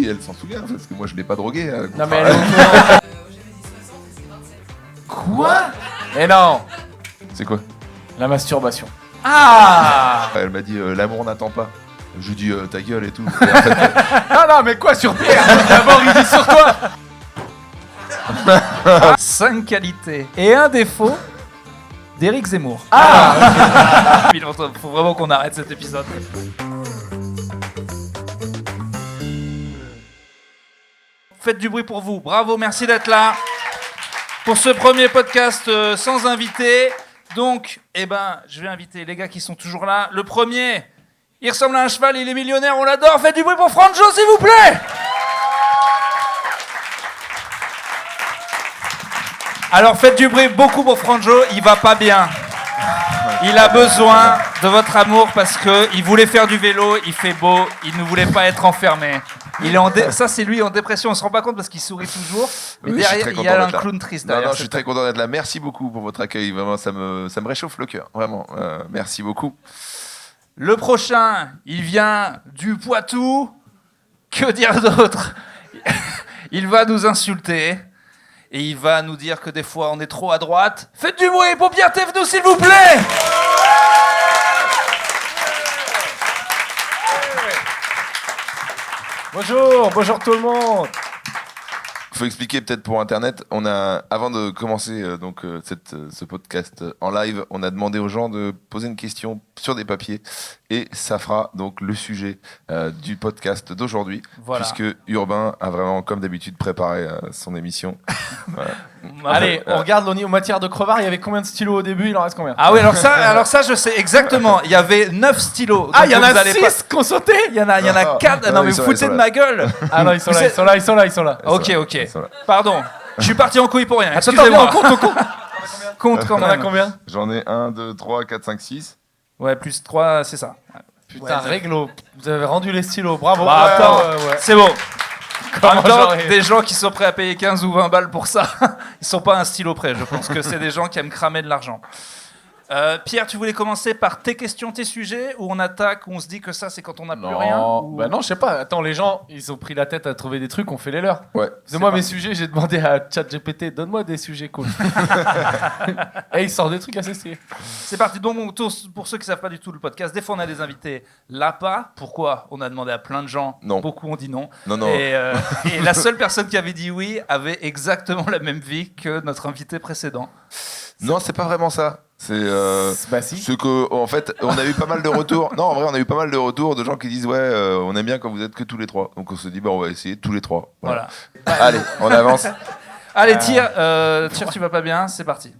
oui, elle s'en souvient, parce que moi je l'ai pas droguée. Non mais elle est Quoi ? Mais non. C'est quoi ? La masturbation. Ah. Elle m'a dit l'amour n'attend pas. Je lui dis ta gueule et tout. Non, mais quoi sur Pierre ? D'abord il dit sur toi. 5 qualités et un défaut d'Éric Zemmour. Ah. Il faut vraiment qu'on arrête cet épisode. Faites du bruit pour vous. Bravo, merci d'être là. Pour ce premier podcast sans invité. Donc, je vais inviter les gars qui sont toujours là. Le premier, il ressemble à un cheval, il est millionnaire, on l'adore. Faites du bruit pour Franjo, s'il vous plaît. Alors, faites du bruit beaucoup pour Franjo, il va pas bien. Il a besoin de votre amour parce qu'il voulait faire du vélo, il fait beau, il ne voulait pas être enfermé. Ça, c'est lui en dépression, on se rend pas compte parce qu'il sourit toujours. Mais oui, derrière, il y a un clown triste. Non, je suis très content d'être là. Merci beaucoup pour votre accueil. Vraiment, ça me réchauffe le cœur. Vraiment, merci beaucoup. Le prochain, il vient du Poitou. Que dire d'autre ? Il va nous insulter. Et il va nous dire que des fois, on est trop à droite. Faites du bruit pour Pierre Thévenoud, s'il vous plaît ! Bonjour tout le monde. Il faut expliquer peut-être pour Internet, avant de commencer ce podcast en live, on a demandé aux gens de poser une question sur des papiers et ça fera donc le sujet du podcast d'aujourd'hui, voilà. Puisque Urbain a vraiment, comme d'habitude, préparé son émission. Voilà. Allez, on regarde en matière de crevard, il y avait combien de stylos au début, il en reste combien ? Ah oui, alors ça je sais exactement, il y a 9 stylos. Ah, il y en a 6 qu'on sautait ? Il y en a 4, non mais vous foutez de ma gueule. Ah non, ils sont là. Ok. Pardon, je suis parti en couille pour rien. Excusez-moi. Compte quand même. T'en as combien ? J'en ai 1, 2, 3, 4, 5, 6. Ouais, plus 3, c'est ça. Putain, réglo. Vous avez rendu les stylos, bravo. C'est bon. En même temps, des gens qui sont prêts à payer 15 ou 20 balles pour ça, ils sont pas un stylo près. Je pense que c'est des gens qui aiment cramer de l'argent. Pierre, tu voulais commencer par tes questions, tes sujets, ou on attaque, ou on se dit que ça c'est quand on n'a plus rien ou... Bah non, je sais pas. Attends, les gens, ils ont pris la tête à trouver des trucs, on fait les leurs. Ouais. C'est moi, mes sujets, j'ai demandé à ChatGPT, donne-moi des sujets cool. Et il sort des trucs assez stylés. C'est parti. Donc, pour ceux qui savent pas du tout le podcast, des fois on a des invités Lapa. Pourquoi ? On a demandé à plein de gens. Non. Beaucoup ont dit non. Non. Et la seule personne qui avait dit oui avait exactement la même vie que notre invité précédent. Non, c'est pas vraiment ça. C'est que en fait, on a eu pas mal de retours. Non, en vrai, on a eu pas mal de retours de gens qui disent on aime bien quand vous êtes que tous les trois. Donc on se dit on va essayer tous les trois. Voilà. Allez, on avance. Allez, tire, tu vas pas bien, c'est parti.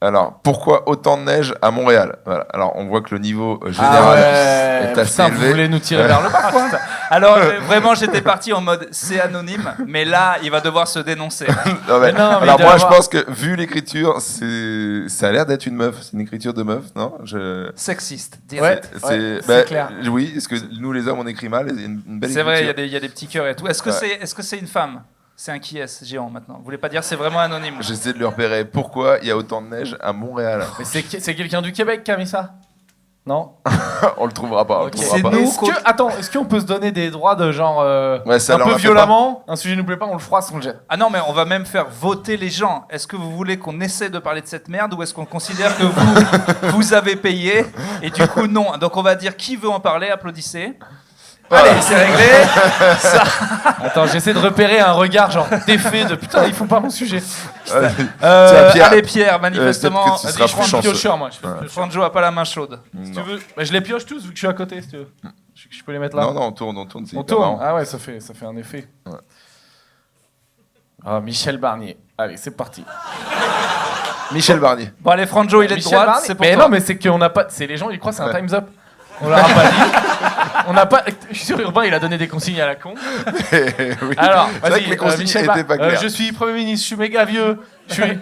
Alors, pourquoi autant de neige à Montréal ? Voilà. Alors, on voit que le niveau général est assez élevé. Vous voulez nous tirer vers le bas, quoi. Alors, vraiment, j'étais parti en mode c'est anonyme, mais là, il va devoir se dénoncer. Alors, moi, je pense que, vu l'écriture, ça a l'air d'être une meuf. C'est une écriture de meuf, non ? Sexiste, direct. C'est clair. Oui, parce que nous, les hommes, on écrit mal. Il y a une belle écriture. C'est vrai, il y a des petits cœurs et tout. Est-ce que c'est une femme ? C'est un qui est géant maintenant. Vous voulez pas dire c'est vraiment anonyme ? J'essaie de le repérer. Pourquoi il y a autant de neige à Montréal ? Mais c'est quelqu'un du Québec qui a mis ça ? Non ? On le trouvera pas. Okay. Est-ce qu'on peut se donner des droits de genre un peu violemment, un sujet nous plaît pas, on le froisse, on le jette ? Ah non, mais on va même faire voter les gens. Est-ce que vous voulez qu'on essaie de parler de cette merde ou est-ce qu'on considère que vous avez payé et du coup non ? Donc on va dire qui veut en parler, applaudissez. Allez, c'est réglé. Ça... Attends, j'essaie de repérer un regard genre défait de putain, ils font pas mon sujet. Pierre. Allez Pierre, manifestement. Je prends piocheur moi. Franjo a pas la main chaude. Si tu veux, je les pioche tous vu que je suis à côté. Si tu veux, je peux les mettre là. Non, on tourne. On tourne. Ah ouais, ça fait un effet. Ouais. Ah, Michel Barnier. Allez, c'est parti. Michel Barnier. Bon allez, Franjo, il est de droite. C'est pour toi. Non, mais c'est qu'on n'a pas. C'est les gens, ils croient que c'est un Time's Up. On leur a pas dit. On n'a pas. Je suis sûr, Urbain, il a donné des consignes à la con. Oui. Alors, c'est vrai que les consignes Michel étaient pas claires. Je suis Premier ministre, je suis méga vieux. Je suis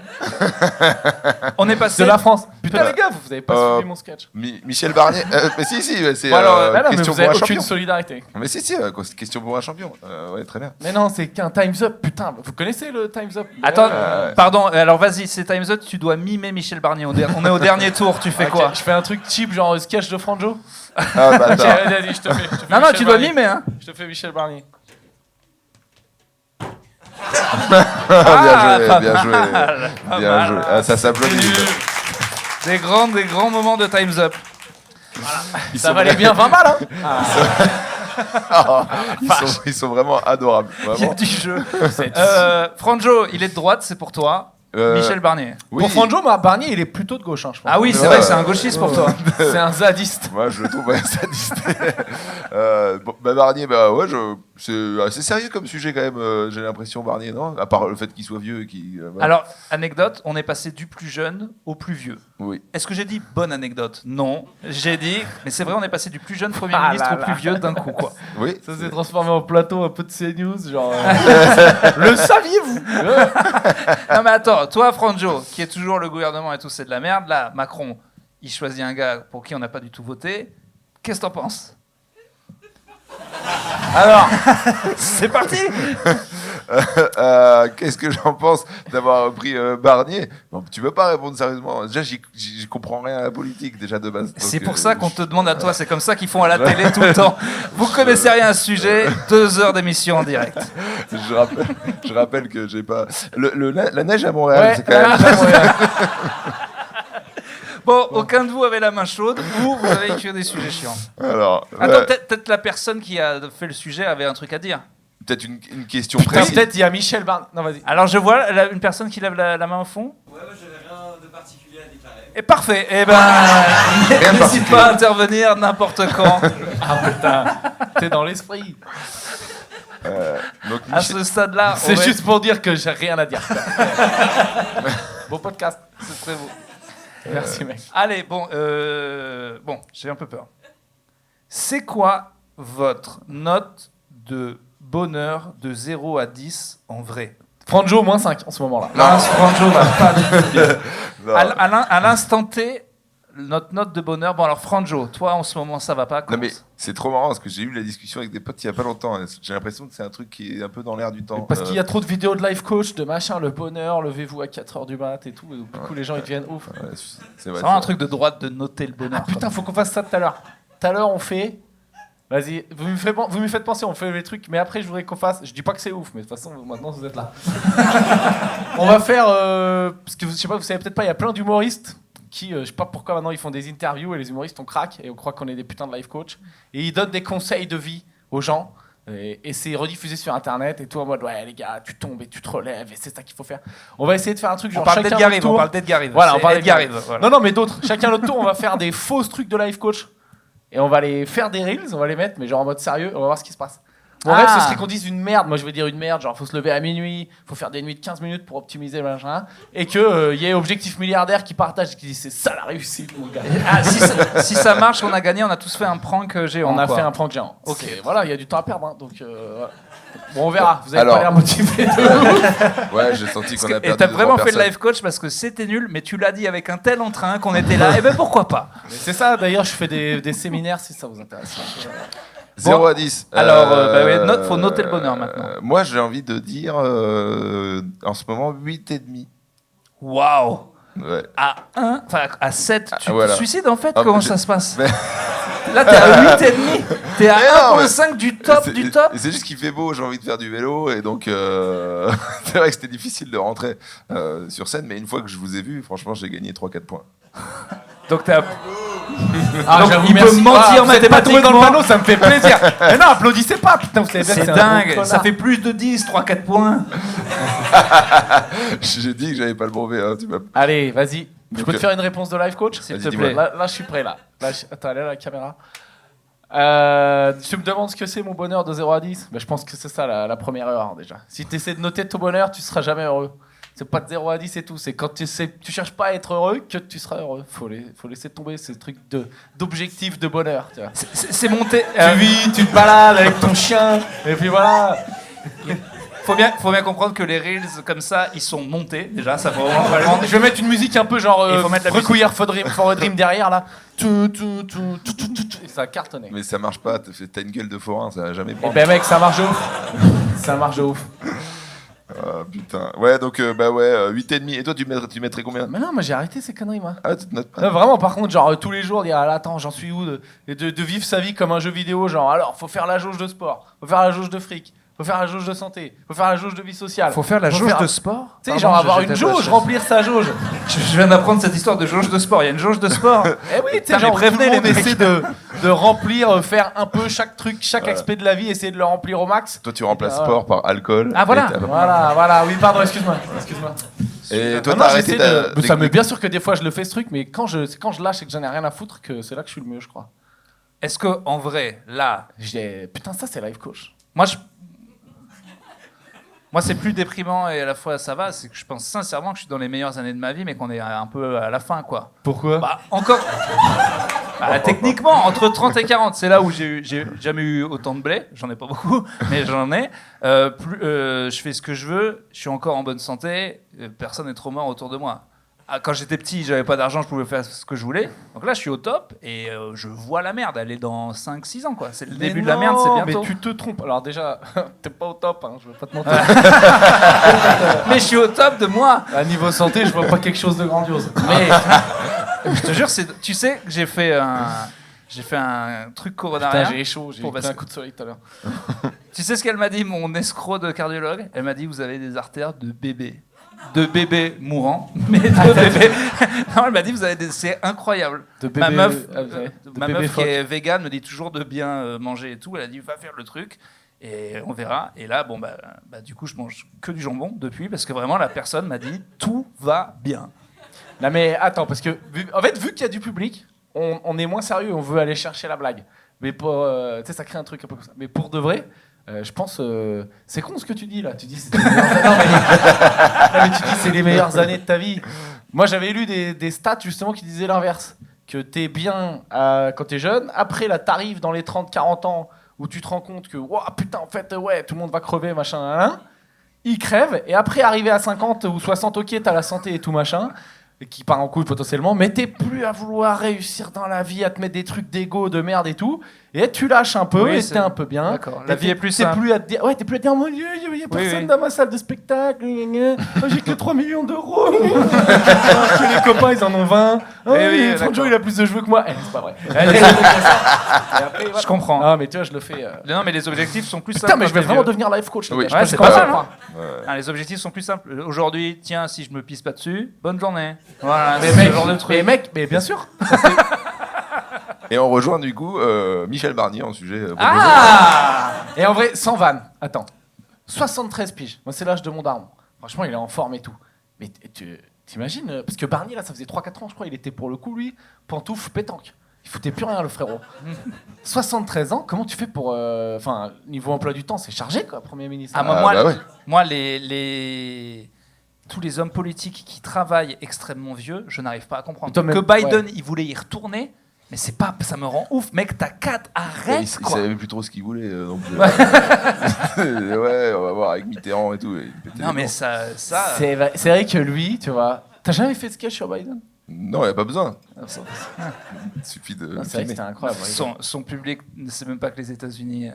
On est passé. de la France. Putain, Putain. les gars, vous avez pas suivi mon sketch. Michel Barnier. Mais si, c'est Bon, alors, bah non, mais question vous pour avez un aucune champion. solidarité. Mais si, question pour un champion. Ouais, très bien. Mais non, c'est qu'un Time's Up. Putain, vous connaissez le Time's Up? Attends, Ouais. pardon, alors vas-y, c'est Time's Up, tu dois mimer Michel Barnier. On est au dernier tour, tu fais Ok, quoi? Je fais un truc cheap, genre sketch de Franjo. Ah, bah, Ok, attends. vas-y, je te fais. Non, Michel tu dois Barnier. mimer, hein. Je te fais Michel Barnier. Ah, pas bien joué. mal, pas Bien mal. joué. Ah, ça s'applaudit. Des grands moments de Time's Up. Ils Ça sont valait vra- bien 20 balles, hein. Ah, ils sont vraiment adorables. Il y a Vraiment. du jeu. C'est- Franjo, il est de droite, c'est pour toi. Michel Barnier. Oui. Pour Franjo, Barnier, il est plutôt de gauche, hein, je pense. Ah oui, c'est Ouais. vrai que c'est un gauchiste pour toi. C'est un zadiste. Moi, je le trouve sadiste. Barnier, c'est assez sérieux comme sujet quand même. J'ai l'impression Barnier, non? À part le fait qu'il soit vieux et qu'il. Voilà. Alors, anecdote, on est passé du plus jeune au plus vieux. Oui. Est-ce que j'ai dit bonne anecdote? Non. J'ai dit, mais c'est vrai, on est passé du plus jeune Premier Ah ministre là au plus vieux d'un coup, quoi. Oui. Ça s'est transformé en plateau un peu de CNews, genre. Le saviez-vous? Non mais attends, toi Franjo, qui est toujours le gouvernement et tout, c'est de la merde. Là, Macron, il choisit un gars pour qui on n'a pas du tout voté. Qu'est-ce que t'en penses? Alors, C'est parti. Qu'est-ce que j'en pense d'avoir pris Barnier? Bon, tu veux pas répondre sérieusement. Déjà, j'y comprends rien à la politique déjà de base. C'est Donc, pour ça qu'on te demande à toi, c'est comme ça qu'ils font à la télé tout le temps. Vous connaissez rien à ce sujet, 2 heures d'émission en direct. je rappelle que j'ai pas la neige à Montréal. ouais, C'est quand même. Bon, aucun de vous avait la main chaude ou vous avez que des sujets chiants. Alors, Attends, peut-être la personne qui a fait le sujet avait un truc à dire. peut-être une question putain, précise. peut-être il y a Michel Barnier. Non, vas-y. Alors je vois une personne qui lève la main au fond. Ouais, moi j'avais rien de particulier à déclarer. Et parfait. Eh ben, de n'hésite particulier. pas à intervenir n'importe quand. Ah putain, t'es dans l'esprit. Donc, À ce stade-là, C'est juste pour dire que j'ai rien à dire. Beau podcast. c'est très beau. Merci, mec. Allez, bon, j'ai un peu peur. C'est quoi votre note de bonheur de 0 à 10 en vrai? Franjo, moins 5 en ce moment-là. Non, Franjo va pas du tout bien. non. À l'instant T, notre note de bonheur. Bon, alors Franjo, toi en ce moment ça va pas. Non mais c'est trop marrant parce que j'ai eu la discussion avec des potes il y a pas longtemps. J'ai l'impression que c'est un truc qui est un peu dans l'air du temps. Parce qu'il y a trop de vidéos de life coach, de machin, le bonheur, levez-vous à 4h du mat et tout. Et du coup, les gens ils deviennent ouf. Ouais, c'est C'est vrai. vraiment un truc de droite de noter le bonheur. Ah putain, faut qu'on fasse ça tout à l'heure. Tout à l'heure, on fait. Vas-y, vous me faites penser, on fait les trucs, mais après, je voudrais qu'on fasse. Je dis pas que c'est ouf, mais de toute façon, maintenant, vous êtes là. On va faire. Parce que je sais pas, vous savez peut-être pas, il y a plein d'humoristes qui, je sais pas pourquoi maintenant, ils font des interviews et les humoristes, on craque et on croit qu'on est des putains de life coach. Et ils donnent des conseils de vie aux gens. Et c'est rediffusé sur internet et tout en mode ouais les gars tu tombes et tu te relèves et c'est ça qu'il faut faire. On va essayer de faire un truc On genre parle chacun d'Edgar notre Rive, tour. on parle d'Edgar Rive. Voilà, on C'est parle Edgar d'Edgar Rive, voilà. Non, mais d'autres. Chacun notre tour, on va faire des fausses trucs de life coach. Et on va les faire des reels, on va les mettre, mais genre en mode sérieux, on va voir ce qui se passe. Mon rêve, ce serait qu'on dise une merde. Moi, je vais dire une merde, genre faut se lever à minuit, faut faire des nuits de 15 minutes pour optimiser le machin. Et qu'il y ait Objectif Milliardaire qui partage, qui dit c'est ça la réussite, mon gars. Ah, si ça marche, on a gagné, on a tous fait un prank géant. On a quoi. fait un prank géant. Ok. C'est- Voilà, il y a du temps à perdre. Hein, donc, voilà. Bon, on verra. Vous avez Alors. pas l'air motivé de ouf. Ouais, j'ai senti qu'on a perdu. Et t'as deux, vraiment trois fait le personnes. life coach parce que c'était nul, mais tu l'as dit avec un tel entrain qu'on était là. Et ben pourquoi pas? Mais c'est ça, d'ailleurs, je fais des séminaires si ça vous intéresse. 0 à 10. Alors, faut noter le bonheur maintenant. Moi, j'ai envie de dire en ce moment 8,5. Waouh! Ouais. À 7, tu voilà. te suicides en fait? Ah, Comment je- ça se passe? Mais- Là, t'es à 8,5. T'es à Mais non, 1,5 du top C'est- du top. C'est juste qu'il fait beau, j'ai envie de faire du vélo et donc c'est vrai que c'était difficile de rentrer sur scène, mais une fois que je vous ai vu, franchement, j'ai gagné 3-4 points. Donc t'es à... Ah, Donc, j'avoue, il peut merci. mentir vous êtes pas tombé dans le mathématiquement. panneau, ça me fait plaisir. Mais non, applaudissez pas, putain, vous savez bien que C'est un dingue, gros ça connard. fait plus de 10, 3-4 points. J'ai dit que j'avais pas le brevet, hein, tu m'as. Allez, vas-y. Je Donc, peux te faire une réponse de life coach S'il Vas-y, te dis-moi. plaît. Là, je suis prêt, là. Attends, allez à la caméra. Tu me demandes ce que c'est mon bonheur de 0 à 10 Je pense que c'est ça la première heure, déjà. Si tu essaies de noter ton bonheur, tu seras jamais heureux. C'est pas de 0 à 10 et tout. C'est quand tu cherches pas à être heureux que tu seras heureux. Faut laisser tomber ces trucs d'objectifs de bonheur. Tu vois. C'est monté. Tu vis, tu te balades avec ton chien, et puis voilà. faut bien comprendre que les reels comme ça, ils sont montés déjà. Ça faut vraiment pas le vendre. Je vais mettre une musique un peu genre Il faut mettre la Require for a Dream derrière là. Et ça a cartonné. Mais ça marche pas, t'as une gueule de forain, ça va jamais Et prendre. ben mec, ça marche de ouf. Ça marche de ouf. Ah, putain. Ouais, donc, 8,5. Et toi, tu mettrais combien? Mais non, moi j'ai arrêté ces conneries moi. Ah, tu te notes pas? Non, vraiment, par contre, genre tous les jours, dire ah, là, attends, j'en suis où de vivre sa vie comme un jeu vidéo, genre alors, faut faire la jauge de sport, faut faire la jauge de fric, faut faire la jauge de santé, faut faire la jauge de vie sociale. Faut faire la jauge de sport. Tu sais, genre avoir une jauge, remplir sa jauge. Je viens d'apprendre cette histoire de jauge de sport. Il y a une jauge de sport. Eh oui, tu Putain, sais, genre mais prévenez tout le monde les mecs. essaie de remplir, faire un peu chaque truc, chaque aspect de la vie, essayer de le remplir au max. Toi, tu remplaces Ah. sport par alcool. Ah, voilà. Et Voilà, oui, pardon, excuse-moi. Et toi, Non, t'as non, arrêté j'essaie de... Ça me bien sûr que des fois je le fais ce truc, mais quand je lâche et que j'en ai rien à foutre, que c'est là que je suis le mieux, je crois. Est-ce que en vrai, là, Putain, ça c'est life coach. moi, c'est plus déprimant et à la fois ça va, c'est que je pense sincèrement que je suis dans les meilleures années de ma vie, mais qu'on est un peu à la fin, quoi. Pourquoi? Bah, encore. Bah, techniquement, entre 30 et 40, c'est là où j'ai jamais eu autant de blé. J'en ai pas beaucoup, mais j'en ai. Je fais ce que je veux, je suis encore en bonne santé, personne n'est trop mort autour de moi. Ah, quand j'étais petit, j'avais pas d'argent, je pouvais faire ce que je voulais. Donc là, je suis au top et je vois la merde. Elle est dans 5-6 ans, quoi. C'est le début de la merde, c'est bientôt. Mais tu te trompes. Alors déjà, t'es pas au top, hein, je veux pas te mentir. Mais je suis au top de moi. À niveau santé, je vois pas quelque chose de grandiose. Mais Je te jure, tu sais que j'ai fait un truc coronarien. putain, j'ai chaud, j'ai Pour pris passer. un coup de soleil tout à l'heure. Tu sais ce qu'elle m'a dit, mon escroc de cardiologue? Elle m'a dit, vous avez des artères de bébé. De bébé mourant, mais de bébé. Non, elle m'a dit, c'est incroyable. De Ma bébé, meuf, de ma bébé meuf qui phoque. est végane me dit toujours de bien manger et tout. Elle a dit, va faire le truc et on verra. Et là, bon, du coup, je mange que du jambon depuis parce que vraiment, la personne m'a dit, tout va bien. Non mais attends, parce que vu qu'il y a du public, on est moins sérieux, on veut aller chercher la blague. Mais pour, tu sais, ça crée un truc un peu comme ça. Mais pour de vrai, je pense, c'est con ce que tu dis là. Tu dis c'est les meilleures années. Non, mais tu dis c'est les meilleures années de ta vie. Moi j'avais lu des stats justement qui disaient l'inverse, que t'es bien quand t'es jeune. Après là, t'arrives dans les 30-40 ans où tu te rends compte que ouah, putain en fait ouais tout le monde va crever machin. Hein, il crève et après arrivé à 50 ou 60, ok t'as la santé et tout machin. Qui part en couille potentiellement, mais t'es plus à vouloir réussir dans la vie, à te mettre des trucs d'égo, de merde et tout, et tu lâches un peu, Oui, et c'est- t'es un peu bien. D'accord. La Et vie est plus t'es simple. plus à te dire, ouais, t'es plus à te dire, mon Dieu, il y a personne oui. dans ma salle de spectacle, gna, gna, gna. Oh, j'ai que 3 millions d'euros. Tous les copains, ils en ont 20. Oh, oui, Franjo, d'accord. il a plus de cheveux que moi. Eh, c'est pas vrai. Et après, voilà. Je comprends. Ah, mais tu vois, je le fais. Non, mais les objectifs sont plus Putain, simples. mais je quand vais t'es vraiment vieux. devenir life coach. les Oui. gars. Je Ouais, pense c'est que pas ça mal, va. hein. Ah, les objectifs sont plus simples. Aujourd'hui, tiens, si je me pisse pas dessus, bonne journée. Voilà, Mais c'est mec, ce genre de truc. mais bien sûr. Et on rejoint du coup Michel Barnier en sujet. proposé. Ah Et en vrai, sans vanne, attends. 73 piges. Moi, c'est l'âge de mon daron. Franchement, il est en forme et tout. Mais t'imagines parce que Barnier, là, ça faisait 3-4 ans, je crois, il était pour le coup, lui, pantoufle, pétanque. Il foutait plus rien, le frérot. 73 ans, comment tu fais pour. Enfin, niveau emploi du temps, c'est chargé, quoi, Premier ministre. Ah, Ah, bah ouais. moi tous les hommes politiques qui travaillent extrêmement vieux, je n'arrive pas à comprendre. Toi, même- Que Biden, ouais. il voulait y retourner, mais c'est pas, ça me rend ouf. Mec, t'as 4 Il arrêtes, quoi. savait même plus trop ce qu'il voulait. Donc, ouais, on va voir avec Mitterrand et tout. Et il pétait Non, les mais dents. ça... C'est vrai que lui, tu vois. T'as jamais fait de sketch sur Biden? Non, il n'y a pas besoin. Il suffit de. Non, c'est vrai que c'était incroyable. Son public ne sait même pas que les États-Unis.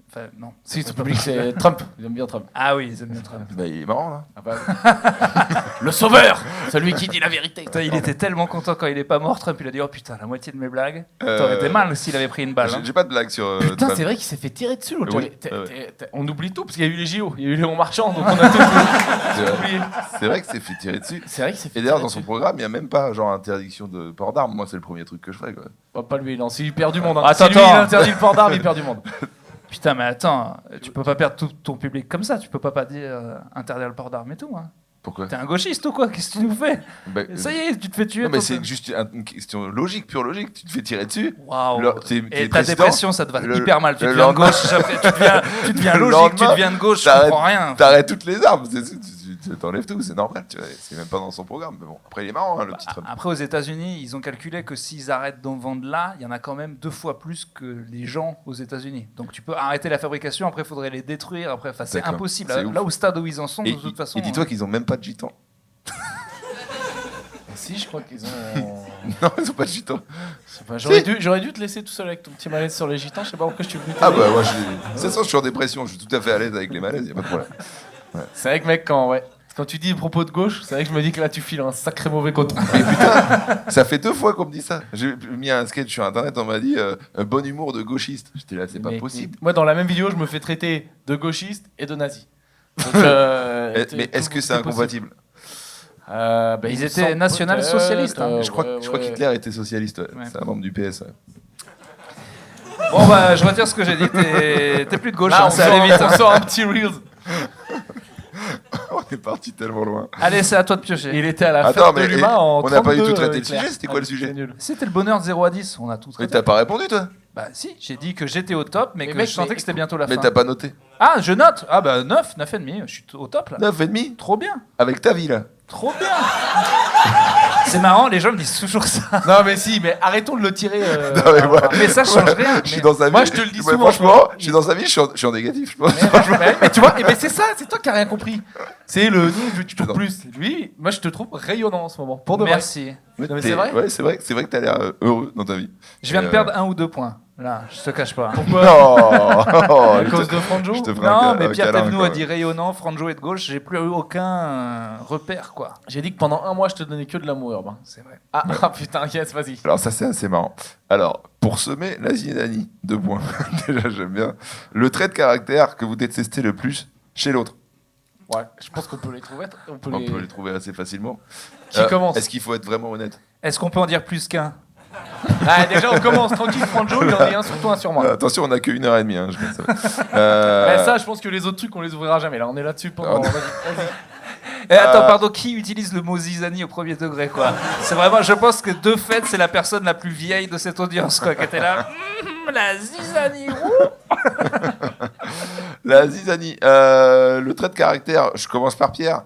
Enfin, non. Si, son public, c'est Trump. Ils aiment bien Trump. Ah oui, ils aiment bien Trump. Bah, il est marrant là. Ah bah, le sauveur, celui qui dit la vérité. Putain, il était tellement content quand il est pas mort, Trump. Il a dit oh putain, la moitié de mes blagues. Euh, T'aurais été mal s'il avait pris une balle. hein. J'ai pas de blague sur. Putain, Trump. c'est vrai qu'il s'est fait tirer dessus l'autre. Oui, On oublie tout parce qu'il y a eu les JO, il y a eu Léon Marchand, donc on a tout C'est vrai. oublié. C'est vrai que c'est fait tirer dessus. C'est vrai qu'il s'est fait Et d'ailleurs, tirer dans son dessus. programme, il n'y a même pas genre interdiction de port d'armes. Moi, c'est le premier truc que je ferais. Quoi. Oh, pas lui, non, s'il perd du monde. Hein. Attends, si lui, il attends. interdit le port d'armes, il perd du monde. Putain, mais attends, tu peux pas perdre tout ton public comme ça. Tu peux pas dire interdire le port d'armes et tout. Hein. Pourquoi T'es un gauchiste ou quoi? Qu'est-ce que tu nous fais? Bah, Ça y est, tu te fais tuer. Non, mais toi, c'est toi. juste une question logique, pure logique. Tu te fais tirer dessus. Waouh. T'es Et ta président, dépression, ça te va le- hyper mal. Tu le deviens de lendemain- gauche, après, tu deviens Le logique, tu lendemain, deviens de gauche, je t'arrêtes- comprends rien. T'arrêtes toutes les armes. t'enlèves tout, c'est normal, tu vois, c'est même pas dans son programme. Mais bon, après, il est marrant, hein, le petit Trump. Après, aux États-Unis, ils ont calculé que s'ils arrêtent d'en vendre là, il y en a quand même 2 fois plus que les gens aux États-Unis. Donc tu peux arrêter la fabrication, après, il faudrait les détruire. Après, c'est D'accord. impossible. C'est Là, au stade où ils en sont, Et, de toute façon. et dis-toi qu'ils ont même pas de gitan. Si, je crois qu'ils ont. Non, ils ont pas de gitan. Je sais pas, j'aurais dû te laisser tout seul avec ton petit malaise sur les gitans. Je sais pas pourquoi je suis venu. Ah bah, moi, de toute façon, je suis en dépression, je suis tout à fait à l'aise avec les malaises, y a pas de problème. C'est vrai que, mec, quand tu dis propos de gauche, c'est vrai que je me dis que là, tu files un sacré mauvais coton. Mais putain, ça fait 2 fois qu'on me dit ça. J'ai mis un sketch sur internet, on m'a dit un bon humour de gauchiste. J'étais là, c'est pas Mais- possible. Moi, dans la même vidéo, je me fais traiter de gauchiste et de nazi. Donc, Mais est-ce que c'est incompatible? Ils étaient national-socialistes, hein. Je crois qu'Hitler était socialiste, ouais. Ouais. C'est un membre du PS. Ouais. Bon, bah, je retire ce que j'ai dit. T'es plus de gauche, Là, hein, ça allait vite. on hein. sort un petit Reels. On est parti tellement loin. Allez, c'est à toi de piocher. Il était à la Attends, fête de mais l'humain en on n'a pas du 32, tout traité le Claire. sujet, c'était quoi le sujet? C'est nul. C'était le bonheur de 0 à 10. On a tout Mais traité. t'as pas répondu, toi? Bah, si, j'ai dit que j'étais au top, mais Mais que mec, je sentais mais que c'était bientôt la Mais fin. t'as pas noté. Ah, je note. Ah, bah, 9, 9,5. Je suis au top là. 9,5 Trop bien. avec ta vie, là. Trop bien. C'est marrant, les gens me disent toujours ça. Non, mais si, mais arrêtons de le tirer. Non, mais moi- Mais ça change rien. Je suis mais- dans sa vie. Moi, je te le dis Ouais, souvent, franchement, je suis dans sa vie, je suis en négatif, je pense. Mais tu vois, et ben c'est ça, c'est toi qui as rien compris. C'est le tu trouves Non. plus. Lui, moi je te trouve rayonnant en ce moment. Pour de vrai. Merci. Non, mais c'est vrai. Ouais, c'est vrai que t'as l'air heureux dans ta vie. Je viens de Euh, perdre 1 ou 2 points. Là, je te cache pas. Non. À Je cause te- de Franjo. je te ferai un Non, ca- mais un Pierre câlin, Thévenoud quoi. a dit rayonnant, Franjo est de gauche, j'ai plus aucun repère, quoi. J'ai dit que pendant un mois je te donnais que de l'amour urbain. C'est vrai. Ah, putain, yes, vas-y. Alors ça c'est assez marrant. Alors, pour semer la zinanie, 2 points. Déjà j'aime bien. Le trait de caractère que vous détestez le plus chez l'autre. Ouais, je pense qu'on peut les trouver. On peut On les... peut les trouver assez facilement. Qui commence Est-ce qu'il faut être vraiment honnête? Est-ce qu'on peut en dire plus qu'un? Ah, déjà, on commence tranquille. Franjo, il en est un sur toi, un sur moi. Attention, on n'a que 1h30. Hein, je mets ça. Ouais, ça, je pense que les autres trucs, on les ouvrira jamais. Là, on est là-dessus pendant. On- Vas-y, vas-y. Et attends, pardon, qui utilise le mot zizanie au premier degré, quoi? C'est vraiment, je pense que de fait, c'est la personne la plus vieille de cette audience, quoi, qui était là. La zizanie, La zizanie. Le trait de caractère, je commence par Pierre.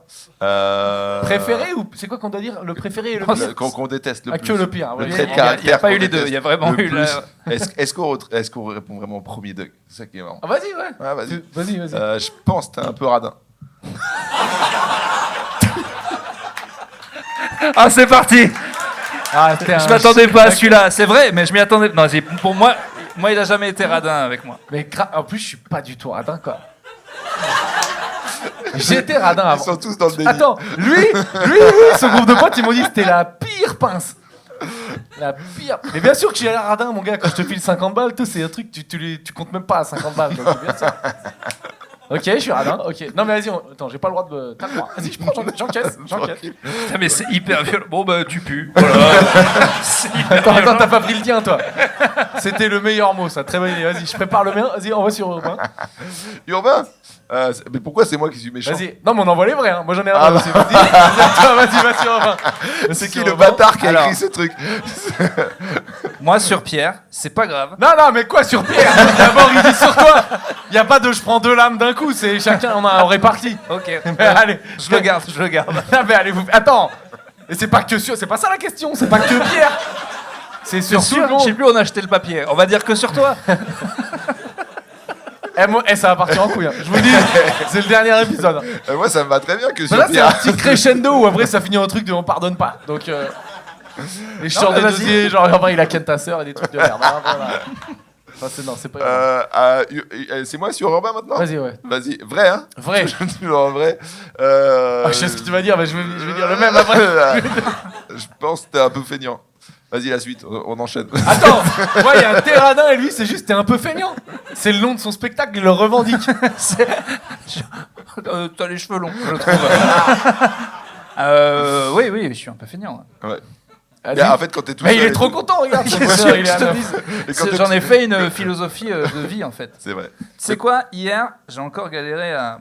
Préféré ou c'est quoi qu'on doit dire? Le préféré et le pire. Qu'on déteste le Ah, plus. que le pire. Le ouais. trait de Il caractère. n'y a pas eu qu'on les deux, déteste il y a vraiment le eu la... plus. Est-ce qu'on répond vraiment au premier degré? C'est ça qui est marrant. Ah, vas-y, ouais. Ah, vas-y. Vas-y. Je pense que t'es un peu radin. Ah, c'est parti! Ah, c'était Je un- m'attendais pas à celui-là, c'est vrai, mais je m'y attendais. Non, pour moi, il a jamais été radin avec moi. Mais en plus, je suis pas du tout radin, quoi. J'étais radin Ils avant. sont tous dans le déni. Attends, lui, ce groupe de potes, ils m'ont dit que c'était la pire pince. La pire. Mais bien sûr que j'ai l'air radin, mon gars, quand je te file 50 balles, tout, c'est un truc, tu comptes même pas à 50 balles. Donc, bien sûr. Ok, je suis radin, ok. Non, mais vas-y, attends, j'ai pas le droit de. T'as le droit. Vas-y, je prends, j'encaisse. Putain, mais c'est hyper violent. Bon, bah, tu pues. Voilà. C'est hyper Attends, violent. t'as pas pris le tien, toi. C'était le meilleur mot, ça. Très bonne idée. Vas-y, je prépare le mien. Vas-y, on va sur Urbain. Urbain mais pourquoi c'est moi qui suis méchant? Vas-y. Non, mais on envoie les vrais, hein. Moi, j'en ai un Ah, aussi. Vas-y, Urbain. C'est qui le bâtard qui a Alors. écrit ce truc? Moi, sur Pierre, c'est pas grave. Non, mais quoi sur Pierre? D'abord, il dit sur toi. Il y a pas de je prends 2 lames d'un coup, c'est chacun, on répartit. Ok. Mais allez, Je le garde, je le garde. Non, mais allez, attends. Et c'est pas que sur, c'est pas ça la question, c'est pas que Pierre. C'est sur tout le Je sais monde. plus où on a acheté le papier. On va dire que sur toi. Ça va partir en couille. Hein. Je vous dis, c'est le dernier épisode. Moi, ça me va très bien que Mais sur là, c'est un Pierre. petit crescendo où après ça finit en truc de on pardonne pas. Donc, les chants mais des vas-y. dossiers, genre enfin, il a ken ta sœur et des trucs de merde. Hein, voilà. Enfin, c'est pas grave. C'est moi sur Urbain maintenant? Vas-y, ouais. Vas-y, vrai, hein? Vrai. Toujours en vrai. Ah, je sais ce que tu vas dire, mais je vais dire le même après. Je pense que t'es un peu feignant. Vas-y, la suite, on enchaîne. Attends, moi il y a un terradin et lui c'est juste t'es un peu feignant. C'est le nom de son spectacle, il le revendique. T'as les cheveux longs, je trouve. Oui, je suis un peu feignant. Ouais. Ah, Mais en fait, quand t'es tout mais seul il est et trop tout- content, regarde. son Qu'est-ce bonheur, que il je est à te neuf. dise Et quand t'es J'en tout- ai fait une philosophie de vie, en fait. C'est vrai. C'est quoi? Hier, j'ai encore galéré à...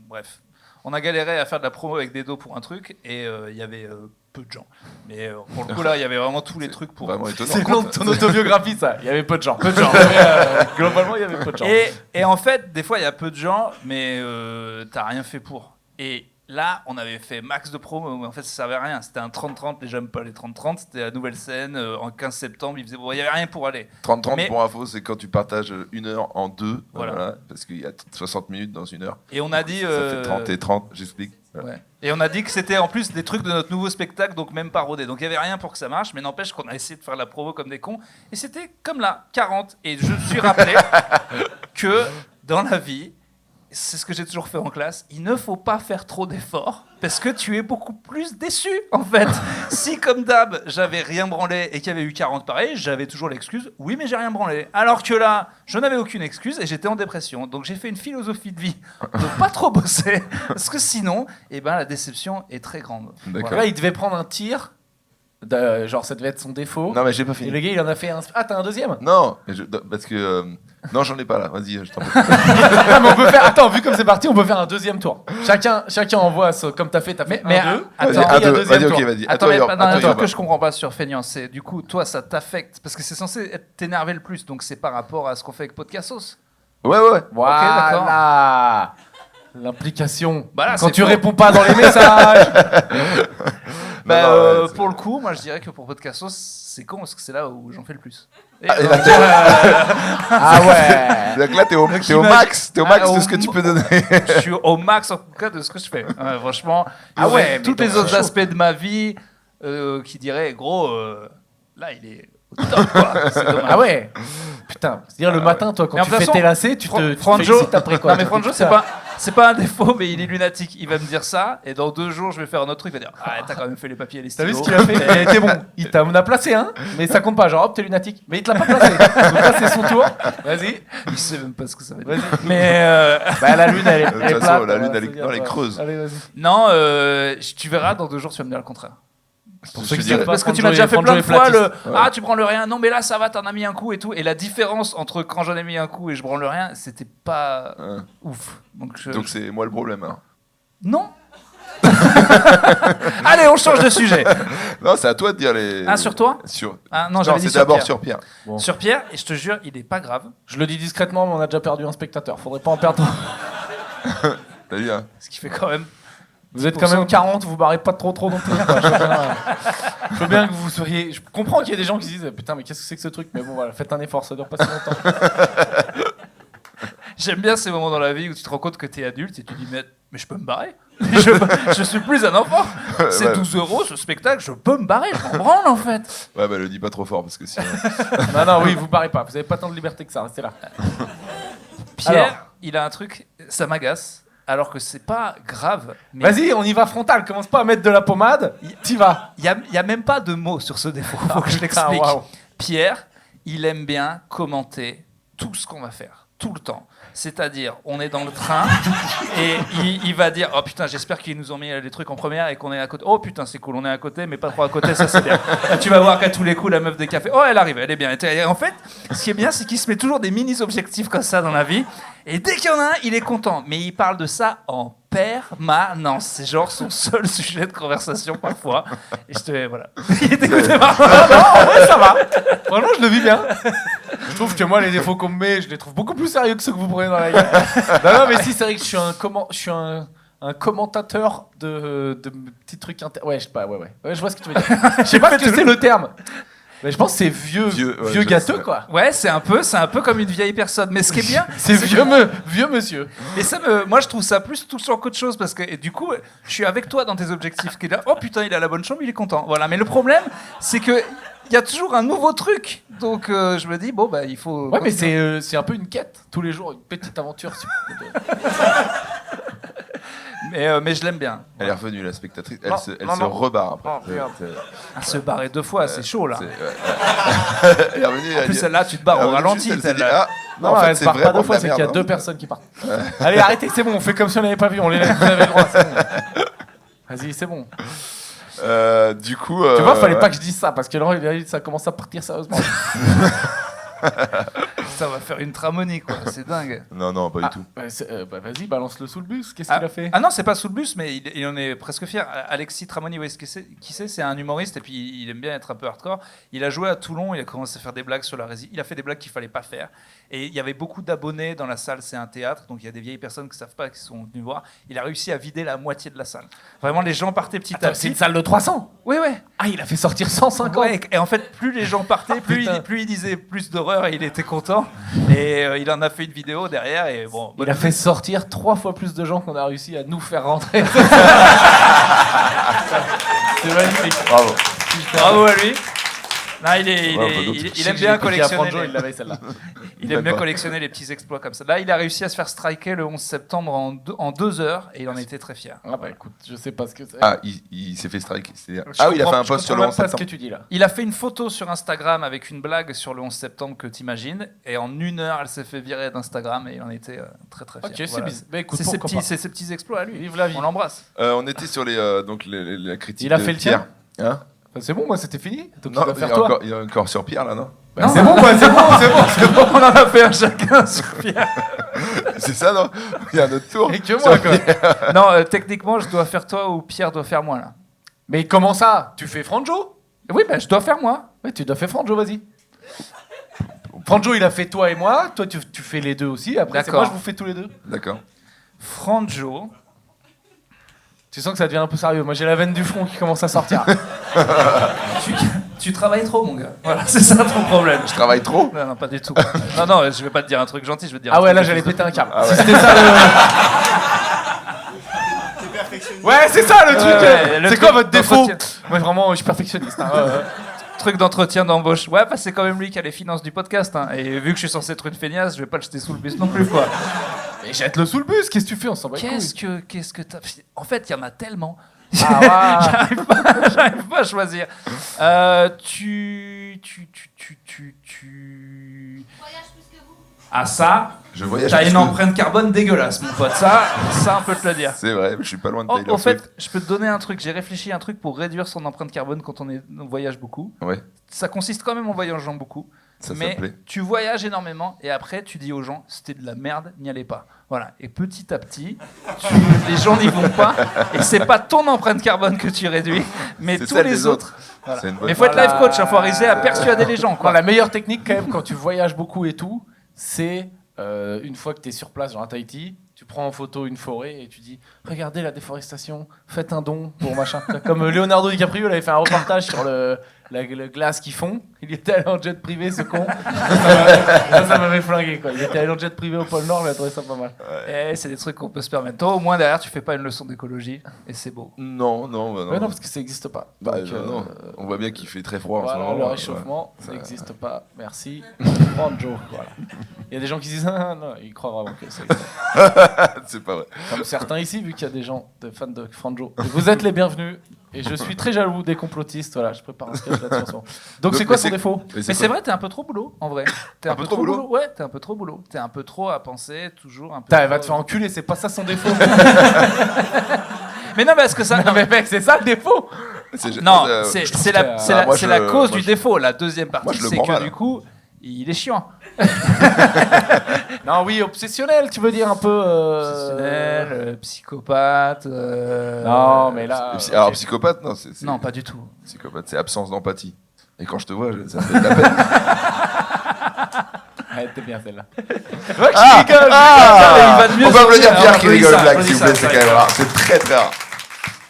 Bref. On a galéré à faire de la promo avec des dos pour un truc, et il y avait peu de gens. Mais pour le coup, là, il y avait vraiment tous les trucs pour... Vraiment étonnant. C'est le nom de ton autobiographie ça. Il y avait peu de gens. Mais, globalement il y avait peu de gens. Et en fait, des fois, il y a peu de gens, mais t'as rien fait pour. Et là, on avait fait max de promos, mais en fait, ça servait à rien. C'était un 30-30, déjà même pas les 30-30. C'était la nouvelle scène en 15 septembre. Il y avait rien pour aller. 30-30 Mais- pour info, c'est quand tu partages une heure en deux, Voilà. parce qu'il y a 60 minutes dans une heure. Et on a dit. Ça fait 30 et 30, j'explique. Voilà. Ouais. Et on a dit que c'était en plus des trucs de notre nouveau spectacle, donc même pas rodé. Donc il y avait rien pour que ça marche, mais n'empêche qu'on a essayé de faire la promo comme des cons. Et c'était comme là, 40. Et je me suis rappelé que dans la vie, c'est ce que j'ai toujours fait en classe, il ne faut pas faire trop d'efforts parce que tu es beaucoup plus déçu en fait. Si comme d'hab, j'avais rien branlé et qu'il y avait eu 40 pareil, j'avais toujours l'excuse, oui mais j'ai rien branlé. Alors que là, je n'avais aucune excuse et j'étais en dépression. Donc j'ai fait une philosophie de vie de pas trop bosser parce que sinon, eh ben, la déception est très grande. D'accord. Là, il devait prendre un tir. Genre, ça devait être son défaut. Non, mais j'ai pas Et fini. le gars, il en a fait un. Ah, t'as un deuxième? Non, parce que. Non, j'en ai pas là. Vas-y, je t'en prie. Ah, mais on peut faire. Attends, vu comme c'est parti, on peut faire un deuxième tour. Chacun envoie comme t'as fait. T'as fait Mais un, deux. attends, Vas-y, il y a un, deux. deuxième Vas-y, ok, tour. vas-y. Attends, mais Yor- non, il y a un truc Yorba. que je comprends pas sur Feignant, c'est du coup, toi, ça t'affecte parce que c'est censé t'énerver le plus, donc c'est par rapport à ce qu'on fait avec Podcastos. Ouais, ouais. Voilà. L'implication. Bah là, Quand c'est tu faux. réponds pas dans les messages. Bah, Non, non, ouais, pour le coup, moi je dirais que pour Podcastos, c'est con parce que c'est là où j'en fais le plus. Et Ah, et donc, là, Ah ouais. Donc là, t'es au max de ce que tu peux donner. je suis au max en tout cas de ce que je fais. Ouais, franchement, Ah ouais, mais tous donc, les autres c'est chaud. aspects de ma vie qui diraient, gros, là il est au top quoi. C'est dommage. Ah ouais. Putain. C'est-à-dire le matin, toi, quand Mais en tu toute fais façon, tes lacets, tu te Franjo, félicites après quoi. non mais Franjo, c'est pas un défaut, mais il est lunatique. Il va me dire ça, et dans 2 jours, je vais faire un autre truc. Il va dire, ah, t'as quand même fait les papiers et les T'as stylos. vu ce qu'il a fait? T'es bon. Il t'en a placé un, mais ça compte pas. Genre, hop, t'es lunatique. Mais il te l'a pas placé. Donc là, c'est son tour. Vas-y. Il sait même pas ce que ça veut dire. Vas-y. Mais Bah, la lune, elle est De toute plate. façon, la on va lune, se elle est- dire, non, elle est ouais. creuse. Allez, vas-y. non, tu verras, dans 2 jours, tu vas me dire le contraire. Pour Je ceux qui dirais- savent pas, Parce que tu Franjo m'as déjà est- fait Franjo plein de est fois le platiste. ah tu branles rien, non mais là ça va, t'en as mis un coup et tout, et la différence entre quand j'en ai mis un coup et je branle rien, c'était pas Hein. ouf. Donc, Donc c'est moi le problème. Hein. non. Allez, on change de sujet. Non, c'est à toi de dire les. Ah, sur toi Sur. Ah, non, Non, j'avais dit c'est sur d'abord Pierre. sur Pierre. Bon. Sur Pierre, et je te jure, il est pas grave. Je le dis discrètement, mais on a déjà perdu un spectateur. Faudrait pas en perdre. T'as dit, hein. Ce qui fait quand même. Vous êtes quand même 40, vous barrez pas trop non plus. Quoi. Je veux bien que vous soyez. Je comprends qu'il y a des gens qui se disent putain, mais qu'est-ce que c'est que ce truc? Mais bon, voilà, faites un effort, ça dure pas si longtemps. J'aime bien ces moments dans la vie où tu te rends compte que t'es adulte et tu dis mais je peux me barrer. Je suis plus un enfant. C'est Ouais. 12 € ce spectacle, je peux me barrer, je m'en branle en fait. Ouais, bah le dis pas trop fort parce que sinon. Non, oui, vous barrez pas. Vous avez pas tant de liberté que ça. Restez là. Pierre, Alors. il a un truc, ça m'agace, alors que c'est pas grave. Mais Vas-y, on y va frontal. Commence pas à mettre de la pommade. T'y vas. il y a même pas de mots sur ce défaut. Faut que je putain, l'explique. waouh. Pierre, il aime bien commenter tout ce qu'on va faire, tout le temps. C'est-à-dire, on est dans le train et il va dire oh putain, j'espère qu'ils nous ont mis les trucs en première et qu'on est à côté. Oh putain, c'est cool, on est à côté, mais pas trop à côté, ça c'est bien. Là, tu vas voir qu'à tous les coups, la meuf des cafés, oh elle arrive, elle est bien. Et en fait, ce qui est bien, c'est qu'il se met toujours des mini-objectifs comme ça dans la vie. Et dès qu'il y en a un, il est content. Mais il parle de ça en permanence. C'est genre son seul sujet de conversation parfois. Et je te. Voilà. Il est écouté par moi. Non, en vrai, ça va. Vraiment, je le vis bien. Je trouve que moi, les défauts qu'on me met, je les trouve beaucoup plus sérieux que ceux que vous prenez dans la gueule. Non, mais si, c'est vrai que je suis un commentateur de petits trucs Ouais, je sais pas, ouais, je vois ce que tu veux dire. Je sais pas ce que c'est le terme. Mais je pense que c'est vieux Ouais, je gâteux, sais. quoi. Ouais, c'est un peu comme une vieille personne. Mais ce qui est bien, C'est vieux monsieur. et moi je trouve ça plus touchant qu'autre chose parce que et du coup, je suis avec toi dans tes objectifs. Qui est là, oh putain, il a la bonne chambre, il est content. Voilà. Mais le problème, c'est que il y a toujours un nouveau truc. Donc je me dis bon bah il faut. Ouais, mais continuer. c'est un peu une quête. Tous les jours, une petite aventure. Mais je l'aime bien. Elle est revenue, la spectatrice. Elle Non, se non. rebarre après. Oh, merde. Ah, se barrer 2 fois, c'est chaud là. Elle est revenue. elle En plus dit- celle-là, tu te barres elle est au revenue ralenti. juste, elle s'est dit, celle-là. ah, Non, en fait, elle se c'est barre pas vraiment 2 fois, de c'est la qu'il y a merde, 2 hein. personnes qui partent. Allez, arrêtez, c'est bon, on fait comme si on n'avait pas vu, vous avez le droit, c'est bon. Vas-y, c'est bon. Du coup. Tu vois, fallait pas que je dise ça, parce que là, ça commence à partir sérieusement. Putain, on va faire une Tramoni, quoi. C'est dingue. Non, pas du tout. Vas-y, balance-le sous le bus. Qu'est-ce qu'il a fait? Ah non, c'est pas sous le bus, mais il en est presque fier. Alexis Tramoni, vous voyez qui c'est? C'est un humoriste et puis il aime bien être un peu hardcore. Il a joué à Toulon, il a commencé à faire des blagues sur la rési. Il a fait des blagues qu'il fallait pas faire. Et il y avait beaucoup d'abonnés dans la salle, c'est un théâtre, donc il y a des vieilles personnes qui savent pas, qui sont venues voir. Il a réussi à vider la moitié de la salle. Vraiment, les gens partaient petit à Attends, petit. c'est une salle de 300. Oui, ouais. Ah, il a fait sortir 150. Ouais, et en fait, plus les gens partaient, plus il disait plus d'horreur et il était content. Et il en a fait une vidéo derrière. Et bon, Il a fait sortir 3 fois plus de gens qu'on a réussi à nous faire rentrer. C'est magnifique. Bravo. Bravo à lui. Non, il aime bien collectionner. collectionner. Il l'avait celle-là. Il aime bien collectionner les petits exploits comme ça. Là, il a réussi à se faire striker le 11 septembre en 2 heures et il en était très fier. Ah bah écoute, je sais pas ce que c'est. Ah, il s'est fait strike. Je Ah oui, il a fait un Je post sur le comprends 11 même pas ce que septembre. tu dis là. Il a fait une photo sur Instagram avec une blague sur le 11 septembre que t'imagines et en 1 heure, elle s'est fait virer d'Instagram et il en était très très fier. Ok, c'est Voilà. bizarre. Bah écoute, C'est ses pourquoi pas. c'est ses petits exploits à lui. Vive la vie. On l'embrasse. On était sur donc la critique. Il a de fait le Pierre. Hein? Bah, c'est bon, moi c'était fini. Donc Non, tu vas faire toi. il y a encore sur Pierre là, non? Bah, c'est bon, moi, c'est bon. On en a fait un chacun sur Pierre. C'est ça, non? Il y a un autre tour. Et que moi, quoi. Non, techniquement, je dois faire toi ou Pierre doit faire moi là. Mais comment ça? Tu fais Franjo? Oui, je dois faire moi. Oui, tu dois faire Franjo, vas-y. Franjo, il a fait toi et moi. Toi, tu fais les deux aussi. Après, c'est D'accord. moi, je vous fais tous les deux. D'accord. Franjo. Tu sens que ça devient un peu sérieux. Moi, j'ai la veine du front qui commence à sortir. Tu travailles trop, mon gars. Voilà, c'est ça ton problème. Je travaille trop? Non, pas du tout. Non, je vais pas te dire un truc gentil, je vais te dire. Ah ouais, truc là, de j'allais plus- péter un câble. Ah ouais. Si c'était ça le. T'es perfectionniste. Ouais, c'est ça le truc. ouais, le C'est truc quoi votre défaut? d'entretien. Moi, vraiment, je suis perfectionniste. Hein. Truc d'entretien d'embauche. Ouais, c'est quand même lui qui a les finances du podcast. Hein. Et vu que je suis censé être une feignasse, je vais pas le jeter sous le bus non plus, quoi. Mais jette-le sous le bus. Qu'est-ce que tu fais? On s'en bat les couilles. Qu'est-ce que t'as. En fait, il y en a tellement. Ah, J'arrive pas à choisir. Tu. Voyage plus que vous. Ah, ça, Je voyage. t'as plus une que- empreinte carbone dégueulasse, mon pote. Ça, on peut te le dire. C'est vrai, je suis pas loin de Oh, Taylor en Swift. fait, je peux te donner un truc. J'ai réfléchi à un truc pour réduire son empreinte carbone quand on voyage beaucoup. Ouais, Ça consiste quand même en voyageant beaucoup. ça me mais plaît. tu voyages énormément et après tu dis aux gens c'était de la merde, n'y allez pas. Voilà. Et petit à petit, les gens n'y vont pas et c'est pas ton empreinte carbone que tu réduis, mais C'est tous celle les des autres. C'est une bonne. Mais faut être life coach, il faut arriver à persuader les gens. Non, Quoi. la meilleure technique, quand même, quand tu voyages beaucoup et tout, c'est une fois que tu es sur place, genre à Tahiti, tu prends en photo une forêt et tu dis regardez la déforestation, faites un don pour machin. Comme Leonardo DiCaprio, il avait fait un reportage sur la glace qu'ils font. Il était allé en jet privé, ce con. Ça m'avait flingué, quoi. Il était allé en jet privé au pôle Nord, il a trouvé ça pas mal. Et c'est des trucs qu'on peut se permettre. Toi, au moins derrière, tu fais pas une leçon d'écologie et c'est beau. Non. Ouais, non, parce que ça n'existe pas. Bah, Donc, non. On voit bien qu'il fait très froid en ce voilà, moment. le ouais. réchauffement, ça n'existe pas. Merci. Franjo, voilà. Il y a des gens qui disent ah, non, ils croient vraiment que ça existe. C'est pas vrai. Comme certains ici, vu qu'il y a des gens, des fans de Franjo. Vous êtes les bienvenus. Et je suis très jaloux des complotistes. Voilà, je prépare un sketch là-dessus en ce moment. Donc c'est quoi son défaut? Mais c'est vrai, t'es un peu trop boulot, en vrai. T'es Un peu trop boulot Ouais, t'es un peu trop boulot. T'es un peu trop à penser, toujours un peu. Putain, elle trop- va te faire enculer, c'est pas ça son défaut. Mais non, mais est-ce que ça. Non mais mec, c'est ça le défaut. Non, je c'est trouve c'est que- la, c'est Ah, la, moi, c'est la cause moi, du défaut. La deuxième Moi, partie, je le c'est prends que mal. du coup, il est chiant. Non, oui, obsessionnel, tu veux dire un peu. Obsessionnel, psychopathe. Non, mais là. Alors, ok. psychopathe, non. c'est- Non, pas du tout. Psychopathe, c'est absence d'empathie. Et quand je te vois, ça me fait de la peine. Ouais, t'es bien celle-là. Ouais, je rigole. il va de mieux On va en me le dire, mieux. Pierre, Alors, qui oui, rigole ça, blague, oui, s'il vous ça, plaît, c'est ça, quand même ça. rare. C'est très très rare.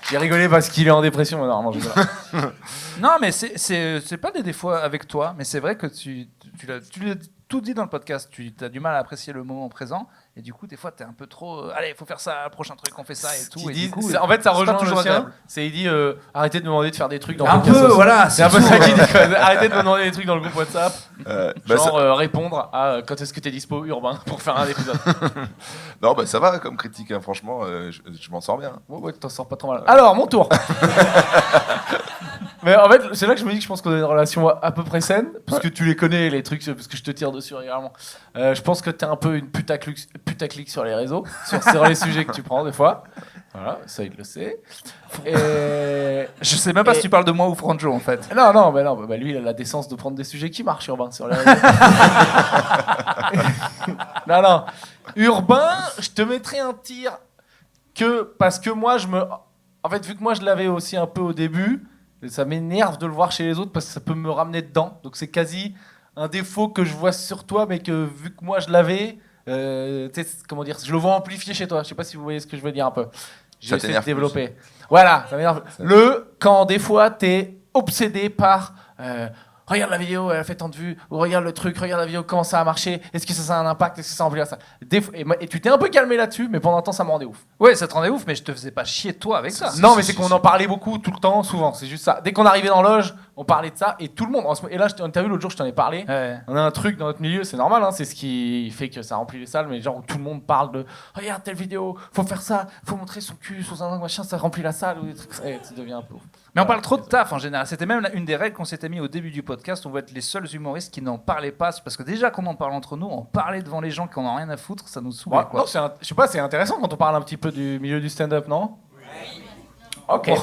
J'ai rigolé parce qu'il est en dépression, mais normalement, je rigole. Non, mais c'est pas des défauts avec toi, mais c'est vrai que tu l'as tout dit dans le podcast. Tu as du mal à apprécier le moment présent, et du coup, des fois, t'es un peu trop. Allez, il faut faire ça, prochain truc, on fait ça et tout. Qui Et dit- du coup, c'est- en fait, ça c'est pas rejoint toujours le sien. agréable. C'est il dit arrêtez de me demander de faire des trucs dans Un le podcast. peu, voilà. C'est un peu tout. ça qu'il dit. quoi. Arrêtez de me demander des trucs dans le groupe WhatsApp. Bah, Genre ça- répondre à quand est-ce que t'es dispo urbain pour faire un épisode. Non, bah ça va comme critique, hein, franchement, je m'en sors bien. Ouais, t'en sors pas trop mal. Alors, mon tour. Mais en fait, c'est là que je me dis que je pense qu'on a une relation à peu près saine, parce que tu les connais, les trucs, parce que je te tire dessus régulièrement. Je pense que t'es un peu une putaclic sur les réseaux, sur les sujets que tu prends des fois. Voilà, ça il le sait. Et... Je sais même pas si tu parles de moi ou Franjo en fait. Non, bah, lui il a la décence de prendre des sujets qui marchent, Urbain, sur les réseaux. Non. Urbain, je te mettrais un tir parce que moi en fait, vu que moi je l'avais aussi un peu au début, ça m'énerve de le voir chez les autres parce que ça peut me ramener dedans. Donc c'est quasi un défaut que je vois sur toi, mais que vu que moi je l'avais, comment dire, je le vois amplifié chez toi. Je sais pas si vous voyez ce que je veux dire un peu. J'ai essayé de développer. Voilà, ça m'énerve. Quand des fois t'es obsédé par regarde la vidéo, elle a fait tant de vues, ou regarde le truc, regarde la vidéo, comment ça a marché, est-ce que ça a un impact, est-ce que ça remplit ça. Et tu t'es un peu calmé là-dessus, mais pendant un temps ça me rendait ouf. Ouais, ça te rendait ouf, mais je te faisais pas chier toi avec ça. Non, mais c'est qu'on en parlait beaucoup, tout le temps, souvent, c'est juste ça. Dès qu'on arrivait dans l'loge, on parlait de ça, et tout le monde, et là, t'as vu l'autre jour, je t'en ai parlé, on a un truc dans notre milieu, c'est normal, hein, c'est ce qui fait que ça remplit les salles, mais genre où tout le monde parle de regarde telle vidéo, faut faire ça, faut montrer son cul, son machin, ça remplit la salle, ou des trucs, ça devient un peu ouf. Mais on parle trop de taf en général. C'était même une des règles qu'on s'était mis au début du podcast. On veut être les seuls humoristes qui n'en parlaient pas. Parce que déjà qu'on en parle entre nous, en parler devant les gens qui en ont rien à foutre, ça nous saoule. Ouais, non, je sais pas, c'est intéressant quand on parle un petit peu du milieu du stand-up, non ? Ok. Il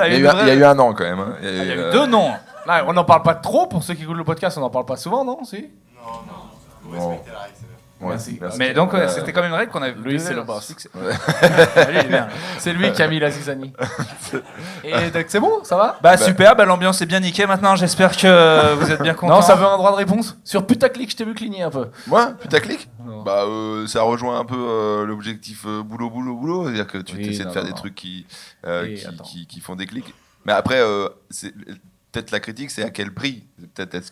y a eu un an quand même. Hein. Il y a eu 2 noms. Non, on n'en parle pas trop, pour ceux qui écoutent le podcast, on n'en parle pas souvent, non ? Si ? Vous respectez la règle, c'est bien. Ouais, Merci. Mais donc, c'était quand même une règle qu'on avait. Lui, c'est le boss. Lui, il est bien. C'est lui qui a mis la zizanie. Et donc, c'est bon, ça va ? Bah super, l'ambiance est bien niquée maintenant. J'espère que vous êtes bien contents. Non, ça veut un droit de réponse. Sur putaclic, je t'ai vu cligner un peu. Moi, putaclic Non. Bah, ça rejoint un peu l'objectif boulot. C'est-à-dire que tu essaies de faire des trucs qui font des clics. Mais après, peut-être la critique, c'est à quel prix. Peut-être est-ce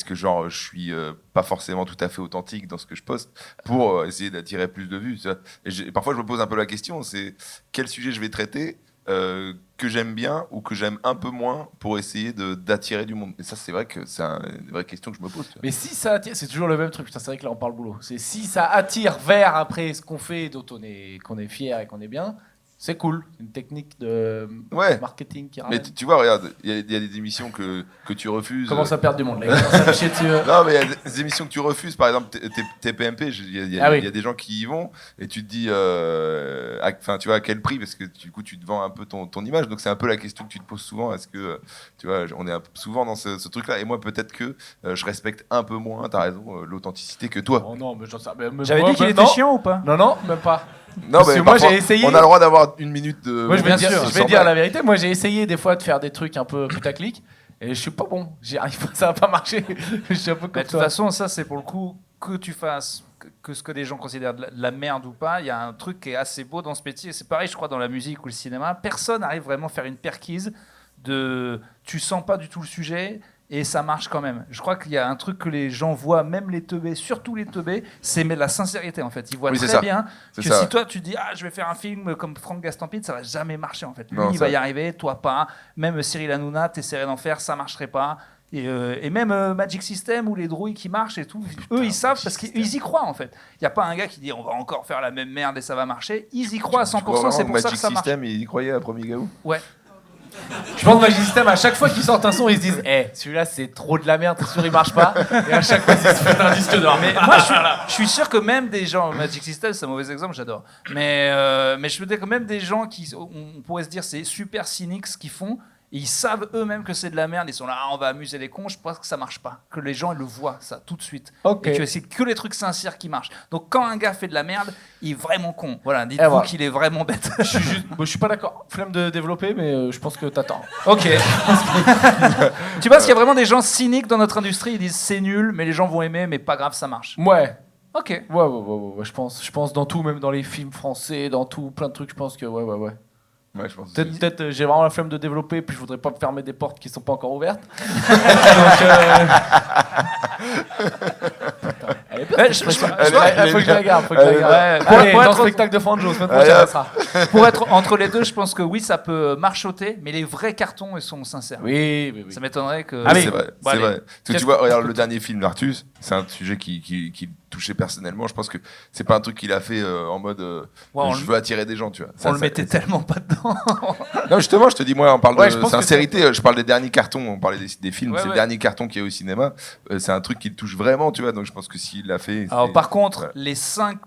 que genre je suis pas forcément tout à fait authentique dans ce que je poste pour essayer d'attirer plus de vues. Tu vois. Et parfois, je me pose un peu la question, c'est quel sujet je vais traiter que j'aime bien ou que j'aime un peu moins pour essayer d'attirer du monde. Et ça, c'est vrai que c'est une vraie question que je me pose. Tu vois. Mais si ça attire, c'est toujours le même truc. Putain, c'est vrai que là, on parle boulot. C'est si ça attire vers après ce qu'on fait, qu'on est fier et qu'on est bien. C'est cool, une technique de marketing qui ramène. Mais tu vois, regarde, il y a des émissions que tu refuses. Comment ça perd du monde là, ça me chie dessus. Non, mais il y a des émissions que tu refuses, par exemple TPMP, il y a des gens qui y vont et tu te dis, tu vois, à quel prix, parce que du coup tu te vends un peu ton image, donc c'est un peu la question que tu te poses souvent. Est-ce que, tu vois, on est souvent dans ce truc-là, et moi peut-être que je respecte un peu moins, t'as raison, l'authenticité que toi. Oh non, mais j'en sais. J'avais dit qu'il était chiant ou pas ? Non, même pas. Non, mais moi j'ai essayé. On a le droit d'avoir une minute de. Moi je vais dire la vérité. Moi j'ai essayé des fois de faire des trucs un peu putaclic et je suis pas bon. J'y arrive pas, ça va pas marcher. Je suis un peu comme de toute façon, ça c'est pour le coup que tu fasses que ce que les gens considèrent de la merde ou pas. Il y a un truc qui est assez beau dans ce métier. C'est pareil, je crois, dans la musique ou le cinéma. Personne n'arrive vraiment à faire une perquise de. Tu sens pas du tout le sujet. Et ça marche quand même. Je crois qu'il y a un truc que les gens voient, même les teubés, surtout les teubés, c'est la sincérité en fait. Ils voient très bien que si toi tu dis je vais faire un film comme Franck Gastambide, ça va jamais marcher en fait. Lui il va y arriver, toi pas. Même Cyril Hanouna, t'essaierais d'en faire, ça marcherait pas. Et même Magic System ou les drouilles qui marchent et tout, eux ils savent parce qu'ils y croient en fait. Il y a pas un gars qui dit on va encore faire la même merde et ça va marcher. Ils y croient à 100%, c'est pour ça que ça marche. Magic System, il y croyait à premier Gaou. Ouais. Je pense que Magic System, à chaque fois qu'ils sortent un son, ils se disent celui-là c'est trop de la merde, t'es sûr il marche pas. Et à chaque fois ils se font un disque d'or. Mais moi je suis sûr que même des gens, Magic System c'est un mauvais exemple, j'adore. Mais je veux dire que même des gens qui, on pourrait se dire c'est super cynique ce qu'ils font, et ils savent eux-mêmes que c'est de la merde, ils sont là on va amuser les cons, je pense que ça marche pas. Que les gens ils le voient ça tout de suite. Okay. Et que c'est que les trucs sincères qui marchent. Donc quand un gars fait de la merde, il est vraiment con. Voilà, dites-vous qu'il est vraiment bête. Je suis pas d'accord. Flemme de développer, mais je pense que t'attends. Ok. Tu penses qu'il y a vraiment des gens cyniques dans notre industrie, ils disent c'est nul, mais les gens vont aimer, mais pas grave, ça marche. Ouais. Ok. Ouais, je pense dans tout, même dans les films français, dans tout, plein de trucs, je pense que ouais. Ouais, je pense peut-être j'ai vraiment la flemme de développer, puis je voudrais pas me fermer des portes qui sont pas encore ouvertes. Donc, elle est bien, il faut que je la garde. Pour être spectacle de Franjo, semaine prochaine, ça sera. Pour être entre les deux, je pense que oui, ça peut marchoter, mais les vrais cartons, ils sont sincères. Oui. Ça m'étonnerait que. Ah oui, c'est vrai. C'est vrai. Parce que tu vois, regarde le dernier film d'Artus, c'est un sujet qui touchait personnellement. Je pense que c'est pas un truc qu'il a fait en mode je veux attirer des gens, tu vois. On le mettait tellement pas dedans. Non, justement, je te dis, moi, on parle de sincérité. Je parle des derniers cartons, on parlait des films, c'est le dernier carton qu'il y a au cinéma. C'est un truc qui le touche vraiment, tu vois. Donc je pense que s'il l'a fait. Alors par contre, les 5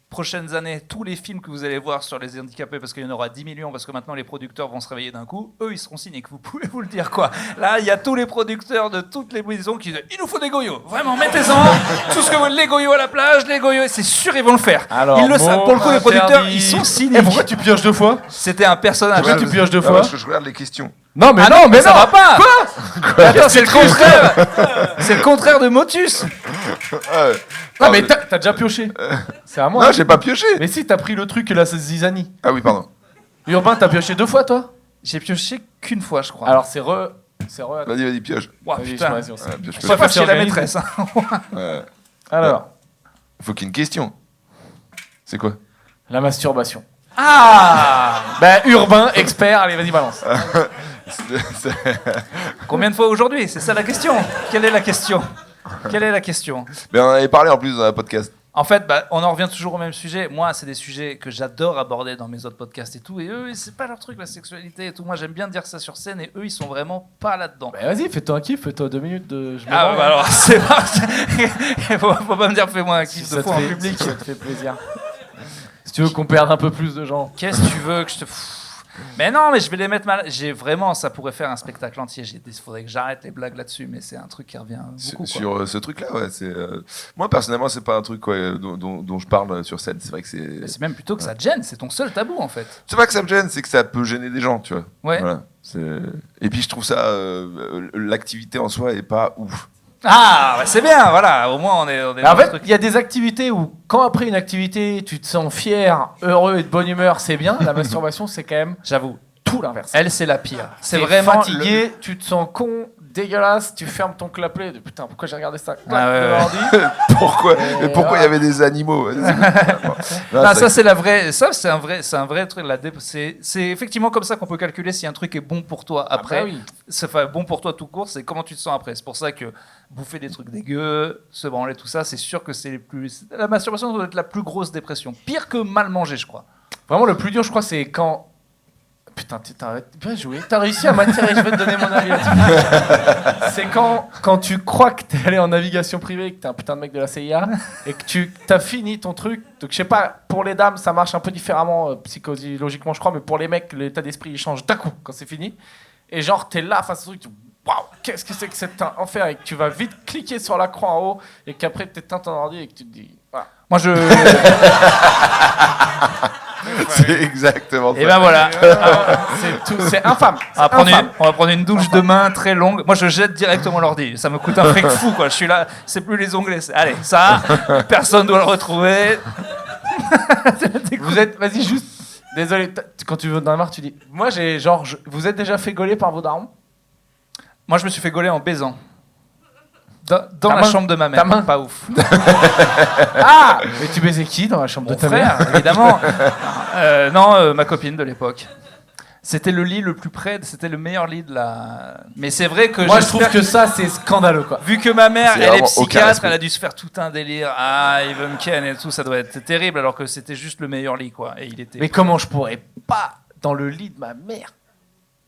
prochaines années, tous les films que vous allez voir sur les handicapés, parce qu'il y en aura 10 millions, parce que maintenant les producteurs vont se réveiller d'un coup, eux, ils seront cyniques, vous pouvez vous le dire, quoi. Là, il y a tous les producteurs de toutes les maisons qui disent « Il nous faut des goyos, vraiment, mettez-en, tout ce que vous voulez, les goyos à la plage, les goyos, c'est sûr, ils vont le faire. » Alors, ils le savent, pour le coup, les producteurs, ils sont cyniques. Pourquoi tu pioches 2 fois? C'était un personnage. Pourquoi tu pioches 2 Non, fois? parce que je regarde les questions. Non, mais mais ça va pas. Quoi? Attends, c'est le contraire. C'est le contraire de Motus. Ah, mais t'as déjà pioché. C'est à moi. Non, j'ai pas pioché. Mais si, t'as pris le truc là, c'est Zizani. Ah oui, pardon. Urbain, t'as pioché 2 fois, toi? J'ai pioché qu'une fois, je crois. Alors, c'est re. Vas-y, pioche. Ouah, Vas-y, putain. vas-y, Pioche, Je pioche. suis pas chez la organise. maîtresse. Hein. Ouais. Alors, Faut qu'il y ait une question. C'est quoi? la masturbation. Ah. Bah, Urbain, expert, allez, vas-y, balance. Combien de fois aujourd'hui? C'est ça la question. Quelle est la question? Quelle est la question? Mais on en avait parlé en plus dans un podcast. En fait, on en revient toujours au même sujet. Moi, c'est des sujets que j'adore aborder dans mes autres podcasts et tout. Et eux, c'est pas leur truc, la sexualité et tout. Moi, j'aime bien dire ça sur scène et eux, ils sont vraiment pas là-dedans. Bah, vas-y, fais-toi un kiff, fais-toi 2 minutes de. Je me Ah, rends, bah hein. alors, c'est pas. faut pas me dire, fais-moi un Si kiff ça de te fois en fait- public. si ça te fait plaisir. Si tu veux qu'on perde un peu plus de gens. Qu'est-ce que tu veux que je te. Mais non, mais je vais les mettre mal. J'ai vraiment, ça pourrait faire un spectacle entier. Il faudrait que j'arrête les blagues là-dessus, mais c'est un truc qui revient beaucoup. Quoi. Sur ce truc-là, ouais. Moi, personnellement, c'est pas un truc dont je parle sur scène. C'est vrai que Mais c'est même plutôt que ça te gêne, c'est ton seul tabou en fait. C'est pas que ça me gêne, c'est que ça peut gêner des gens, tu vois. Ouais. Voilà. Et puis je trouve ça, l'activité en soi est pas ouf. Ah, bah c'est bien, voilà, au moins on est En dans le fait, truc. il y a des activités où, quand après une activité, tu te sens fier, heureux et de bonne humeur, c'est bien. La masturbation, c'est quand même J'avoue, tout l'inverse. elle c'est la pire. C'est T'es vraiment. fatigué, tu te sens con, dégueulasse, tu fermes ton clapet. Putain, pourquoi j'ai regardé ça? Clac, Ah ouais, de ouais. l'ordi. Pourquoi Et pourquoi il y ouais. avait des animaux? Non, Non, c'est ça c'est la vraie. Ça c'est un vrai truc. C'est effectivement comme ça qu'on peut calculer si un truc est bon pour toi après. Ah bah oui. C'est enfin, bon pour toi tout court. C'est comment tu te sens après. C'est pour ça que bouffer des trucs dégueux, se branler, tout ça, c'est sûr que c'est les plus. La masturbation doit être la plus grosse dépression. Pire que mal manger, je crois. Vraiment, le plus dur, je crois, c'est quand. Putain, t'as bien joué. T'as réussi à m'attirer, je vais te donner mon avis là-dessus. C'est quand tu crois que t'es allé en navigation privée, que t'es un putain de mec de la CIA, et que t'as fini ton truc. Donc, je sais pas, pour les dames, ça marche un peu différemment, psychologiquement, je crois, mais pour les mecs, l'état d'esprit, il change d'un coup quand c'est fini. Et genre, t'es là face au truc, tu waouh, qu'est-ce que c'est que cet enfer, et que tu vas vite cliquer sur la croix en haut, et qu'après, t'éteins ton ordi, et que tu te dis. Voilà. Moi je. C'est exactement ça. Et ben voilà. C'est infâme. On va prendre une douche de main très longue. Moi, je jette directement l'ordi. Ça me coûte un fric fou, quoi. Je suis là, c'est plus les onglets. Allez, ça, personne doit le retrouver. Vous êtes, vas-y, juste. Désolé, quand tu veux dans la marre, tu dis. Moi, j'ai genre. Vous êtes déjà fait gauler par vos darons? Moi, je me suis fait gauler en baisant. Dans Ta la main. chambre de ma mère. Ta main. Pas ouf. Ah! Mais tu baisais qui dans la chambre Mon de ta frère, mère? évidemment. Non, ma copine de l'époque. C'était le lit le plus près, c'était le meilleur lit de la. Mais c'est vrai que Moi, je trouve j'espère que ça, c'est scandaleux, quoi. Vu que ma mère, C'est elle est vraiment aucun psychiatre, respect. elle a dû se faire tout un délire. Ah, il veut me ken et tout, ça doit être terrible, alors que c'était juste le meilleur lit, quoi. Et il était. Mais comment je pourrais pas dans le lit de ma mère?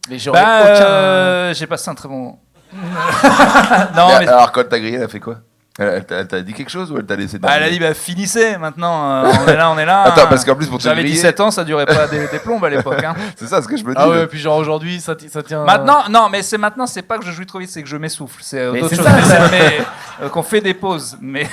Mais j'aurais aucun. J'ai passé un très bon moment. Non, mais. Alors, quand t'as grillé, elle a fait quoi? Elle t'a dit quelque chose ou elle t'a laissé Bah, elle a terminer dit, finissez maintenant, on est là. Attends, parce qu'en plus, pour te J'avais griller- 17 ans, ça durait pas des plombes à l'époque. Hein. C'est ça ce que je me dis. Ah là. ouais, puis genre aujourd'hui, ça tient. Maintenant, non, mais c'est maintenant, c'est pas que je jouis trop vite, c'est que je m'essouffle. C'est Mais d'autres c'est choses. ça, Mais ça. mais, qu'on fait des pauses, mais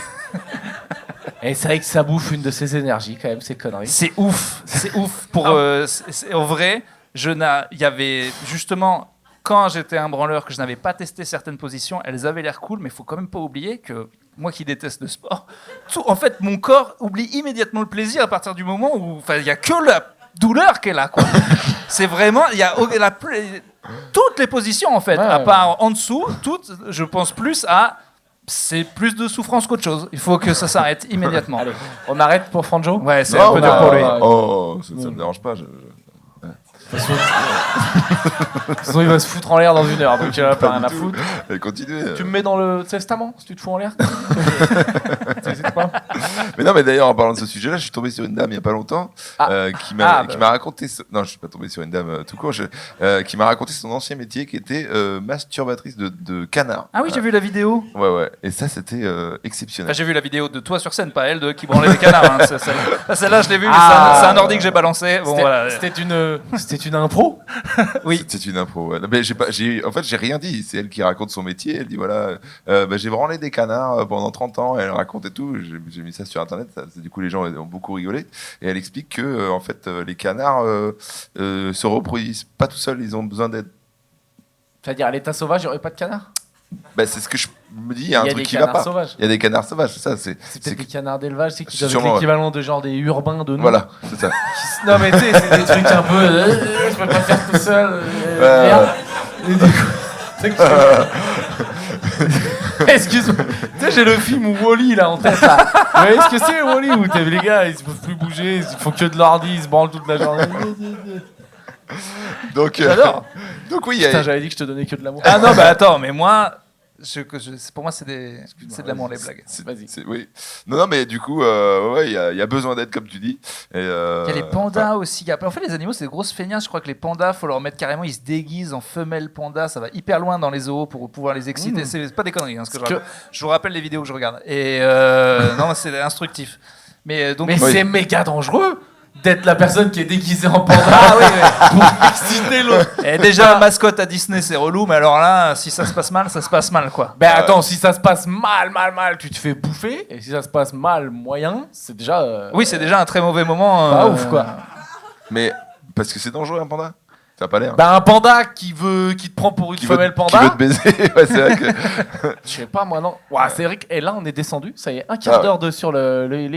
Et c'est vrai que ça bouffe une de ses énergies, quand même, ces conneries. c'est ouf. C'est ouf. Pour, en vrai, il y avait justement. Quand j'étais un branleur, que je n'avais pas testé certaines positions, elles avaient l'air cool, mais il faut quand même pas oublier que moi qui déteste le sport, en fait, mon corps oublie immédiatement le plaisir à partir du moment où il n'y a que la douleur qui est là. Quoi. C'est vraiment, il y a toutes les positions en fait, Ouais, à ouais. part en dessous, toutes, je pense plus à c'est plus de souffrance qu'autre chose. Il faut que ça s'arrête immédiatement. Allez, on arrête pour Franjo? Ouais, c'est Non, un peu dur bah, pour lui. Oh, ça me dérange pas. De toute façon, il va se foutre en l'air dans 1 heure, donc il a pas rien à foutre. Continuez. Tu me mets dans le testament si tu te fous en l'air? Tu hésites pas? Mais non, mais d'ailleurs, en parlant de ce sujet-là, je suis tombé sur une dame il n'y a pas longtemps qui m'a raconté. Non, je suis pas tombé sur une dame tout court, qui m'a raconté son ancien métier qui était masturbatrice de canards. Ah oui, j'ai vu la vidéo. Ouais. Et ça, c'était exceptionnel. Enfin, j'ai vu la vidéo de toi sur scène, pas elle qui branlait des canards. Hein. Celle-là, je l'ai vue, mais c'est un ordi que j'ai balancé. Bon, voilà. C'était une impro. Oui. C'était une impro. Ouais. Mais en fait, j'ai rien dit. C'est elle qui raconte son métier. Elle dit voilà, j'ai branlé des canards pendant 30 ans. Elle raconte et tout. J'ai mis ça sur Internet. Du coup, les gens ont beaucoup rigolé. Et elle explique que en fait, les canards se reproduisent pas tout seuls. Ils ont besoin d'aide. C'est-à-dire, à l'état sauvage, il n'y aurait pas de canards? Bah, c'est ce que je me dis. Il y a un truc qui va pas. Sauvages. Il y a des canards sauvages. C'est ça. C'est peut-être des canards d'élevage, c'est qui doivent Sûrement, être l'équivalent de genre des urbains de nous. Voilà, c'est ça. Non, mais tu sais, c'est des trucs un peu. Je peux pas faire tout seul. Merde. Et du coup, c'est que excuse-moi. Tu sais, j'ai le film Wall-E là en tête. Là. Vous voyez ce que c'est Wall-E où t'as les gars, ils ne peuvent plus bouger, ils font que de l'ordi, ils se branlent toute la journée. Donc, J'adore. Donc oui, Putain, j'avais dit que je te donnais que de l'amour. Ah non, bah attends, mais moi, pour moi, c'est de l'amour, les blagues. Vas-y. Oui. Non, mais du coup, ouais, il y a besoin d'aide, comme tu dis. Et, Il y a les pandas aussi. En fait, les animaux, c'est des grosses feignasses. Je crois que les pandas, faut leur mettre carrément, ils se déguisent en femelles pandas. Ça va hyper loin dans les zoos pour pouvoir les exciter. C'est pas des conneries, hein, ce que je vous rappelle les vidéos que je regarde. Et non, c'est instructif. Mais c'est méga dangereux d'être la personne qui est déguisée en panda pour exciter l'autre. Et déjà, mascotte à Disney, c'est relou, mais alors là, si ça se passe mal, ça se passe mal, quoi. Ben attends, si ça se passe mal, tu te fais bouffer, et si ça se passe mal, moyen, c'est déjà... Oui, c'est déjà un très mauvais moment. Pas ouf, quoi. Mais, parce que c'est dangereux, un panda? Ça n'a pas l'air. Ben un panda qui te prend pour une femelle panda... Qui veut te baiser, ouais, c'est vrai que... Je sais pas, moi, non. Ouais, c'est vrai que... Et là, on est descendu, ça y est, un quart d'heure sur le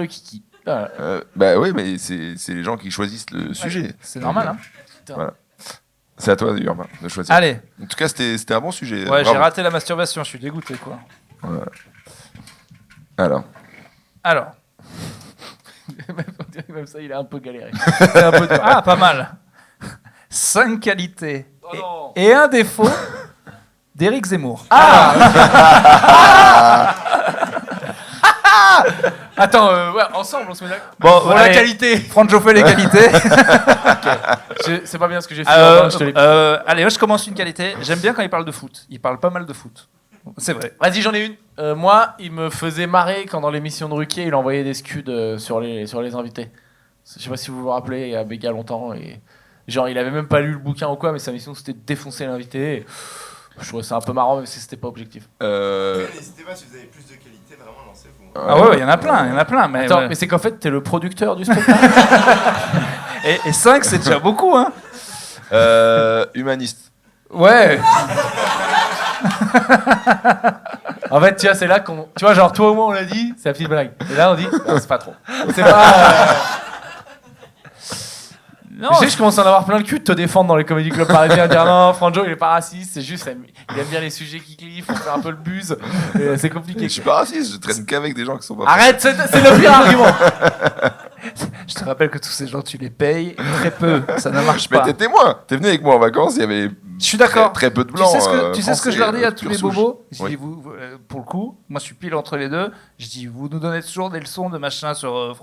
kiki. Bah oui, mais c'est les gens qui choisissent le sujet. C'est normal, hein. Voilà. C'est à toi, Urbain, de choisir. Allez. En tout cas, c'était un bon sujet. Ouais, j'ai raté la masturbation, je suis dégoûté, quoi. Ouais. Alors. Même ça, il a un peu galéré. Ah, pas mal. 5 qualités et un défaut d'Éric Zemmour. Attends, ouais, ensemble, on se met d'accord. Bon, pour la qualité. Franjo fait les qualités. C'est pas bien ce que j'ai fait. Je te l'ai dit. Allez, moi je commence une qualité. J'aime bien quand il parle de foot. Il parle pas mal de foot. C'est vrai. Vas-y, j'en ai une. Moi, il me faisait marrer quand dans l'émission de Ruquier, il envoyait des scuds sur les invités. Je sais pas si vous vous rappelez, il y a méga longtemps. Et genre, il avait même pas lu le bouquin ou quoi, mais sa mission c'était de défoncer l'invité. Et je trouvais ça un peu marrant, même si c'était pas objectif. N'hésitez pas, si vous avez plus de qualité, vraiment lancez-vous. Ah ouais, il y en a plein. Mais, attends, mais c'est qu'en fait, t'es le producteur du spectacle. et 5, c'est déjà beaucoup, hein. Humaniste. Ouais. En fait, tu vois, c'est là qu'on... Tu vois, genre, toi au moins, on l'a dit, c'est la petite blague. Et là, on dit, non, c'est pas trop. C'est pas... Non, tu sais, je commence à en avoir plein le cul de te défendre dans les comédie clubs parisiens, à dire non, Franjo, il est pas raciste, c'est juste, il aime bien les sujets qui cliffent, on fait un peu le buzz. C'est compliqué. Je suis pas raciste, je traîne qu'avec des gens qui sont pas... Arrête, c'est le pire argument. Je te rappelle que tous ces gens, tu les payes très peu. Ça ne marche pas. Mais t'es témoin. T'es venu avec moi en vacances, il y avait... Je suis d'accord. Très peu de blancs. Tu sais ce que je leur dis à tous les bobos? Je Oui. dis, pour le coup, moi je suis pile entre les deux. Je dis, vous nous donnez toujours des leçons de machin sur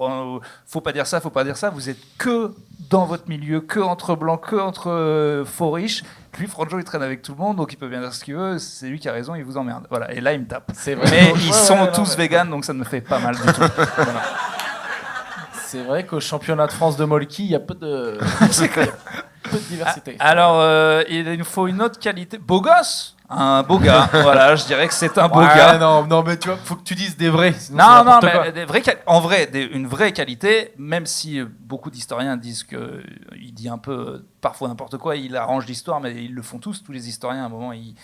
faut pas dire ça, faut pas dire ça. Vous êtes que dans votre milieu, que entre blancs, que entre faux riches. Puis Franjo il traîne avec tout le monde, donc il peut bien dire ce qu'il veut. C'est lui qui a raison, il vous emmerde. Voilà. Et là il me tape. C'est vrai. Mais ils sont tous véganes, donc ça ne me fait pas mal du tout. Voilà. C'est vrai qu'au championnat de France de Molki, il y a peu de... peu de diversité. Alors, il nous faut une autre qualité. Beau gosse. Un beau gars, voilà, je dirais que c'est un beau gars. Non, mais tu vois, faut que tu dises des vrais. Non, mais en vrai, une vraie qualité, même si beaucoup d'historiens disent qu'il dit un peu parfois n'importe quoi, il arrange l'histoire, mais ils le font tous les historiens, à un moment, ils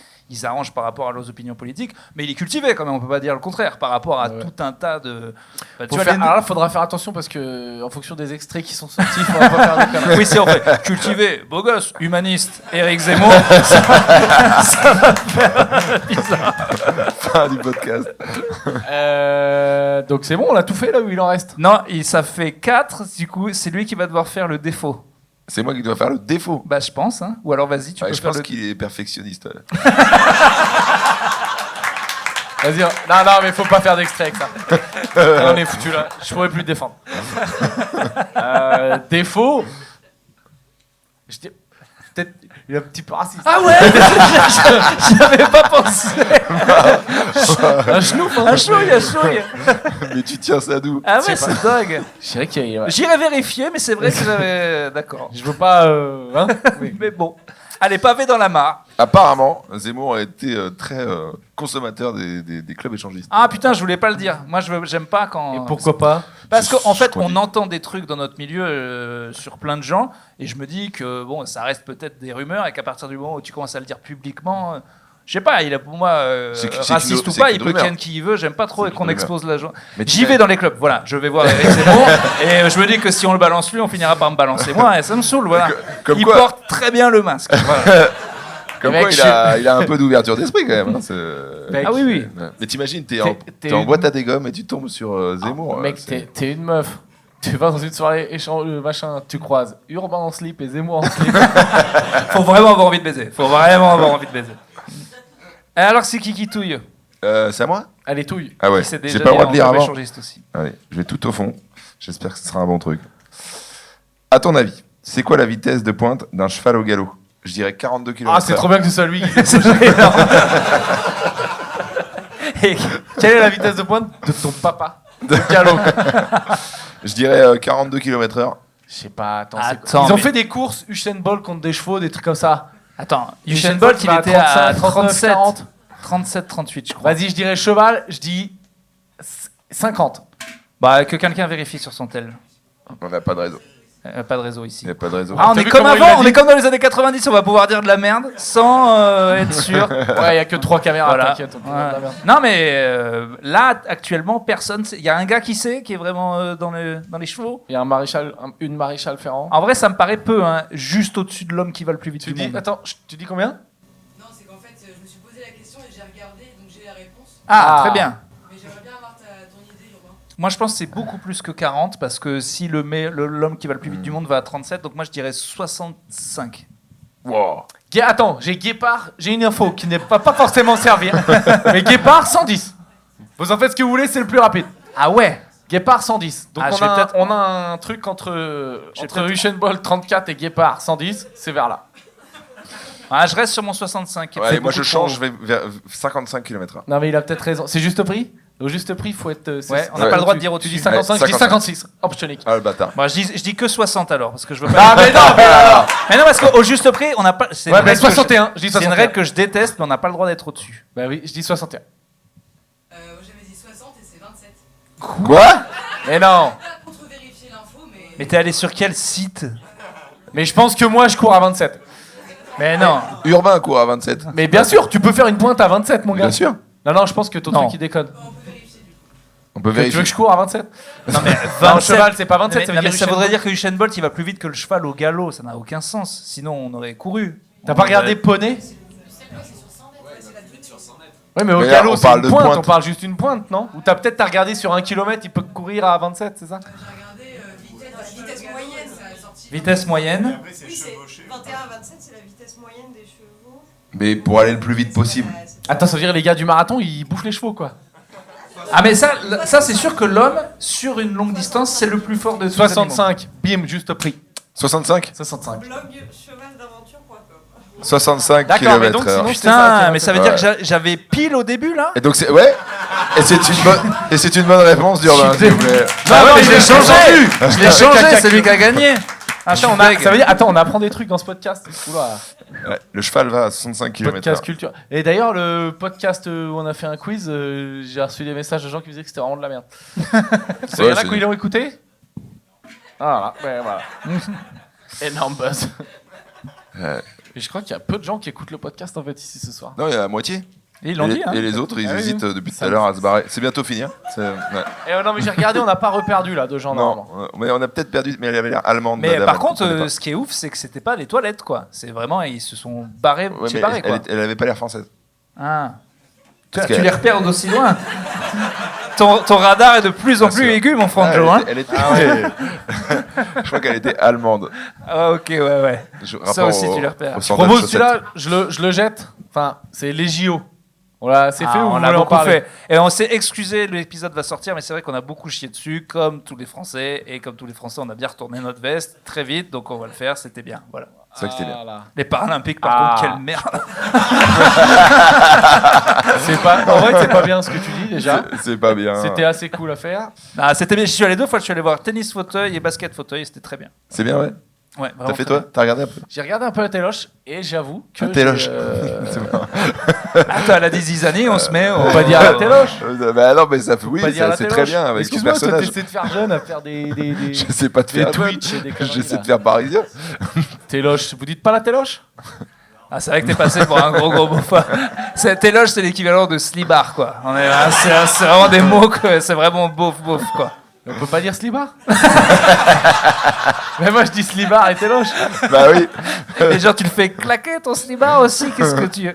arrangent par rapport à leurs opinions politiques, mais il est cultivé quand même, on peut pas dire le contraire, par rapport à tout un tas de... Alors là, il faudra faire attention parce que en fonction des extraits qui sont sortis, il faudra pas faire des conneries. Oui, c'est en fait, cultivé, beau gosse, humaniste, Éric Zemmour, ça va faire bizarre. Fin du podcast. Donc c'est bon, on a tout fait là où il en reste. Non, ça fait 4, du coup, c'est lui qui va devoir faire le défaut. C'est moi qui dois faire le défaut. Bah, je pense, hein. Ou alors, vas-y, tu peux Je faire pense le... qu'il est perfectionniste. Vas-y, non, mais faut pas faire d'extrait avec ça. On est foutu là. Je pourrais plus le défendre. Défaut. Je dis. Peut-être. Il est un petit peu raciste. Ah ouais. J'avais pas pensé. Un chenouf, hein. Un chouille. Mais tu tiens ça d'où? Ah ouais, c'est dingue. Je dirais qu'il y a. Ouais. J'irai vérifier, mais c'est vrai que j'avais. D'accord. Je veux pas. Hein oui. Mais bon. Allez, pavé dans la mare. Apparemment, Zemmour a été très consommateur des clubs échangistes. Ah putain, je voulais pas le dire. Moi, j'aime pas quand. Et pourquoi pas? Parce qu'en fait, qu'on on dit. entend des trucs dans notre milieu sur plein de gens, et je me dis que bon, ça reste peut-être des rumeurs, et qu'à partir du moment où tu commences à le dire publiquement, je sais pas, il a pour moi C'est raciste qu'une- ou pas, c'est il qu'une peut rumeur. ken qui il veut. J'aime pas trop C'est et qu'on qu'une expose la joie. Mais J'y vais dans les clubs. Voilà, je vais voir Eric Zemmour, et je me dis que si on le balance lui, on finira par me balancer moi, et ça me saoule. Voilà. Comme Il quoi- porte très bien le masque. Voilà. Comme Mec, quoi, il a un peu d'ouverture d'esprit quand même. Hein, Mec, Ah oui, oui. Ouais. Mais t'imagines, t'es T'es en une- boîte à des gommes et tu tombes sur Zemmour. Mec, c'est- t'es une meuf. Tu vas dans une soirée échange, machin, tu croises Urbain en slip et Zemmour en slip. Faut vraiment avoir envie de baiser. Faut vraiment avoir envie de baiser. Et alors, c'est qui touille? c'est à moi? Allez, touille. Ah ouais, Qui s'est j'ai déjà pas le droit dit de lire en club avant. échangiste aussi. Allez, je vais tout au fond. J'espère que ce sera un bon truc. À ton avis, c'est quoi la vitesse de pointe d'un cheval au galop? Je dirais 42 km/h. Ah, c'est trop bien que ce soit lui qui C'est énorme. Et Quelle est la vitesse de pointe de ton papa? De galop. Je dirais 42 km/h. Je sais pas, attends. Attends, Ils ont mais- fait des courses Usain Bolt contre des chevaux, des trucs comme ça. Attends, Usain Bolt, il va à était à 35, 37, 40. 37, 38, je crois. Vas-y, je dirais cheval, je dis 50. Bah, que quelqu'un vérifie sur son tel. On n'a pas de réseau. Pas de réseau ici. Il n'y a pas de réseau. Ah, on T'as est vu comme comment il avant, l'a on dit est comme dans les années 90, on va pouvoir dire de la merde sans être sûr. Ouais, il y a que 3 caméras, Voilà. t'inquiète. on peut dire de la merde. Non, mais là, actuellement, personne. Il y a un gars qui sait, qui est vraiment dans les chevaux. Il y a une maréchal Ferrand. En vrai, ça me paraît peu, hein, juste au-dessus de l'homme qui va le plus vite Tu du dis, monde. attends, tu dis combien? Non, c'est qu'en fait, je me suis posé la question et j'ai regardé, donc j'ai la réponse. Ah, Ah. très bien. Mais j'aimerais bien avoir ton idée, Urbain. Moi, je pense que c'est beaucoup plus que 40, parce que si l'homme qui va le plus vite du monde va à 37, donc moi, je dirais 65. Wow. Attends, j'ai Guépard, j'ai une info qui ne va pas forcément servir. Mais Guépard 110. Vous en faites ce que vous voulez, c'est le plus rapide. Ah ouais. Guépard 110. Donc Ah, je on, vais a, peut-être- on a un truc entre Usain Bolt 34 et Guépard 110, c'est vers là. Ah, je reste sur mon 65. Ouais, C'est moi beaucoup je change, je trop. vais vers 55 km/h. Non mais il a peut-être raison. C'est juste prix? Au juste prix, il faut être... Ouais, on n'a pas le droit de dire Tu au-dessus. dis 55, je dis 56. Hop, je te nique. Bah, Ah le bâtard. Bon, je dis que 60 alors, parce que je veux pas. Ah mais non, mais alors Mais non, parce qu'au juste prix, on n'a pas. C'est une Ouais, mais règle que je- 61, je dis C'est une 61. règle que je déteste, mais on n'a pas le droit d'être au-dessus. Bah oui, je dis 61. J'avais dit 60 et c'est 27. Quoi? Mais non. Contre-vérifier l'info, mais. Mais t'es allé sur quel site? Mais je pense que moi, je cours à 27. Mais non. Urbain court à 27. Mais bien sûr, tu peux faire une pointe à 27, mon gars. Bien sûr. Non, non, je pense que ton Non. truc, il déconne. On peut Tu veux vérifier. que je cours à 27? Non, mais Non, cheval, c'est pas 27, Mais, ça veut non, mais dire ça Usain voudrait Bolt. dire que Usain Bolt il va plus vite que le cheval au galop, ça n'a aucun sens. Sinon on aurait couru. T'as pas regardé Poney? Ouais, mais au Mais là, galop, on c'est parle une de pointe, pointe. on parle juste une pointe, non? Ou t'as regardé sur 1 km, il peut courir à 27, c'est ça? J'ai regardé vitesse moyenne, ça a sorti. Vitesse moyenne. Après, c'est Oui, c'est chevauché. 21 à 27, c'est la vitesse moyenne des chevaux. Mais pour aller le plus vite possible. Attends, ça veut dire les gars du marathon, ils bouffent les chevaux, quoi. Ah mais ça c'est sûr que l'homme sur une longue distance c'est le plus fort de tous les animaux. 65, bim, juste prix. 65 65. Blog chevald'aventure.com. 65 D'accord, mais donc, km/h. sinon, Putain, mais ça veut dire Ouais. que j'avais pile au début là. Et donc c'est ouais. Et c'est une bonne réponse d'Urbain, s'il vous plaît. Ah ouais, mais je l'ai j'ai changé. entendu. Je l'ai changé, c'est lui qui a gagné. Ah, Attends, ça veut dire, attends, on apprend des trucs dans ce podcast. Oula, Ouais, le cheval va à 65 km/h. podcast culture. Et d'ailleurs, le podcast où on a fait un quiz, j'ai reçu des messages de gens qui disaient que c'était vraiment de la merde. Il y en a qui l'ont écouté? Ah voilà, ouais, voilà. Énorme buzz. Et je crois qu'il y a peu de gens qui écoutent le podcast en fait ici ce soir. Non, il y a la moitié. Et ils l'ont et, dit. Hein. et les autres, ils Ah oui, hésitent oui. depuis tout Ça à l'heure à se barrer. C'est bientôt fini. Hein. Ouais. Et non, mais j'ai regardé, on n'a pas reperdu là de gens Non, normalement. mais on a peut-être perdu, mais elle avait l'air allemande. Mais madame, par elle contre, comprenait pas. ce qui est ouf, c'est que c'était pas les toilettes quoi. C'est vraiment ils se sont barrés, Ouais, chez mais barrés quoi. elle avait pas l'air française. Ah. Parce Tu qu'elle- les repères d'aussi loin. ton radar est de plus en Bien plus sûr. aigu, mon Ah, Franjo. Hein. elle était, je crois qu'elle était allemande. Ah, ok, ouais. Ça Rapport aussi, au- tu les repères. au Je sandal propose chaussette. celui-là, je le jette. Enfin, c'est les JO. C'est fait Ah, ou on vous l'a voulez en beaucoup parler fait. Et on s'est excusé, l'épisode va sortir, mais c'est vrai qu'on a beaucoup chié dessus, comme tous les Français. Et comme tous les Français, on a bien retourné notre veste très vite, donc on va le faire, c'était bien. Voilà. C'est vrai que c'était bien. Voilà. Les Paralympiques, par Ah. contre, quelle merde. En vrai, c'est pas bien ce que tu dis déjà. C'est pas bien. C'était assez cool à faire. Ah, c'était bien. J'y suis allé 2 fois, je suis allé voir tennis fauteuil et basket fauteuil, c'était très bien. C'est bien, ouais. Ouais, T'as vraiment fait très toi T'as regardé un peu J'ai regardé un peu la téloche et j'avoue que. La téloche. j'ai, C'est marrant. bien. Attends, elle a des zizanie, on se met. On va dire la téloche. Bah non, mais ça fait. Oui, Pas dire la c'est téloche. très bien avec ton Excuse-moi, toi, personnage. t'essaies de faire jeune à faire des Je sais pas te des faire Twitch et des conneries, J'essaie là. de faire parisien. téloche. Vous dites pas la téloche? Ah, c'est vrai que t'es passé pour un gros beauf. Téloge, c'est l'équivalent de slibard, quoi. C'est vraiment des mots, que c'est vraiment beauf, quoi. On peut pas dire slibard. Mais moi je dis slibard et téloche. Bah oui. Et genre, tu le fais claquer ton slibard aussi, qu'est-ce que tu.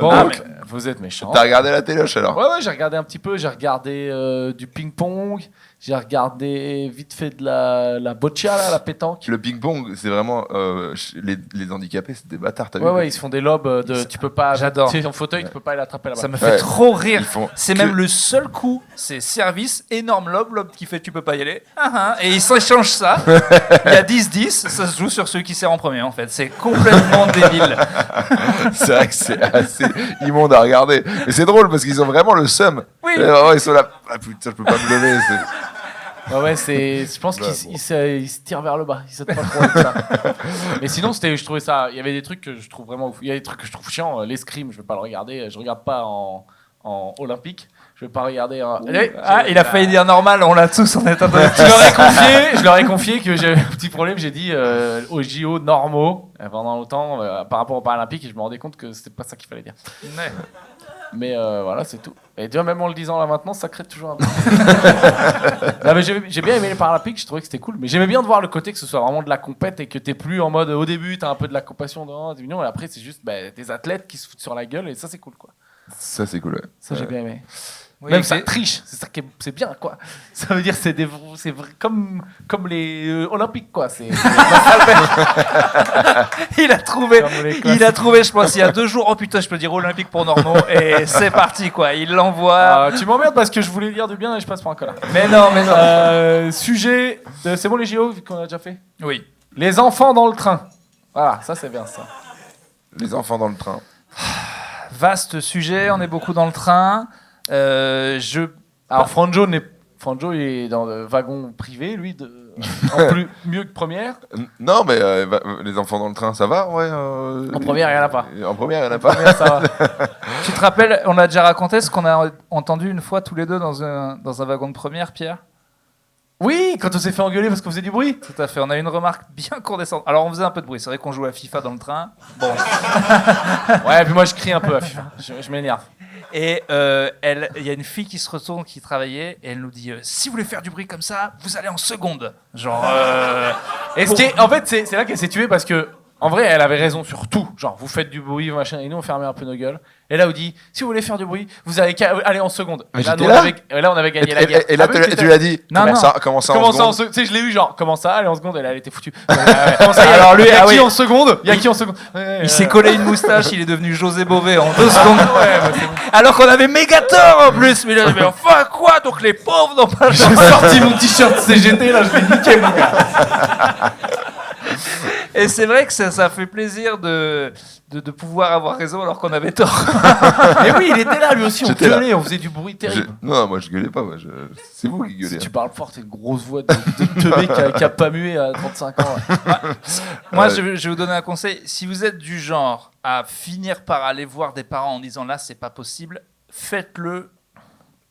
Bon, Ah, donc, vous êtes méchants. T'as regardé la téloche alors? Ouais, j'ai regardé un petit peu. J'ai regardé du ping-pong. J'ai regardé vite fait de la boccia, là, la pétanque. Le ping-pong, c'est vraiment. Les handicapés, c'est des bâtards, t'as vu? Ouais, ils se font des lobes de. Tu peux pas. J'adore. Tu es en fauteuil, tu peux pas aller attraper la Ça balle. me fait Ouais. trop rire. Ils font C'est que- même le seul coup, c'est service, énorme lob qui fait tu peux pas y aller. Et ils s'échangent ça. Il y a 10-10, ça se joue sur celui qui sert en premier en fait. C'est complètement débile. C'est vrai que c'est assez immonde à regarder. Mais c'est drôle parce qu'ils ont vraiment le seum. Oui. Et vraiment, ils sont là. Ah putain, je peux pas me lever. Ouais, je pense Ouais, qu'ils bon. ils se tirent vers le bas. Ils s'aident pas trop avec ça. Mais sinon, je trouvais ça. Il y avait des trucs que je trouve vraiment ouf. Il y a des trucs que je trouve chiants. L'escrime, je vais pas le regarder. Je regarde pas en olympique. Je vais pas regarder. Ah, il a failli dire normal, on l'a tous, on est un peu. Je leur ai confié que j'avais un petit problème. J'ai dit aux JO normaux pendant longtemps par rapport aux Paralympiques et je me rendais compte que c'était pas ça qu'il fallait dire. Ouais. Mais voilà, c'est tout. Et tu vois, même en le disant là maintenant, ça crée toujours un peu. Non, mais j'ai bien aimé les Paralympiques, je trouvais que c'était cool. Mais j'aimais bien de voir le côté que ce soit vraiment de la compète et que t'es plus en mode au début, t'as un peu de la compassion dans t'es mignon, et après, c'est juste des athlètes qui se foutent sur la gueule et ça, c'est cool quoi. Ça, c'est cool, ouais. Ça, j'ai bien aimé. Oui, Même ok. ça triche, c'est ça qui est, c'est bien quoi. Ça veut dire c'est comme les Olympiques quoi. Il a trouvé, Comme les il a trouvé, je pense, il y a 2 jours. Oh putain, je peux dire olympique pour normaux et c'est parti quoi. Il l'envoie. Ah, tu m'emmerdes parce que je voulais dire du bien et je passe pour un connard. Mais non, mais non. Sujet de, c'est bon les JO vu qu'on a déjà fait. Oui. Les enfants dans le train. Voilà, ça c'est bien ça. Les enfants dans le train. Vaste sujet, on est beaucoup dans le train. Alors Franjo il est dans le wagon privé, lui, mieux que première. Non, mais les enfants dans le train, ça va, ouais. En première, il y en a pas. En première, il y en a pas. Première, ça va. Tu te rappelles, on a déjà raconté ce qu'on a entendu une fois tous les deux dans un wagon de première, Pierre? Oui, quand on s'est fait engueuler parce qu'on faisait du bruit. Tout à fait, on a eu une remarque bien condescendante. Alors on faisait un peu de bruit, c'est vrai qu'on jouait à FIFA dans le train. Bon. Ouais, puis moi je crie un peu à FIFA. Je m'énerve. Et il y a une fille qui se retourne, qui travaillait, et elle nous dit si vous voulez faire du bruit comme ça, vous allez en seconde. Genre. Et en fait, c'est là qu'elle s'est tuée parce que, en vrai, elle avait raison sur tout. Genre, vous faites du bruit, machin, et nous on fermait un peu nos gueules. Et là, on dit si vous voulez faire du bruit, vous avez qu'à aller en seconde. Mais Et là, j'étais nous, là. on avait gagné la guerre. Et là, Ah oui, tu lui as dit Non, comment non. ça, comment ça en seconde Tu sais, je l'ai eu genre, comment ça, aller en seconde, et là, elle était foutue. Comment ça, Alors lui, il y a ah qui oui. en seconde? Il y a qui en seconde? Il s'est collé une moustache, il est devenu José Bové en 2 secondes. Ouais, bah, c'est bon. Alors qu'on avait méga tort en plus. Mais là, mais enfin quoi? Donc les pauvres n'ont pas le J'ai sorti mon t-shirt CGT, là, je l'ai niqué, mon gars. Et c'est vrai que ça fait plaisir de pouvoir avoir raison alors qu'on avait tort. Mais oui, il était là, lui aussi, on J'étais là. gueulait, on faisait du bruit terrible. Non, moi je gueulais pas. Moi, c'est vous qui gueulez. Si tu parles fort, t'es une grosse voix de teubé qui a pas mué à 35 ans. Ouais. Moi, Ouais. je vais vous donner un conseil. Si vous êtes du genre à finir par aller voir des parents en disant là, c'est pas possible, faites-le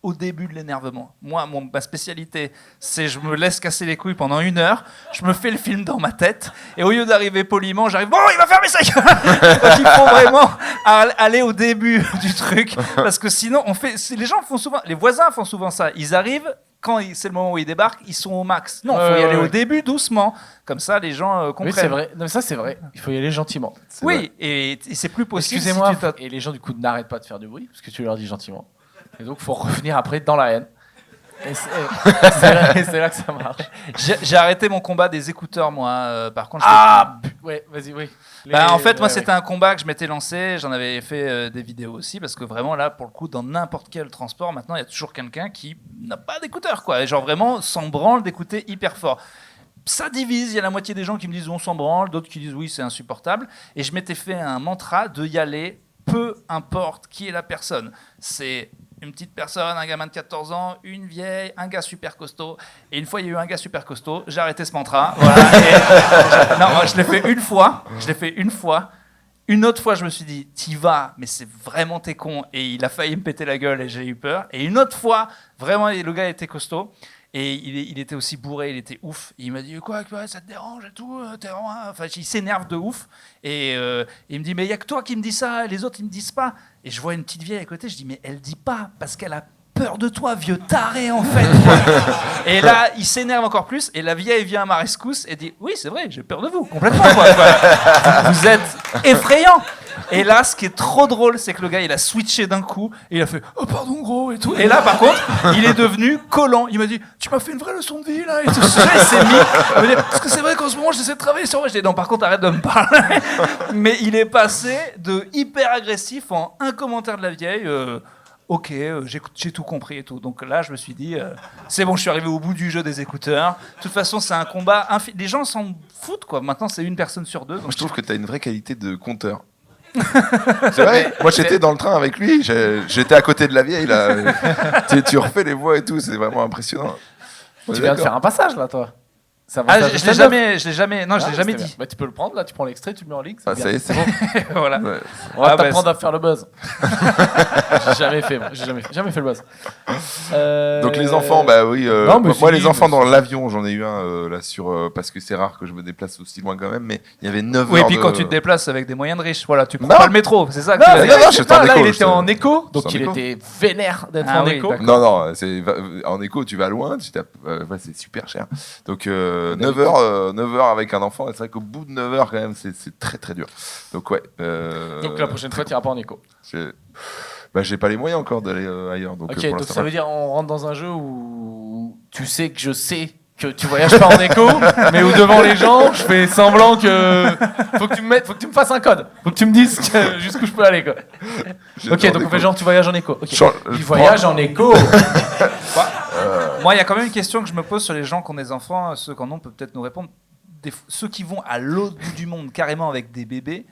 au début de l'énervement. Moi, ma spécialité, c'est je me laisse casser les couilles pendant 1 heure, je me fais le film dans ma tête, et au lieu d'arriver poliment, j'arrive, bon, il va fermer sa gueule. Donc il faut vraiment aller au début du truc, parce que sinon, les gens font souvent, les voisins font souvent ça. Ils arrivent, quand c'est le moment où ils débarquent, ils sont au max. Non, il faut y aller au début, doucement. Comme ça, les gens comprennent. Oui, c'est vrai. Non, mais ça, c'est vrai. Il faut y aller gentiment. Oui, et c'est plus possible. Excusez-moi. si tu t'as- Et les gens, du coup, n'arrêtent pas de faire du bruit parce que tu leur dis gentiment. Et donc, il faut revenir après dans la haine. Et c'est là que ça marche. J'ai arrêté mon combat des écouteurs, moi. Par contre, Ouais, vas-y, oui. En fait, moi, c'était un combat que je m'étais lancé. J'en avais fait des vidéos aussi, parce que vraiment, là, pour le coup, dans n'importe quel transport, maintenant, il y a toujours quelqu'un qui n'a pas d'écouteurs, quoi. Et genre, vraiment, s'en branle d'écouter hyper fort. Ça divise. Il y a la moitié des gens qui me disent on s'en branle, d'autres qui disent oui, c'est insupportable. Et je m'étais fait un mantra de y aller, peu importe qui est la personne. C'est une petite personne, un gamin de 14 ans, une vieille, un gars super costaud. Et une fois, il y a eu un gars super costaud, j'ai arrêté ce mantra. Voilà. Non, je l'ai fait une fois. Une autre fois, je me suis dit, t'y vas, mais c'est vraiment t'es con. Et il a failli me péter la gueule et j'ai eu peur. Et une autre fois, vraiment, le gars était costaud. Et il était aussi bourré, il était ouf. Et il m'a dit quoi, ça te dérange et tout, t'es vraiment... Enfin, il s'énerve de ouf. Et il me dit mais il y a que toi qui me dis ça, les autres ils me disent pas. Et je vois une petite vieille à côté, je dis mais elle dit pas parce qu'elle a peur de toi, vieux taré en fait. Et là, il s'énerve encore plus. Et la vieille vient à ma rescousse et dit oui c'est vrai, j'ai peur de vous complètement. Quoi. Vous êtes effrayant. Et là, ce qui est trop drôle, c'est que le gars, il a switché d'un coup et il a fait « Oh, pardon, gros » et tout. Et là, par contre, il est devenu collant. Il m'a dit « Tu m'as fait une vraie leçon de vie, là » et tout. Il s'est mis... Il m'a dit « Parce que c'est vrai qu'en ce moment, j'essaie de travailler sur moi. » Je dis « Non, par contre, arrête de me parler. » Mais il est passé de hyper agressif en un commentaire de la vieille. Ok, j'ai tout compris et tout. Donc là, je me suis dit, c'est bon, je suis arrivé au bout du jeu des écouteurs. De toute façon, c'est un combat... Les gens s'en foutent, quoi. Maintenant, c'est une personne sur deux. Donc Moi, je trouve que tu as une vraie qualité de compteur. C'est vrai. Moi, j'étais dans le train avec lui. J'étais à côté de la vieille. Là. tu refais les voix et tout. C'est vraiment impressionnant. Tu viens de faire un passage, là, toi. Ça va, Ah, je l'ai jamais dit. Bien. Bah, tu peux le prendre, là, tu prends l'extrait, tu le mets en ligne. Ah, ça y est, c'est bon. Voilà. Ouais. On va Ah, bah, t'apprendre à faire le buzz. J'ai jamais fait le buzz. Donc les enfants, bah oui. Non, mais moi, si, les enfants mais dans l'avion, j'en ai eu un là sur parce que c'est rare que je me déplace aussi loin quand même. Mais il y avait 9 Oui, et heures. puis de... quand tu te déplaces avec des moyens de riches, voilà, tu prends Non. pas le métro, c'est ça que Non, tu mais as dit. j'étais en là, écho, il était j'étais- en écho, donc en il écho. était vénère d'être Ah en oui, écho. d'accord. Non, en écho, tu vas loin, tu tapes, ouais, c'est super cher. Donc 9 heures avec un enfant, et c'est vrai qu'au bout de 9 heures, quand même, c'est très très dur. Donc ouais. Donc la prochaine fois, tu iras pas en écho. J'ai pas les moyens encore d'aller ailleurs. Donc, Ok, pour donc l'instant, ça veut dire on rentre dans un jeu où tu sais que je sais que tu voyages pas en écho, mais où devant les gens, je fais semblant que faut que tu me fasses un code, faut que tu me dises jusqu'où je peux aller quoi. j'ai Ok, peur donc des on fait coups. genre tu voyages en écho. Ok. Genre, Il voyage en écho. Moi, il y a quand même une question que je me pose sur les gens qui ont des enfants, ceux qui en ont peuvent peut-être nous répondre. Ceux qui vont à l'autre bout du monde carrément avec des bébés,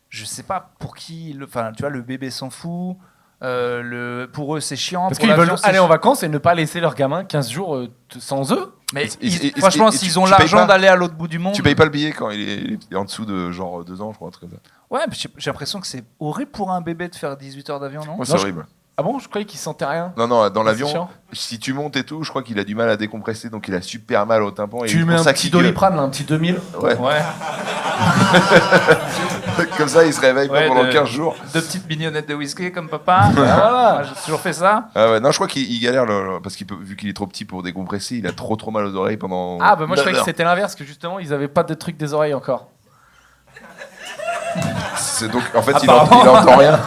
je sais pas pour qui, enfin tu vois, le bébé s'en fout, pour eux c'est chiant. Parce pour qu'ils veulent l'avion, c'est aller en chiant. vacances et ne pas laisser leur gamin 15 jours sans eux. Mais Et- franchement, et s'ils tu ont payes l'argent pas d'aller à l'autre bout du monde. Tu payes pas le billet quand il est en dessous de genre 2 ans, je crois, un truc comme ça. Ouais, mais j'ai l'impression que c'est horrible pour un bébé de faire 18 heures d'avion, non? Moi, c'est Non, horrible. Ah bon, je croyais qu'ils sentaient rien. Non, dans C'est l'avion, chiant. si tu montes et tout, je crois qu'il a du mal à décompresser, donc il a super mal au tympan. Et Tu lui c'est mets pour un ça petit qu'il gueule. Doliprane, là, un petit 2000. Ouais. Ouais. Comme ça, il se réveille pas Ouais, pendant 15 jours. 2 petites mignonnettes de whisky comme papa. Voilà. Moi, j'ai toujours fait ça. Ah ouais, non, je crois qu'il galère parce vu qu'il est trop petit pour décompresser, il a trop mal aux oreilles pendant. Ah bah moi je 9 croyais que heures. c'était l'inverse, que justement ils avaient pas de trucs des oreilles encore. C'est donc en fait il Apparemment. entend rien.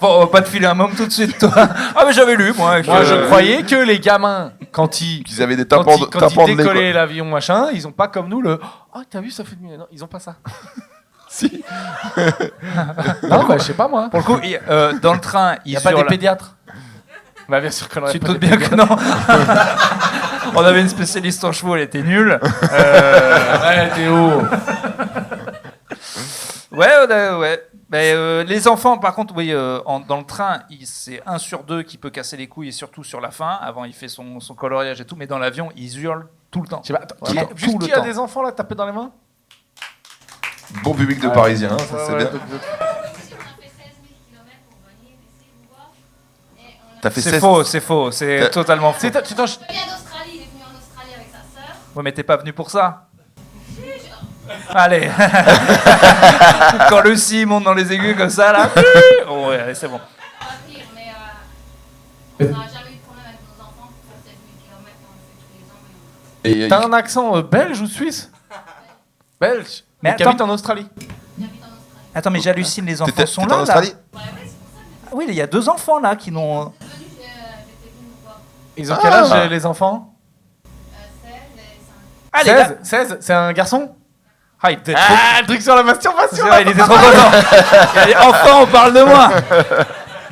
Bon, on va pas te filer un môme tout de suite, toi. Ah, mais j'avais lu, moi. Moi je croyais que les gamins, quand ils Qu'ils avaient des tympans de quand ils lait, quoi. décollaient l'avion machin, ils ont pas comme nous le « Oh t'as vu ça fait de mieux ». Non, ils ont pas ça. Si. Non bah je sais pas moi. Pour le coup, dans le train, Il ils y a pas des hurlent. pédiatres. Bah bien sûr qu'on aurait Tu te pas doutes des bien que pédiatres. non. On avait une spécialiste en chevaux, elle était nulle. Ouais Théo. Ouais. Mais les enfants, par contre, oui, dans le train, c'est 1 sur 2 qui peut casser les couilles, et surtout sur la fin. Avant, il fait son coloriage et tout, mais dans l'avion, ils hurlent tout le temps. Je sais pas, Vraiment, juste tout le qui a temps. des enfants là tapés dans les mains. Bon public de Parisiens, hein, ça c'est bien. On a fait 16 000 km pour venir ici vous voir. Et on a... T'as fait C'est 16. faux, c'est faux, c'est T'as- totalement faux. C'est Il vient d'Australie, il est venu en Australie avec sa sœur. Ouais, mais t'es pas venu pour ça. Allez. Quand le si monte dans les aigus comme ça, là. Oh, ouais, allez, c'est bon. Pas pire, mais on n'a jamais eu de problème avec nos enfants pour faire 16 000 km, on le fait tous les ans. Et T'as un accent belge ou suisse? Belge. Mais Mais qui attends. habite en Australie. il habite en Australie. Attends, mais j'hallucine, les enfants sont T'étais là. en Australie Ouais, c'est pour ça que Oui, il y a 2 enfants là qui n'ont. j'étais venue vous voir. Ils ont quel âge les enfants? 16 et 5. Ah, les gars. 16, c'est un garçon? Ah, il était trop... Le truc sur la masturbation. il était trop content. Il a dit, enfin, on parle de moi.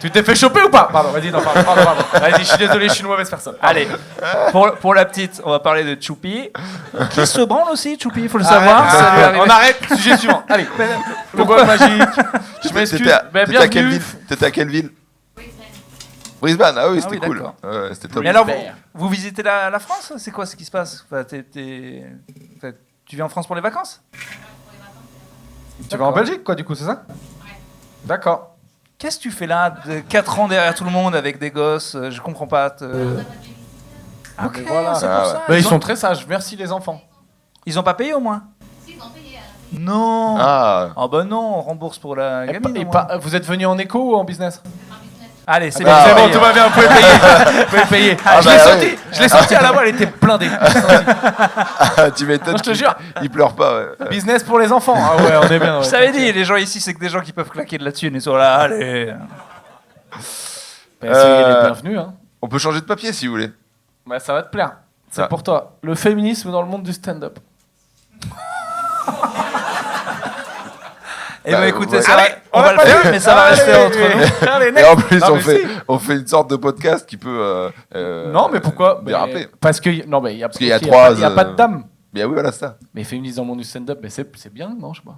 Tu t'es fait choper ou pas? Pardon, vas-y, non, pardon. Vas-y, je suis désolé, je suis une mauvaise personne. Allez, pour la petite, on va parler de Choupi. Qui se branle aussi, Choupi, il faut le savoir. Ça lui est arrivé. On arrête, sujet suivant. Allez, le bois magique. Je m'excuse. T'étais à quelle ville? T'étais à quelle ville? Brisbane, ah oui, Ah c'était oui, cool. d'accord. Ouais, c'était top. Mais alors, vous visitez la France? C'est quoi ce qui se passe? Enfin, tu viens en France pour les vacances? Tu vas en Belgique, quoi, du coup, c'est ça? D'accord. Qu'est-ce que tu fais là, de 4 ans derrière tout le monde avec des gosses? Je comprends pas. Ah, ok, voilà. c'est pour ça. Bah, ils sont très sages, merci les enfants. Ils ont pas payé au moins? Si, ils ont payé à la fin. Non. Ah, Ah bah non, on rembourse pour la gamine. au moins. Vous êtes venu en éco ou en business? Allez, c'est bah, bien. C'est bon, tout va bien, vous pouvez payer. Vous pouvez payer. Ah, je bah, l'ai ouais. sorti, je l'ai sorti à la voix, elle était blindée. tu m'étonnes. Non, je te jure. Il pleure pas, ouais. Business pour les enfants. Ah ouais, on est bien. Ouais. Je t'avais dit, les gens ici, c'est que des gens qui peuvent claquer de la thune. Ils sont là, allez. Bah, soyez les bienvenus. Hein. On peut changer de papier si vous voulez. Bah, ça va te plaire. C'est Ah. pour toi. Le féminisme dans le monde du stand-up. Eh ben Bah, écoutez, ouais. ça va, Allez, on va le pas faire, dire. mais ça va rester Allez. entre nous. Allez, Et next. en plus, Non, mais on fait une sorte de podcast qui peut. Non, mais pourquoi? Déraper. Parce que non, mais il y a, qu'il y a il y a trois, pas- il y a pas de dames. Mais oui, voilà ça. Mais féminisme dans le monde du stand-up, mais c'est bien, non, je sais pas.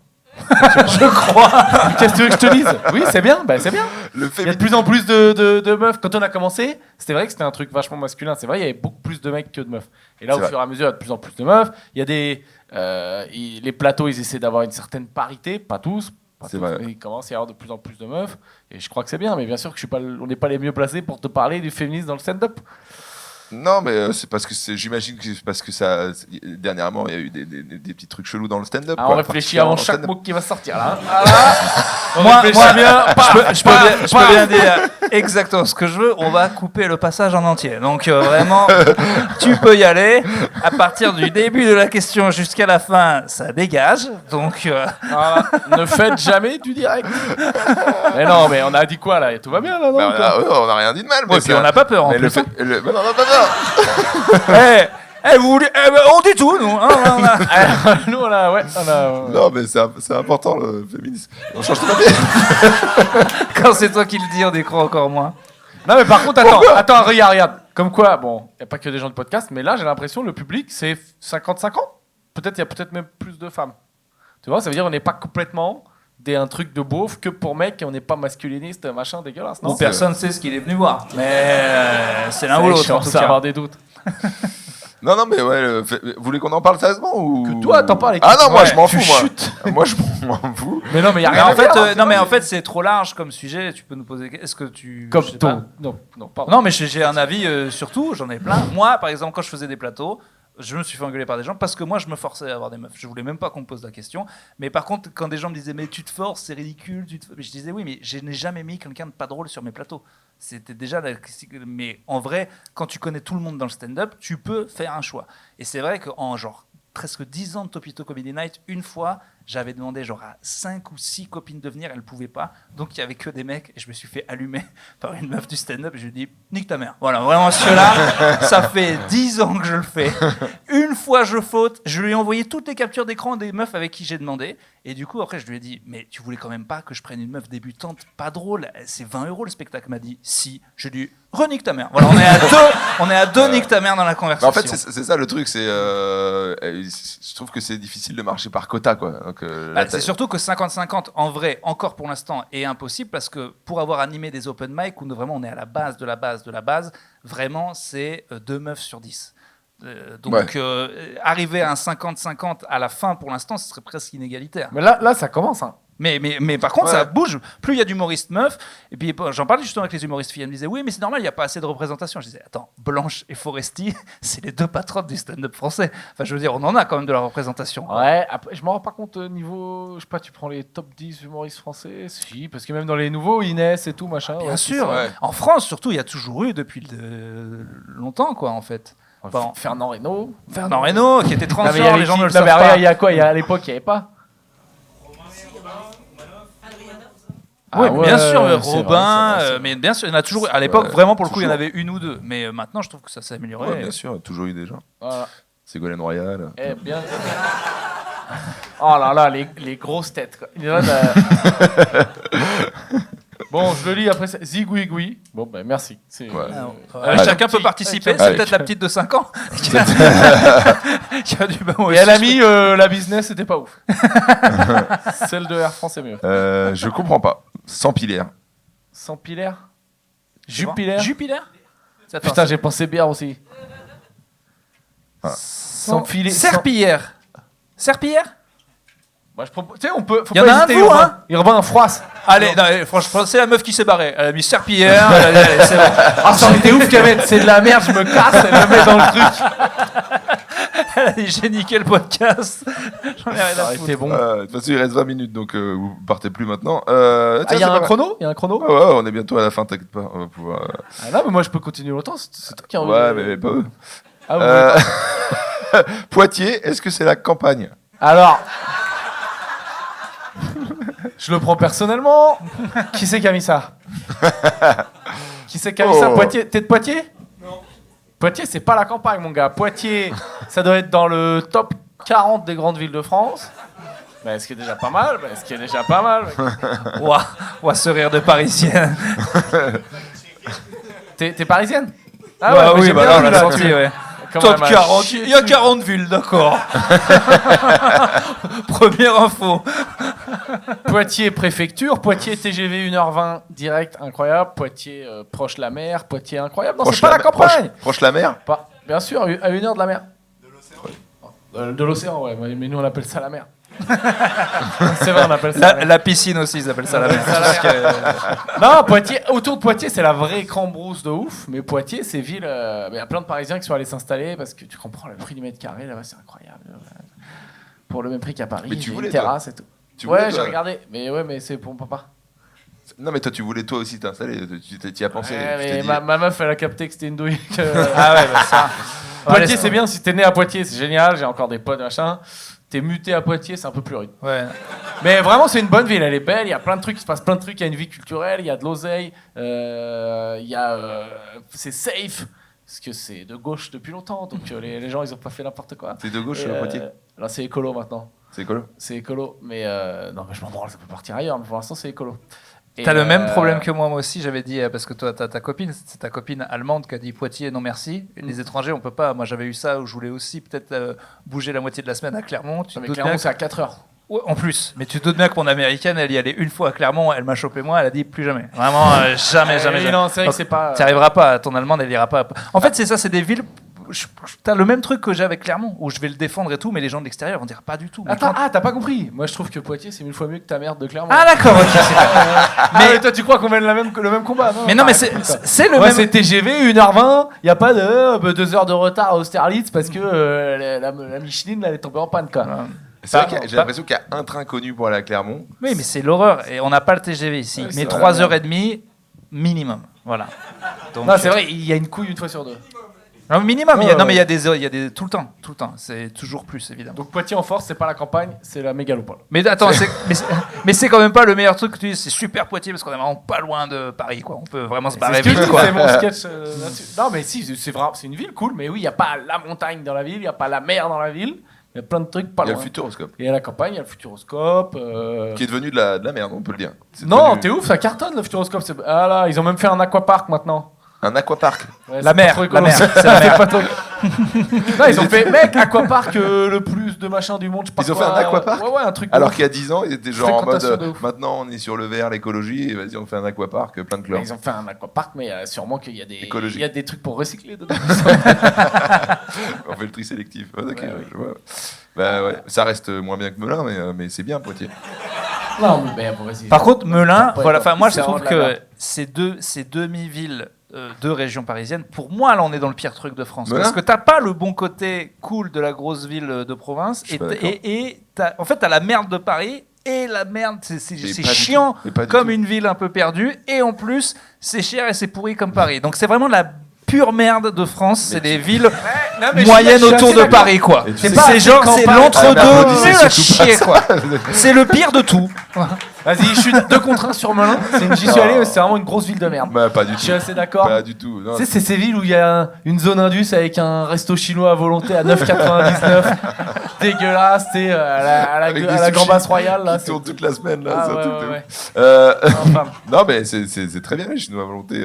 Je crois. Qu'est-ce que tu veux que je te dise? Oui, c'est bien, bah c'est bien. Le Il y a de féminisme. plus en plus de meufs. Quand on a commencé, c'était vrai que c'était un truc vachement masculin. C'est vrai, il y avait beaucoup plus de mecs que de meufs. Et là, C'est au vrai. fur et à mesure, il y a de plus en plus de meufs. Il y a des. Les plateaux, ils essaient d'avoir une certaine parité, pas tous. C'est vrai. Mais il commence à y avoir de plus en plus de meufs. Et je crois que c'est bien, mais bien sûr que on n'est pas les mieux placés pour te parler du féminisme dans le stand-up. Non, mais c'est parce que j'imagine que c'est parce que ça. Dernièrement, il y a eu des petits trucs chelous dans le stand-up. Ah, quoi. on réfléchit avant Dans le chaque stand-up. mot qui va sortir là. Moi, réfléchit bien. je peux bien dire exactement ce que je veux. On va couper le passage en entier. Donc vraiment, tu peux y aller. À partir du début de la question jusqu'à la fin, ça dégage. Donc Voilà. Ne faites jamais du direct. Mais non, mais on a dit quoi là? Tout va bien là, non? Bah, on a rien dit de mal. Mais ouais, puis on n'a pas peur. En Mais plus, le fait. Mais non, on n'a pas peur. vous voulez, on dit tout, nous. Hein, on a- Nous, on a. Non, mais c'est important le féminisme. On change de papier. Quand c'est toi qui le dis, on y croit encore moins. Non, mais par contre, attends, regarde. Comme quoi, bon, il n'y a pas que des gens de podcast, mais là, j'ai l'impression le public, c'est 50-50. Peut-être, il y a peut-être même plus de femmes. Tu vois, ça veut dire on n'est pas complètement un truc de beauf que pour mecs et on n'est pas masculiniste, machin dégueulasse, non? Ou personne sait ce qu'il est venu voir. Mais c'est l'un ou l'autre, en tout à cas. avoir des doutes. Non, non, mais ouais. Vous voulez qu'on en parle sérieusement ou Que toi, t'en parles. Ah non, moi Ouais, je m'en tu fous, moi. chutes. Moi je m'en fous. Mais non, mais il n'y a Mais rien en à fait, faire, hein, non, mais en fait, c'est trop large comme sujet. Tu peux nous poser. Est-ce que tu. Comme je sais ton. pas. Non, pardon. Non, mais j'ai un avis sur tout. J'en ai plein. Moi, par exemple, quand je faisais des plateaux, je me suis fait engueuler par des gens parce que moi, je me forçais à avoir des meufs. Je voulais même pas qu'on me pose la question. Mais par contre, quand des gens me disaient, mais tu te forces, c'est ridicule. Mais je disais, oui, mais je n'ai jamais mis quelqu'un de pas drôle sur mes plateaux. C'était déjà mais en vrai, quand tu connais tout le monde dans le stand-up, tu peux faire un choix. Et c'est vrai qu'en genre presque 10 ans de Topito Comedy Night, une fois, j'avais demandé genre à 5 ou 6 copines de venir, elles ne pouvaient pas. Donc il y avait que des mecs et je me suis fait allumer par une meuf du stand-up. Je lui ai dit, nique ta mère. Voilà, vraiment celui-là, ça fait 10 ans que je le fais. Une fois je faute, je lui ai envoyé toutes les captures d'écran des meufs avec qui j'ai demandé. Et du coup, après, je lui ai dit, mais tu voulais quand même pas que je prenne une meuf débutante, pas drôle, c'est 20 € le spectacle. Elle m'a dit, si. Je lui ai dit, renique ta mère. Voilà, on est à deux nique ta mère dans la conversation. En fait, c'est ça le truc. Je trouve que c'est difficile de marcher par quota, quoi. Donc, là, C'est surtout que 50-50, en vrai, encore pour l'instant, est impossible parce que pour avoir animé des open mic où vraiment on est à la base de la base de la base, vraiment, c'est 2 meufs sur 10. Donc, arriver à un 50-50 à la fin, pour l'instant, ce serait presque inégalitaire. Mais là, ça commence. Hein. Mais par contre, Ouais. ça bouge. Plus il y a d'humoristes meufs, et puis j'en parlais justement avec les humoristes filles, elles me disaient oui, mais c'est normal, il n'y a pas assez de représentation. Je disais attends, Blanche et Foresti, c'est les 2 patronnes du stand-up français. Enfin, je veux dire, on en a quand même de la représentation. Ouais, après, je m'en rends pas compte niveau. Je sais pas, tu prends les top 10 humoristes français? Si, parce que même dans les nouveaux, Inès et tout, machin. Bien ouais, sûr, ouais. en France surtout, il y a toujours eu depuis longtemps, quoi, en fait. Bon. Fernand Reynaud. Fernand Reynaud, qui était Non, mais il y transgenre, avait les gens qui ne le Non, mais savent regarde, pas. il y a quoi? À l'époque, il n'y avait pas. Oui, ouais, bien sûr, c'est Robin, vrai, c'est vrai. mais bien sûr, il y en a toujours. À l'époque, Ouais, vraiment, pour le coup, il y en toujours. avait une ou deux. Mais maintenant, je trouve que ça s'est amélioré. Ouais, bien sûr, il y a toujours eu des gens. Voilà. Ségolène Royal. Eh bien. Oh là là, les grosses têtes. Quoi. Il y en a Bon, je le lis après. Zigouigoui. Bon, ben merci. C'est, Ouais. Chacun peut participer. C'est Allez. peut-être la petite de 5 ans qui a du bon Et elle a mis la business, c'était pas ouf. Celle de Air France est mieux. Je comprends pas. Sans pilaire. Sans pilaire. Jupilaire. Jupiler. Putain, j'ai pensé bière aussi. Ah. Sans filet. Serpillière. Serpillière. Moi, je propose. Tu sais, on peut. Faut Y en pas a un hésiter, de vous, Urbain. hein Urbain, froisse. Allez, non, franchement, c'est la meuf qui s'est barrée. Elle a mis Serpillière. Allez, c'est bon. Ah, ça aurait été ouf, Kevin. C'est de la merde, je me casse, elle me met dans le truc. Elle a dit j'ai niqué le podcast. J'en ai rien Ça à aurait foutre. été bon. De toute façon, il reste 20 minutes, donc vous partez plus maintenant. Ah, Tiens, il y a c'est un pas mal. chrono. Il y a un chrono. Ouais, ouais, on est bientôt à la fin, t'inquiète pas. On va pouvoir. Ah, non, mais moi, je peux continuer longtemps. C'est toi qui as envie Ouais, de- mais pas eux. Ah, vous Euh, voulez Poitiers, est-ce que c'est la campagne? pas Alors. Je le prends personnellement. Qui c'est qui a mis ça? Qui c'est qui a mis ça? Oh. Poitiers. T'es de Poitiers? Non. Poitiers, c'est pas la campagne, mon gars. Poitiers, ça doit être dans le top 40 des grandes villes de France. Bah, ce qui est déjà pas mal. Bah, ce qui est déjà pas mal. Mec. Ouah, ce rire de parisienne. T'es parisienne? Ah mais oui, j'ai bah bien là, on vu, l'a là, senti, tu- ouais. Quand Top même, 40, il y a 40 villes, d'accord. Première info. Poitiers préfecture, Poitiers TGV 1h20 direct, incroyable. Poitiers proche la mer, Poitiers incroyable. Non, c'est pas la campagne. Proche la mer? Pas, bien sûr, à 1h de la mer. De l'océan, ouais, mais nous on appelle ça la mer. C'est vrai, on appelle ça la mer. La piscine aussi, ils appellent ça la mer. Non, Poitiers, autour de Poitiers, c'est la vraie cambrousse de ouf. Mais Poitiers, c'est ville. Il y a plein de Parisiens qui sont allés s'installer parce que tu comprends le prix du mètre carré là-bas, c'est incroyable. Pour le même prix qu'à Paris, Mais tu j'ai voulais, une toi. terrasse et tout. Tu voulais, Ouais, j'ai toi. regardé. Mais c'est pour mon papa. Non, mais toi, tu voulais toi aussi t'installer. Tu y as pensé. Ouais, tu t'es mais dit- ma meuf, elle a capté que c'était une douille. Ah ouais, bah ça. Poitiers, c'est bien. Si t'es né à Poitiers, c'est génial. J'ai encore des potes, machin. T'es muté à Poitiers, c'est un peu plus rude. Ouais. Mais vraiment, c'est une bonne ville. Elle est belle. Il y a plein de trucs. Il se passe plein de trucs. Il y a une vie culturelle. Il y a de l'oseille. Il y a. C'est safe. Parce que c'est de gauche depuis longtemps. Donc les gens, ils ont pas fait n'importe quoi. C'est de gauche, Et, Poitiers? là, c'est écolo maintenant. C'est écolo? C'est écolo. Mais non, mais je m'en branle. Ça peut partir ailleurs. Mais pour l'instant, c'est écolo. Et, T'as le même problème que moi aussi, j'avais dit, parce que toi, t'as ta copine, c'est ta copine allemande qui a dit Poitiers, non merci. Les étrangers, on peut pas. Moi, j'avais eu ça où je voulais aussi peut-être bouger la moitié de la semaine à Clermont. Tu Non, mais te doutes clairement, bien c'est à 4 heures. Ouais, en plus, mais tu te doutes bien que mon américaine, elle y allait une fois à Clermont, elle m'a chopé moi, elle a dit plus jamais. Vraiment, jamais, jamais, Oui, jamais. non, c'est vrai Donc, que c'est pas. Tu arriveras pas, ton allemande, elle ira pas. En fait, c'est ça, c'est des villes. T'as le même truc que j'ai avec Clermont, où je vais le défendre et tout, mais les gens de l'extérieur vont dire pas du tout. Mais Attends, quand- t'as pas compris. Moi, je trouve que Poitiers, c'est 1000 fois mieux que ta merde de Clermont. Ah d'accord, ok. c'est- mais toi, tu crois qu'on mène le même combat, non? Mais non, mais Arrête, c'est putain. c'est le Ouais, même. c'est TGV, 1h20, y a pas de 2 heures de retard à Austerlitz parce que la Micheline, là, elle est tombée en panne, quoi. C'est vrai Pas- qu'il y a- j'ai l'impression qu'il y a un train connu pour aller à Clermont. Oui, mais c'est l'horreur, et on n'a pas le TGV ici. Ouais, mais c'est 3h30 minimum, voilà. Donc, Non, c'est vrai, il y a une couille une fois sur deux. Non, minimum, Ouais, non, ouais. mais il y a des tout le temps, c'est toujours plus évidemment. Donc Poitiers en force, c'est pas la campagne, c'est la mégalopole. Mais attends, mais c'est quand même pas le meilleur truc que tu dis, c'est super Poitiers parce qu'on est vraiment pas loin de Paris, quoi. On peut vraiment se C'est barrer ce que je vite, dis, quoi. c'est mon sketch là-dessus. Non, mais si, c'est une ville cool, mais oui, il y a pas la montagne dans la ville, il y a pas la mer dans la ville, il y a plein de trucs pas Il y a loin. le Futuroscope, Et à la campagne, il y a le Futuroscope. qui est devenu de la merde, on peut le dire. C'est Non, devenu t'es ouf, ça cartonne le Futuroscope. Ah là, ils ont même fait un aquapark maintenant. un aquapark. Ouais, La c'est mer, pas trop la écolo. mer, c'est la mer. pas trop- Non, ils ont fait, mec, aquapark le plus de machin du monde. Je sais pas Ils ont quoi. fait un aquapark Ouais, un truc. de Alors ouf. qu'il y a 10 ans, ils étaient genre en mode Fréquentation de ouf. maintenant on est sur le vert, l'écologie, et vas-y on fait un aquapark, plein de Mais chlore. ils ont fait un aquapark, mais sûrement qu'il y a des, Écologique. il y a des trucs pour recycler dedans. On fait le tri sélectif. Ah, ok, Ouais, ouais. je vois. Bah ouais, ça reste moins bien que Melun, mais c'est bien Poitiers. Non, mais bon, vas-y. Par contre, Melun, Ouais, voilà, ouais, enfin moi je c'est trouve vraiment de la que merde. ces demi-villes de région parisienne, pour moi là on est dans le pire truc de France. Melun Parce que t'as pas le bon côté cool de la grosse ville de province, Je suis et pas d'accord. en fait t'as la merde de Paris, et la merde, c'est pas du chiant tout. Mais pas du comme tout. une ville un peu perdue, et en plus c'est cher et c'est pourri comme Paris. Donc c'est vraiment la pure merde de France, c'est des villes moyennes autour de Paris, quoi. Et tu C'est sais pas que genre, c'est Ah, mais l'entre-deux applaudissez nul à surtout chier, quoi. C'est le pire de tout. Vas-y, je suis 2 contre 1 sur Melun. J'y suis allé, c'est vraiment une grosse ville de merde. Bah, pas du Je tout. suis assez d'accord. Pas du tout. Non, Tu sais, c'est ces villes où il y a une zone indus avec un resto chinois à volonté à 9,99. Dégueulasse, tu sais, à Avec des la sushis Gambas Royale. Là, qui tournent toute la semaine, là. Ah, c'est un ouais, truc de ouais, ouf. ouais. Enfin. Non, mais c'est très bien, les Chinois à volonté.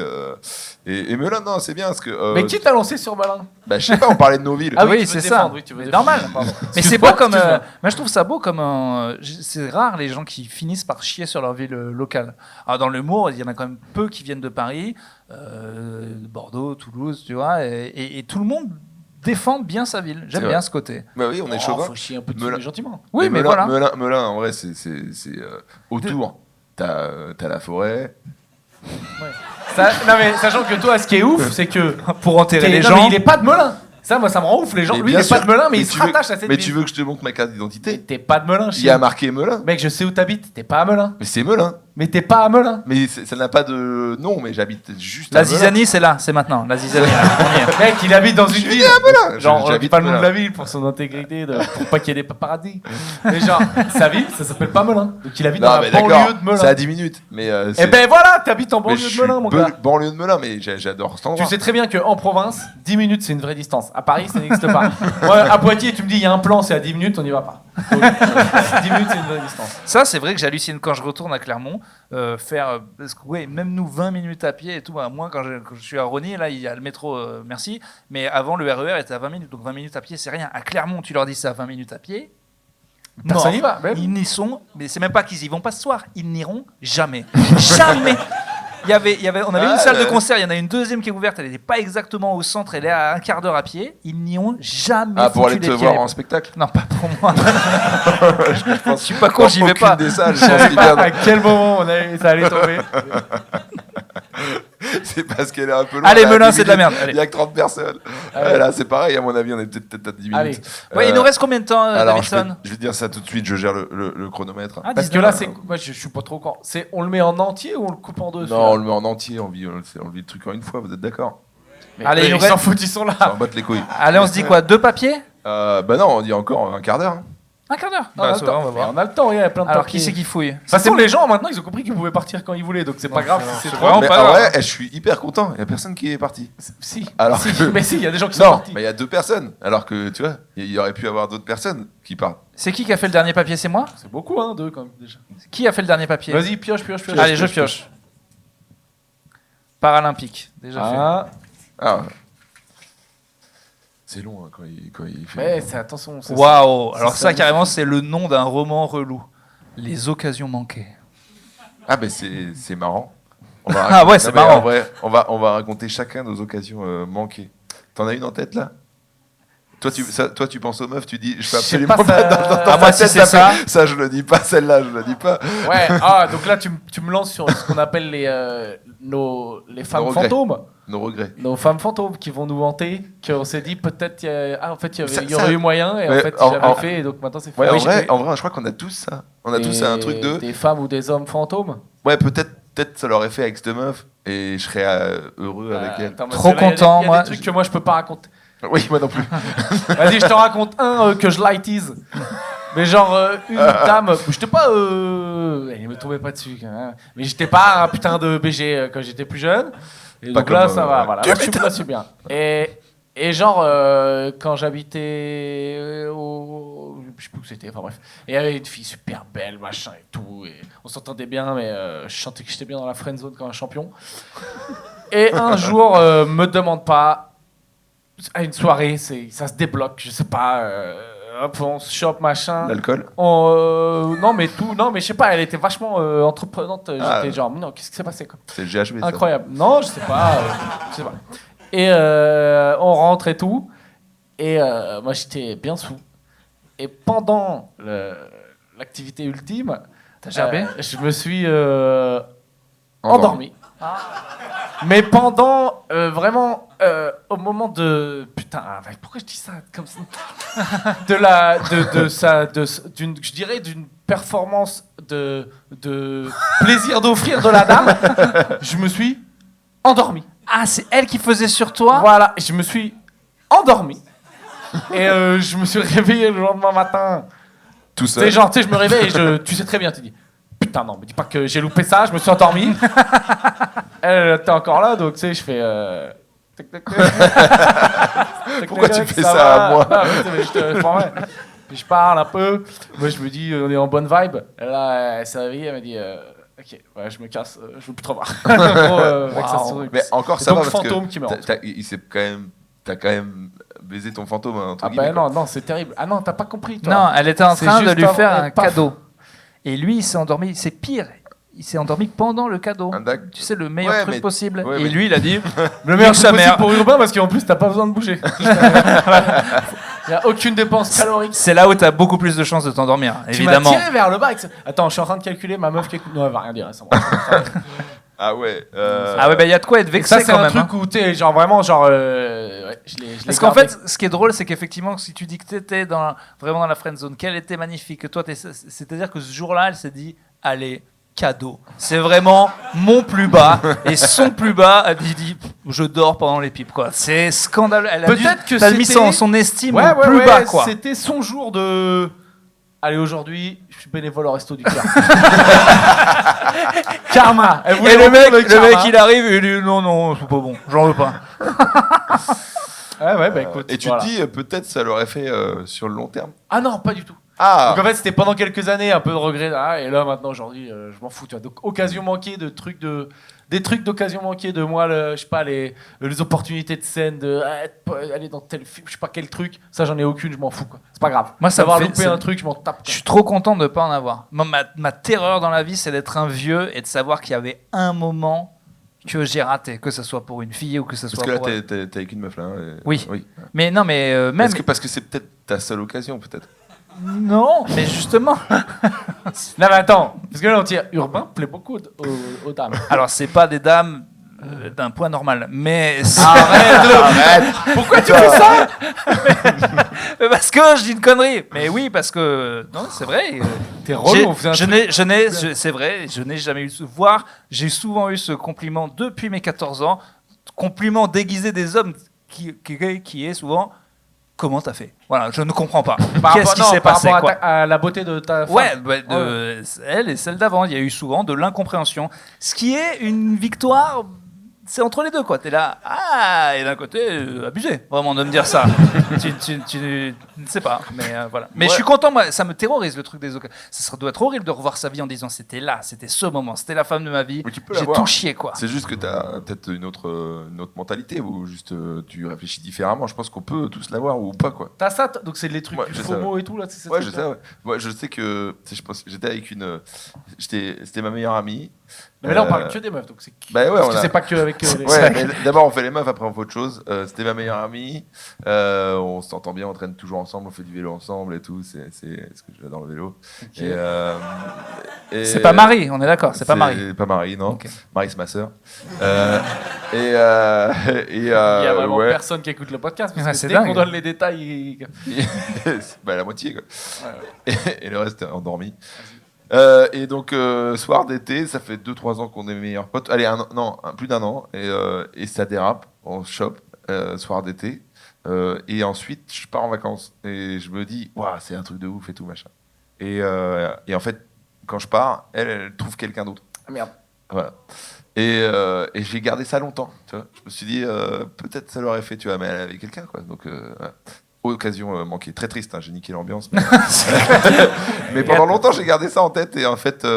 Et Melun, non, c'est bien parce que. Mais qui t'a lancé sur Melun? Bah, je sais pas, on parlait de nos villes. Ah oui, tu veux c'est défendre, ça. oui, tu veux Mais défendre. normal. Pardon. Mais c'est Excuse-moi, beau comme. excuse-moi. Moi, je trouve ça beau comme. C'est rare les gens qui finissent par chier sur leur ville locale. Alors, dans l'humour, il y en a quand même peu qui viennent de Paris, Bordeaux, Toulouse, tu vois, et tout le monde défend bien sa ville. J'aime C'est bien vrai. ce côté. Bah oui, on est Oh, chauvin. faut chier un peu dessus, Melun. mais gentiment. Oui, mais Melun, voilà. Melun, en vrai, c'est autour. T'as la forêt. Non, mais sachant que toi, ce qui est ouf, c'est que. Pour enterrer les Non, gens. mais il est pas de Melun. Ça, moi, ça me rend ouf. Les gens, Mais lui, il bien est pas sûr. de Melun, mais il tu se veux- rattache à cette Mais ville. tu veux que je te montre ma carte d'identité? T'es pas de Melun, Il y a chien. marqué Melun. Mec, je sais où t'habites. T'es pas à Melun. Mais c'est Melun. Mais t'es pas à Melun. Mais ça n'a pas de nom, mais j'habite juste La à Melun. zizanie, c'est là, c'est maintenant. La zizanie, on y est. Mec, il habite dans une ville. Melun. Genre, on dit J'habite pas le nom de Melun. la ville pour son intégrité, pour pas qu'il y ait des paparazzis. Mais genre, sa ville, ça s'appelle pas Melun. Donc il habite Non, dans mais la d'accord, banlieue de Melun. c'est à 10 minutes. Mais Eh ben voilà, t'habites en mais banlieue je de suis Melun, mon gars. banlieue de Melun, mais j'adore cet endroit. Tu sais très bien qu'en province, 10 minutes c'est une vraie distance. À Paris, ça n'existe pas. Moi, à Poitiers, tu me dis, il y a un plan, c'est à 10 minutes, on n'y va pas. Donc, 10 minutes, c'est une vraie distance. Ça, c'est vrai que j'hallucine quand je retourne à Clermont. Faire. Parce que, ouais, même nous, 20 minutes à pied et tout. Moi, quand je suis à Rosny, là, il y a le métro, merci. Mais avant, le RER était à 20 minutes. Donc 20 minutes à pied, c'est rien. À Clermont, tu leur dis c'est à 20 minutes à pied. Personne mort. n'y va, même. Ils n'y sont. Mais c'est même pas qu'ils y vont pas ce soir. Ils n'iront jamais. Jamais. On avait une salle de concert, il y en a une deuxième qui est ouverte, elle n'était pas exactement au centre, elle est à un quart d'heure à pied. Ils n'y ont jamais Ah, pour foutu aller te les pieds. voir en spectacle? Non, pas pour moi. Je suis pas con, j'y vais Aucune pas. des salles, je Je pense sais qu'il pas vient. à quel moment ça allait tomber. C'est parce qu'elle est un peu loin. Allez, là, à Melun, 10 c'est de la minutes. merde. Allez. Il y a que 30 personnes. Allez. Ouais, là, c'est pareil, à mon avis, on est peut-être à 10 Allez. minutes. Ouais, il nous reste combien de temps, Alors, je Davidson? vais dire ça tout de suite, je gère le chronomètre. Ah, Parce que 19. là, c'est. Moi, je suis pas trop con. On le met en entier ou on le coupe en deux? Non, on le met en entier, on vit le truc en une fois, vous êtes d'accord? Allez, il nous ils s'en reste- foutent, ils sont là. Ça en batte les couilles. Allez, on se dit quoi? 2 papiers? Bah non, on dit encore un quart d'heure. hein. Un quart d'heure. On a le temps. on va voir. On a le temps, il y a plein de Alors, papiers. qui c'est qui fouille? De toute façon, les gens maintenant ils ont compris qu'ils pouvaient partir quand ils voulaient, donc c'est pas grave si c'est c'est trop. vraiment Mais pas en grave. vrai, je suis hyper content, il y a personne qui est parti. Si, Alors si, que- mais si, il y a des gens qui sont Non, partis. mais il y a 2 personnes, alors que tu vois, il y aurait pu avoir d'autres personnes qui partent. C'est qui a fait le dernier papier? C'est moi? C'est beaucoup, hein, deux quand même déjà. Qui a fait le dernier papier? Vas-y, pioche. Allez, je pioche. Paralympique, déjà fait. Ah, Ah, c'est long hein, quand il fait. ouais, c'est attention. c'est Waouh! Alors c'est ça, ça. carrément, c'est le nom d'un roman relou. Les occasions manquées. Ah, ben c'est marrant. On va Ah raconter- ouais, c'est Non, mais marrant. En vrai, on va raconter chacun nos occasions manquées. T'en as une en tête là? Toi, tu penses aux meufs, tu dis, je fais Je sais absolument pas, pas. ça- Dans Ah, ta moi, si tête, c'est ça. Ça, je le dis pas. Celle-là, je le dis pas. ça. Ouais, ah, donc là tu me lances sur ce qu'on appelle les femmes regrets. fantômes. Nos regrets. Nos femmes fantômes qui vont nous hanter, qu'on s'est dit peut-être en fait Ça- il y aurait ça- eu moyen et en Ouais, fait en- j'avais en- fait et donc maintenant c'est fait. Ouais, Ah en, oui, vrai, j'ai- en vrai, je crois qu'on a tous ça. On a tous un truc de. Des femmes ou des hommes fantômes. Ouais, peut-être ça l'aurait fait avec cette meuf et je serais heureux avec elle. Attends, Trop parce que là, content, il y a moi. des trucs que moi je peux pas raconter. Oui, moi non plus. Vas-y, je te raconte un que je lightise. Mais genre, une dame, j'étais pas. Elle me tombait pas dessus. Hein. Mais j'étais pas un putain de BG quand j'étais plus jeune. Et Pas donc là, comme, ça va, ouais. voilà. Là, je suis bien. Et genre, quand j'habitais je sais plus où c'était, enfin bref. Et il y avait une fille super belle, machin et tout. Et on s'entendait bien, mais je chantais que j'étais bien dans la friend zone comme un champion. Et un jour, me demande pas. À une soirée, ça se débloque, je sais pas. Hop, on se chope, machin. L'alcool. Non, mais je sais pas, elle était vachement entreprenante. Ah. J'étais genre, non, qu'est-ce qui s'est passé quoi? C'est le GHB. ça. Incroyable. Non, je sais pas. Je sais pas. Et on rentre et tout. Et moi, j'étais bien sous. Et pendant l'activité ultime, T'as gerbé? je me suis endormi. Mais pendant vraiment au moment de putain, pourquoi je dis ça comme ça? Je dirais d'une performance de plaisir d'offrir de la dame, je me suis endormi. Ah, c'est elle qui faisait sur toi? Voilà, je me suis endormi. Et je me suis réveillé le lendemain matin. Tout Tu sais, seul. genre, je me réveille et tu sais très bien, tu dis putain, putain, non, me dis pas que j'ai loupé ça, je me suis endormi. Elle était encore là, donc tu sais, je fais. Tac, tac, tac. Pourquoi tu Tac, fais ça ça à va moi? Non, mais je te promets. Puis je parle un peu. Moi, je me dis, on est en bonne vibe. Et là, elle s'est réveillée, elle m'a dit, ok, ouais, je me casse, je veux plus te revoir. En gros, vexation. Mais encore Et ça donc, va parce fantôme que qui me rentre. t'as quand même baisé ton fantôme entre Ah guillemets. ben non, c'est terrible. Ah non, t'as pas compris, toi. Non, elle était en C'est train de juste lui avant, faire un paf. cadeau. Et lui, il s'est endormi. C'est pire. Il s'est endormi pendant le cadeau. Tu sais, le meilleur Ouais, truc mais- possible. ouais, Et mais- lui, il a dit Le meilleur Nique truc sa possible mère. pour Urbain parce qu'en plus, t'as pas besoin de bouger. Il n'y a aucune dépense calorique. c'est là où tu as beaucoup plus de chances de t'endormir, Tu m'as évidemment. tiré vers le bas. Attends, je suis en train de calculer ma meuf qui écoute. Non, elle va rien dire. Ça va. Ah ouais. Ah ouais, bah il y a de quoi être vexé Ça, c'est quand un même. truc hein. où t'es genre vraiment genre. Ouais, je l'ai Parce qu'en gardé. fait, ce qui est drôle, c'est qu'effectivement, si tu dis que t'étais vraiment dans la friend zone, qu'elle était magnifique, que toi, c'est-à-dire que ce jour-là, elle s'est dit, allez, cadeau. C'est vraiment mon plus bas. Et son plus bas, elle dit, je dors pendant les pipes, quoi. C'est scandaleux. Elle a Peut-être que t'as mis c'était- son estime Ouais, au plus bas, quoi. C'était son jour de. Allez, aujourd'hui, je suis bénévole au Resto du Cœur. Karma. Elle voulait Et le remplir mec, karma. il arrive et il dit, non, c'est pas bon, j'en veux pas. Ouais, bah écoute. Et tu voilà. te dis peut-être ça l'aurait fait sur le long terme. Ah non, pas du tout. Ah. Donc en fait, c'était pendant quelques années un peu de regret. Ah, et là, maintenant, aujourd'hui, je m'en fous. Tu vois. Donc, occasion manquée de trucs de. Des trucs d'occasion manquée de moi, je sais pas, les opportunités de scène, de aller dans tel film, je sais pas quel truc. Ça, j'en ai aucune, je m'en fous. Quoi. C'est pas grave. Moi, ça me D'avoir fait- loupé ça- un truc, je m'en tape. Je suis trop content de ne pas en avoir. Moi, ma terreur dans la vie, c'est d'être un vieux et de savoir qu'il y avait un moment que j'ai raté, que ce soit pour une fille ou que ce soit Parce que là pour... t'es avec une meuf là. Hein, et- Oui. Mais non, mais même... Parce que c'est peut-être ta seule occasion peut-être. Non, mais justement... Non, mais attends, parce que là, on tire Urbain plaît beaucoup aux dames. Alors, c'est pas des dames d'un poids normal, mais... Arrête. Pourquoi tu fais ça? Parce que je dis une connerie. Mais oui, parce que... Non, c'est vrai. T'es relou, on faisait un truc. C'est vrai, je n'ai jamais eu... Voire, j'ai souvent eu ce compliment depuis mes 14 ans. Compliment déguisé des hommes qui est souvent... Comment t'as fait? Voilà, je ne comprends pas. Qu'est-ce qui s'est passé, par quoi? rapport à la beauté de ta femme. Ouais, elle et celle d'avant, il y a eu souvent de l'incompréhension. Ce qui est une victoire, c'est entre les deux, quoi. T'es là, et d'un côté, abusé, vraiment, de me dire ça. tu ne sais pas, mais voilà. Mais Ouais. je suis content, moi, ça me terrorise le truc des occasions. Ça doit être horrible de revoir sa vie en disant c'était là, c'était ce moment, c'était la femme de ma vie. Mais tu peux J'ai l'avoir. tout chié, quoi. C'est juste que t'as peut-être une autre mentalité ou juste tu réfléchis différemment. Je pense qu'on peut tous l'avoir ou pas quoi. T'as ça, donc c'est les trucs Ouais, du je sais, FOMO et tout, là, c'est ces Ouais, je trucs-là. sais. Ouais. Moi, je sais que tu sais, je pense, j'étais avec une. C'était ma meilleure amie. Mais là, on parle que des meufs, donc c'est. Bah ouais, Parce on que a- c'est pas que avec les. Ouais, mais d'abord on fait les meufs, après on fait autre chose. C'était ma meilleure amie. On s'entend bien, on traîne toujours ensemble, on fait du vélo ensemble et tout. C'est ce que j'adore le vélo. Et C'est pas Marie, on est d'accord, c'est pas Marie. Pas Marie, non. Ok. Marie c'est ma sœur. Il y a vraiment ouais. personne qui écoute le podcast parce Ouais, que c'est dès dingue. qu'on donne les détails, Bah, la moitié quoi. Ouais, Et le reste est endormi. Et donc soir d'été, ça fait 2-3 ans qu'on est meilleurs potes. Allez, plus d'un an. Et ça dérape, on se chope soir d'été. Et ensuite, je pars en vacances et je me dis, waouh, c'est un truc de ouf et tout machin. Et en fait, quand je pars, elle trouve quelqu'un d'autre. Ah merde. Voilà. Et j'ai gardé ça longtemps. Tu vois. Je me suis dit, peut-être ça l'aurait fait, tu vois, mais elle avait quelqu'un, quoi. Donc, voilà. Occasion manquée. Très triste, hein, j'ai niqué l'ambiance. Mais pendant longtemps, j'ai gardé ça en tête. Et en fait,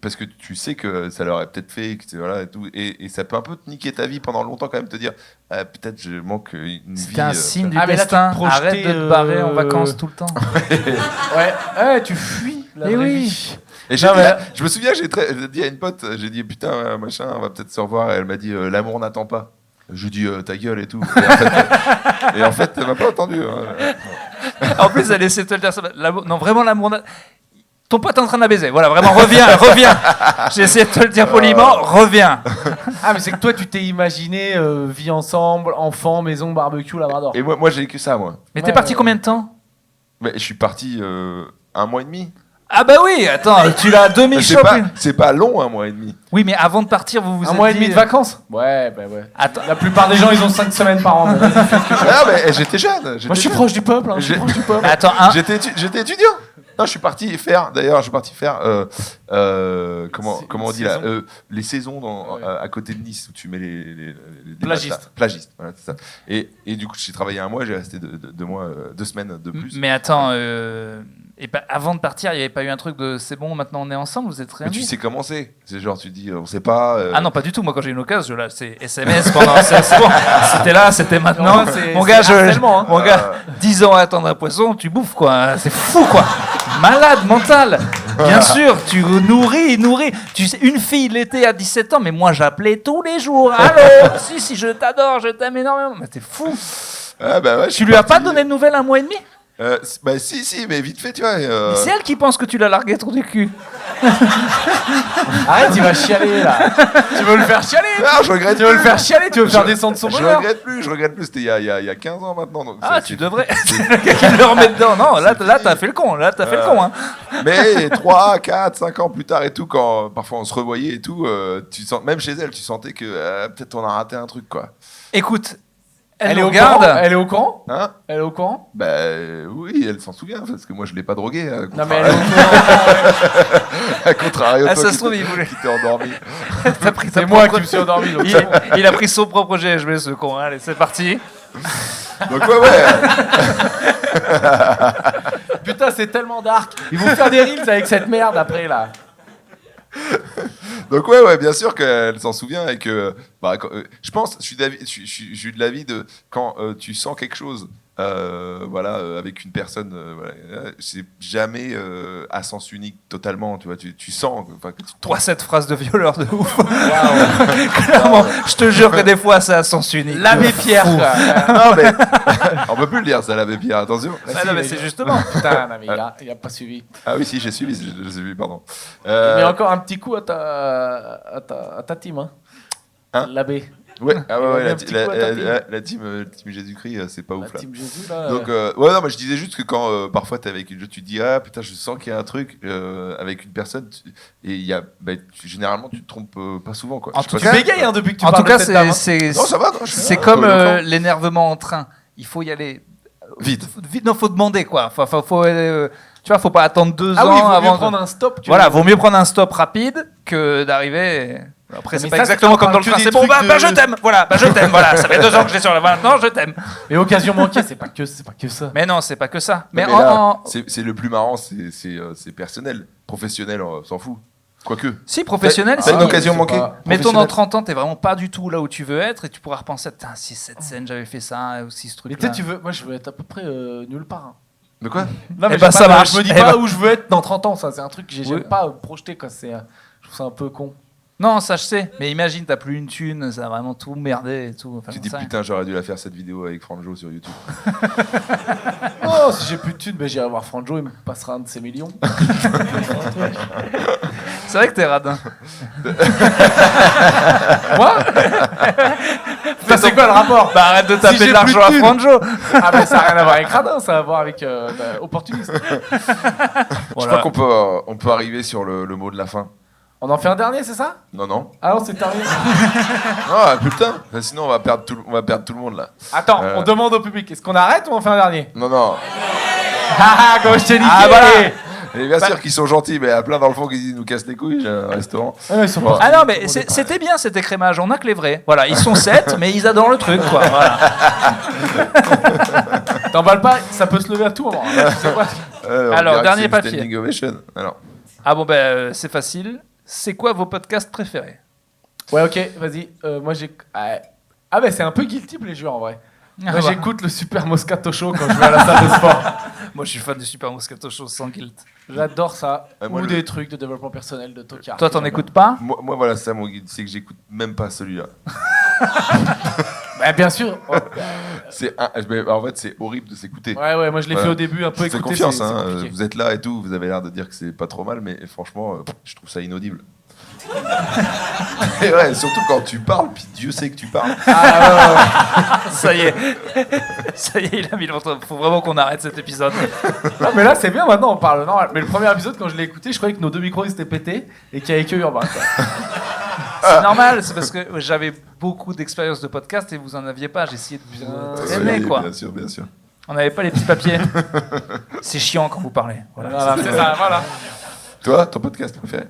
parce que tu sais que ça l'aurait peut-être fait, voilà, et tout. Et ça peut un peu te niquer ta vie pendant longtemps, quand même, te dire, peut-être je manque une vie. C'était un signe du Ah, mais là, tu destin. te projetais, Arrête de te barrer en vacances tout le temps. Ouais, tu fuis la Eh vraie oui. vie. Et Non, mais- je me souviens, j'ai dit à une pote, j'ai dit putain, machin, on va peut-être se revoir. Et elle m'a dit l'amour n'attend pas. Je lui dis ta gueule et tout. Et en fait, elle m'a pas entendu. Hein. En plus, elle essaie de te le dire. Non, vraiment, l'amour. Ton pote est en train de la baiser. Voilà, vraiment, reviens. J'ai essayé de te le dire poliment, reviens. Ah, mais c'est que toi, tu t'es imaginé vie ensemble, enfant, maison, barbecue, labrador. Et moi, j'ai que ça, moi. Mais Ouais, t'es parti ouais. combien de temps? Mais je suis parti 1 mois et demi. Ah bah oui, attends, tu l'as demi-chopé. C'est pas long, 1 mois et demi. Oui, mais avant de partir, vous vous Un êtes mois et dit- demi de vacances. Ouais, bah ouais. Attends, La plupart des gens, ils ont 5 semaines par an. Ah, mais j'étais jeune. Moi, je suis proche du peuple. Hein, je suis J'ai- proche du peuple. attends, J'étais étudiant. Non, je suis parti faire. Comment on dit là, les saisons à côté de Nice où tu mets les Plagistes. Plagistes, voilà, c'est ça. Et du coup, j'ai travaillé un mois, j'ai resté 2 mois, 2 semaines de plus. Mais attends, avant de partir, il n'y avait pas eu un truc de c'est bon, maintenant on est ensemble, vous êtes Mais réunis. tu sais comment c'est. C'est genre, tu dis, on sait pas. Ah non, pas du tout. Moi, quand j'ai une occasion, là, c'est SMS pendant. C'est bon. C'était là, c'était maintenant. Non, c'est- Mon gars, c'est harcèlement, hein. mon gars, 10 ans à attendre un poisson, tu bouffes quoi. C'est fou quoi. Malade mental. Bien sûr, tu nourris. Tu sais, une fille l'été à 17 ans, mais moi j'appelais tous les jours. Allô, si, je t'adore, je t'aime énormément. Mais t'es fou. Ah bah ouais, je suis Tu lui as pas parti. donné de nouvelles un mois et demi? Bah si, mais vite fait, tu vois. Mais c'est elle qui pense que tu l'as largué trop du cul. Arrête, il va chialer là. Tu veux le faire chialer? Ah, je regrette. Tu veux le faire chialer? Tu veux faire descendre son Je bonheur? regrette plus. C'était il y a 15 ans maintenant. Donc Ah, tu devrais. C'est le gars qui le remet dedans. Non, là t'as fait le con. Là, t'as fait le con. Hein. Mais 3, 4, 5 ans plus tard et tout, quand parfois on se revoyait et tout, tu sens, même chez elle, tu sentais que peut-être on a raté un truc, quoi. Écoute, elle Elle est nous au courant? regarde. Elle est au courant? Hein? Elle est au courant? Bah oui, elle s'en souvient, parce que moi je l'ai pas drogué. Non mais elle est au courant. À contrario, Ah, toi ça qui se trouve, t'es- il voulait. qui t'es endormi. T'as pris ta C'est moi propre- qui me suis endormi. Donc Il a pris son propre GHB, ce con. Allez, c'est parti. Donc ouais. Putain, c'est tellement dark. Ils vont faire des reels avec cette merde après là. Donc ouais, bien sûr qu'elle s'en souvient et que, je pense, je suis de l'avis de quand tu sens quelque chose, avec une personne, c'est jamais à sens unique totalement, tu vois, tu sens, que tu te Toi, cette phrase de violeur de ouf. Clairement, je te jure que des fois, c'est à sens unique. L'abbé Pierre. quoi. Non mais on peut plus le dire ça, l'abbé Pierre, attention. Ah non, mais c'est justement. Putain, non, mais il a pas suivi. Ah oui, si, j'ai suivi, pardon. Mais encore un petit coup à ta team, hein. Hein L'abbé. Ouais, Il a mis un petit coup à ta team. la team Jésus-Christ, c'est pas La ouf là. team Jésus là. Donc, non, mais je disais juste que quand parfois t'es avec une tu te dis, ah putain, je sens qu'il y a un truc avec une personne, et il y a, généralement, tu te trompes pas souvent, quoi. En Je tout sais Tu pas- bégayes hein, depuis que tu En parles tout cas, de cette dame, hein. c'est Non, ça va, non, je suis c'est là, comme éloquent. l'énervement en train. Il faut y aller Vite. Non, faut demander quoi. Tu vois, faut pas attendre 2 Ah ans oui, il vaut avant. mieux prendre un stop. Voilà, vaut mieux prendre un stop rapide que d'arriver. Après, c'est Mais pas ça, exactement ça comme dans le parle train. que C'est des bon, trucs bah, de- je t'aime. Voilà, je t'aime. Voilà, ça fait 2 ans que j'ai sur la maintenant, je t'aime. Et occasion manquée, c'est pas que ça. Mais non, c'est pas que ça. Mais, Mais là, c'est le plus marrant, c'est personnel. Professionnel, on s'en fout. Quoique. si professionnel, T'as c'est une occasion manquée. Mettons dans Professionnel. 30 ans, t'es vraiment pas du tout là où tu veux être et tu pourras repenser, putain, si cette scène j'avais fait ça, ou si ce truc Mais là. peut-être moi je veux être à peu près nulle part. hein. De quoi? Non, mais Eh ben, j'ai ça pas- marche. Je me dis Eh pas ben. où je veux être dans 30 ans, ça c'est un truc que j'aime Oui. pas projeter quoi. Je trouve ça un peu con. Non, ça je sais, mais imagine, t'as plus une thune, ça a vraiment tout merdé et tout. Enfin, Tu j'en dis sais rien. putain, j'aurais dû la faire cette vidéo avec Franjo sur YouTube. Oh, si j'ai plus de thunes, ben j'irai voir Franjo, il me passera un de ses millions. C'est vrai que t'es radin. Moi Ça c'est quoi le rapport? Bah arrête de taper j'ai de l'argent à plus de Franjo. Ah mais ça n'a rien à voir avec radin, ça a à voir avec opportuniste. Je crois qu'on peut arriver sur le mot de la fin. On en fait un dernier, c'est ça? Non. Ah non, c'est terminé. Ah putain, sinon on va perdre tout le monde là. Attends, on demande au public, est-ce qu'on arrête ou on fait un dernier? Non. Ah, comme je t'ai niqué. Ah, voilà. Et bien sûr qu'ils sont gentils, mais il y a plein dans le fond qui disent nous cassent les couilles, j'ai un restaurant. Ah, ils sont Bon. pas- Ah non, mais c'était bien cet écrémage, on a que les vrais. Voilà, ils sont 7, mais ils adorent le truc, quoi. Voilà. T'emballes pas, ça peut se lever à tout moment. hein. C'est quoi? On Alors, dirait que dernier c'est une papier. standing ovation. Alors, Ah bon, ben c'est facile. C'est quoi vos podcasts préférés? Ouais, ok, vas-y. Moi j'ai. Ah, mais c'est un peu guilty pleasure en vrai. Ah, Moi bah. j'écoute le Super Moscato Show quand je vais à la salle de sport. Moi, je suis fan du Super Moscato Show sans guilt. J'adore ça. moi, Ou le- des trucs de développement personnel de Tokyo. Toi, t'en écoutes pas? moi voilà, ça mon guide, c'est que j'écoute même pas celui-là. Bah, bien sûr. En fait, c'est horrible de s'écouter. Ouais, moi je l'ai Voilà. fait au début un peu Je fais écouter. confiance, c'est hein, compliqué. vous êtes là et tout, vous avez l'air de dire que c'est pas trop mal, mais franchement, je trouve ça inaudible. Et ouais, surtout quand tu parles, puis Dieu sait que tu parles. Ça y est. Ça y est, il a mis l'entre. Faut vraiment qu'on arrête cet épisode. Ah, mais là c'est bien maintenant on parle normal. Mais le premier épisode quand je l'ai écouté, je croyais que nos deux micros ils s'étaient pétés et qu'il y avait que Urbain. quoi. C'est normal, c'est parce que j'avais beaucoup d'expérience de podcast et vous en aviez pas. J'ai essayé de vous Ah, traîner, Oui, quoi. Bien sûr. On n'avait pas les petits papiers. C'est chiant quand vous parlez. Voilà, c'est ça, voilà. Toi, ton podcast préféré?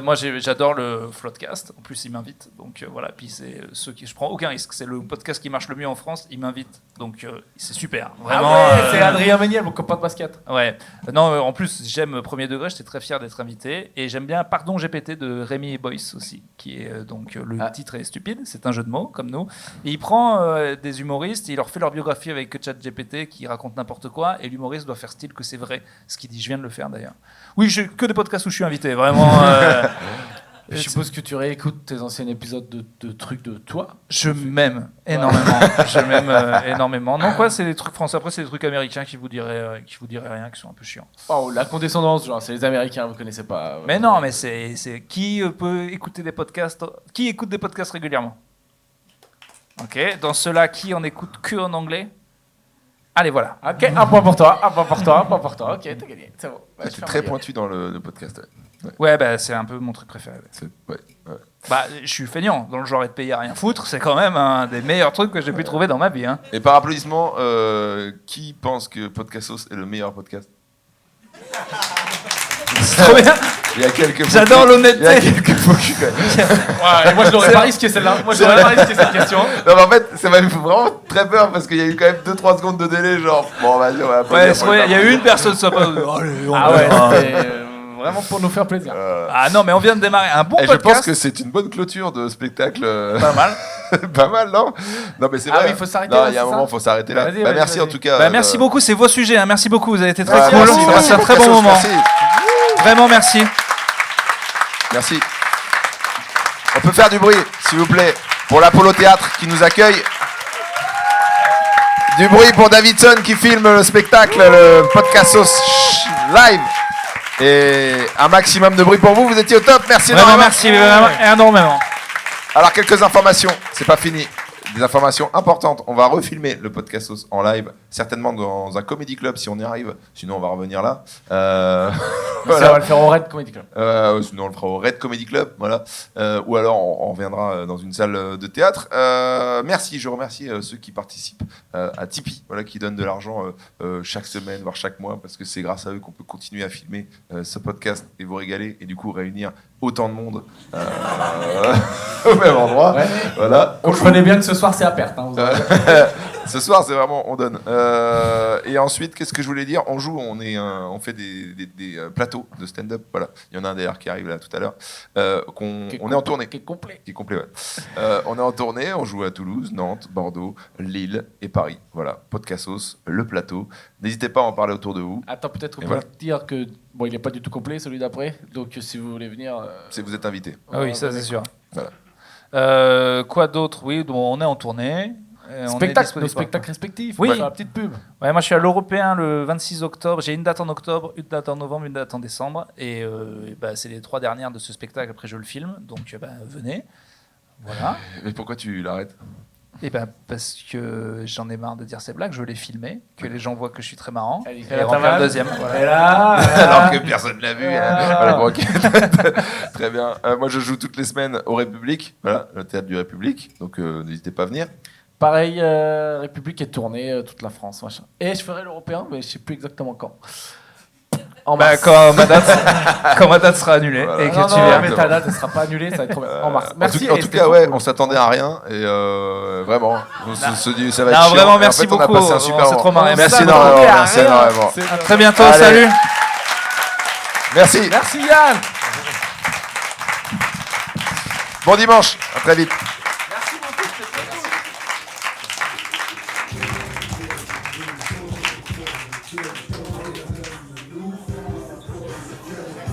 Moi, j'adore le Floodcast. En plus, ils m'invitent. Donc voilà. Puis c'est ceux qui, je prends aucun risque. C'est le podcast qui marche le mieux en France. Ils m'invitent. Donc c'est super. Vraiment. C'est Adrien Méniel, mon copain de basket. Ouais. Non, en plus, j'aime Premier Degré. J'étais très fier d'être invité. Et j'aime bien Pardon GPT de Rémi et Boyce aussi, qui est donc le titre est stupide. C'est un jeu de mots comme nous. Et il prend des humoristes. Et il leur fait leur biographie avec ChatGPT qui raconte n'importe quoi. Et l'humoriste doit faire style que c'est vrai. Ce qu'il dit. Je viens de le faire d'ailleurs. Oui, j'ai que des podcasts où je suis invité. Vraiment. Je suppose que tu réécoutes tes anciens épisodes de trucs de toi. Je m'aime énormément. Je m'aime énormément. Non, quoi, c'est des trucs français. Après, c'est des trucs américains qui vous diraient rien, qui sont un peu chiants. Oh, la condescendance, genre, c'est les Américains, vous connaissez pas. Mais non, mais c'est qui peut écouter des podcasts? Qui écoute des podcasts régulièrement? Ok. Dans ceux-là, qui en écoute que en anglais? Allez, voilà. Ok, un point pour toi, un point pour toi, un point pour toi. Ok, t'as gagné, c'est bon. Je suis très pointu dans le podcast. Ouais, bah, c'est un peu mon truc préféré. Ouais. Bah, je suis feignant. Dans le genre être payé à rien foutre, c'est quand même un des meilleurs trucs que j'ai pu trouver dans ma vie. Hein. Et par applaudissement, qui pense que Podcastos est le meilleur podcast? C'est trop bien. Il y a quelques fois. J'adore l'honnêteté. Il y a quelques fois que je suis quand même. Ouais, moi je n'aurais pas risqué celle-là. Moi je n'aurais pas risqué cette question. Non, mais en fait, ça m'a fait vraiment très peur parce qu'il y a eu quand même 2-3 secondes de délai. Genre, bon, vas-y, on va Ouais, c'est vrai, il y a eu une personne qui soit pas. Allez, Ah ouais, c'était vraiment pour nous faire plaisir. Ah non, mais on vient de démarrer un bon Et podcast. je pense que c'est une bonne clôture de spectacle. Pas mal. Pas mal, non? Non, mais c'est Ah vrai. oui, il faut s'arrêter Non, là, il y a un c'est moment, ça il faut s'arrêter là. Vas-y, Bah, vas-y, merci vas-y. en tout cas. Bah, merci beaucoup, c'est vos sujets. Hein. Merci beaucoup, vous avez été très Ouais, cool. merci, On a passé un très bon Podcastos, moment. Merci. Vraiment, merci. Merci. On peut faire du bruit, s'il vous plaît, pour l'Apollo Théâtre qui nous accueille. Du bruit pour Davidson qui filme le spectacle, le Podcastos live. Et un maximum de bruit pour vous. Vous étiez au top. Merci Vraiment, énormément. merci vraiment, énormément. Alors, quelques informations. C'est pas fini. Des informations importantes. On va refilmer le Podcastos en live, certainement dans un comedy club si on y arrive. Sinon, on va revenir là. Ça, Voilà. on va le faire au Red Comedy Club. Sinon, on le fera au Red Comedy Club, voilà. Ou alors, on reviendra dans une salle de théâtre. Merci, je remercie ceux qui participent à Tipeee, voilà, qui donnent de l'argent chaque semaine, voire chaque mois, parce que c'est grâce à eux qu'on peut continuer à filmer ce podcast et vous régaler, et du coup réunir autant de monde au même endroit. Ouais. Voilà. Comprenez bien que ce soir c'est à perte. Hein, vous avez- Ce soir, c'est vraiment, on donne. Et ensuite, qu'est-ce que je voulais dire? On joue, on fait des plateaux de stand-up. Voilà. Il y en a un d'ailleurs qui arrive là tout à l'heure. On est en tournée. Qui est complet. Qui est complet, ouais. On est en tournée, on joue à Toulouse, Nantes, Bordeaux, Lille et Paris. Voilà, Podcastos, le plateau. N'hésitez pas à en parler autour de vous. Attends, peut-être qu'on Et peut voilà. dire que bon, il n'est pas du tout complet celui d'après. Donc si vous voulez venir. Si vous êtes invité. Ah oui, ça c'est sûr. Voilà. Quoi d'autre? Oui, bon, on est en tournée. On est Spectacle, disponible nos partout. spectacles respectifs. Oui. On va faire la petite pub. Ouais, moi je suis à l'Européen le 26 octobre. J'ai une date en octobre, une date en novembre, une date en décembre. Et bah, c'est les 3 dernières de ce spectacle. Après, je le filme. Donc bah, venez. Voilà. Mais pourquoi tu l'arrêtes? Et ben parce que j'en ai marre de dire ces blagues. Je veux les filmer, que les gens voient que je suis très marrant. Allez, Et remplir le deuxième. Voilà. Et là, Alors que personne l'a vu. Ah. Voilà, bon, ok. Très bien. Moi, je joue toutes les semaines au République. Voilà, le théâtre du République. Donc, n'hésitez pas à venir. pareil, République est tournée, toute la France, machin. Et je ferai l'européen, mais je sais plus exactement quand. En Bah, mars. quand ma date sera annulée Voilà. et que Non, tu non, viens. mais ta date, elle sera pas annulée, ça va être trop bien. En mars. Merci. En et tout c'était cas, trop ouais, cool. on s'attendait à rien et vraiment, on se dit ça va être Non, chiant. vraiment, Et en merci fait, on a beaucoup. passé un On super s'est moment. trop marré. Merci Ça énormément. m'attendait à Merci rien. énormément. C'est- À très bientôt. Allez. Salut. Merci. Merci Yann. Bon dimanche. À très vite.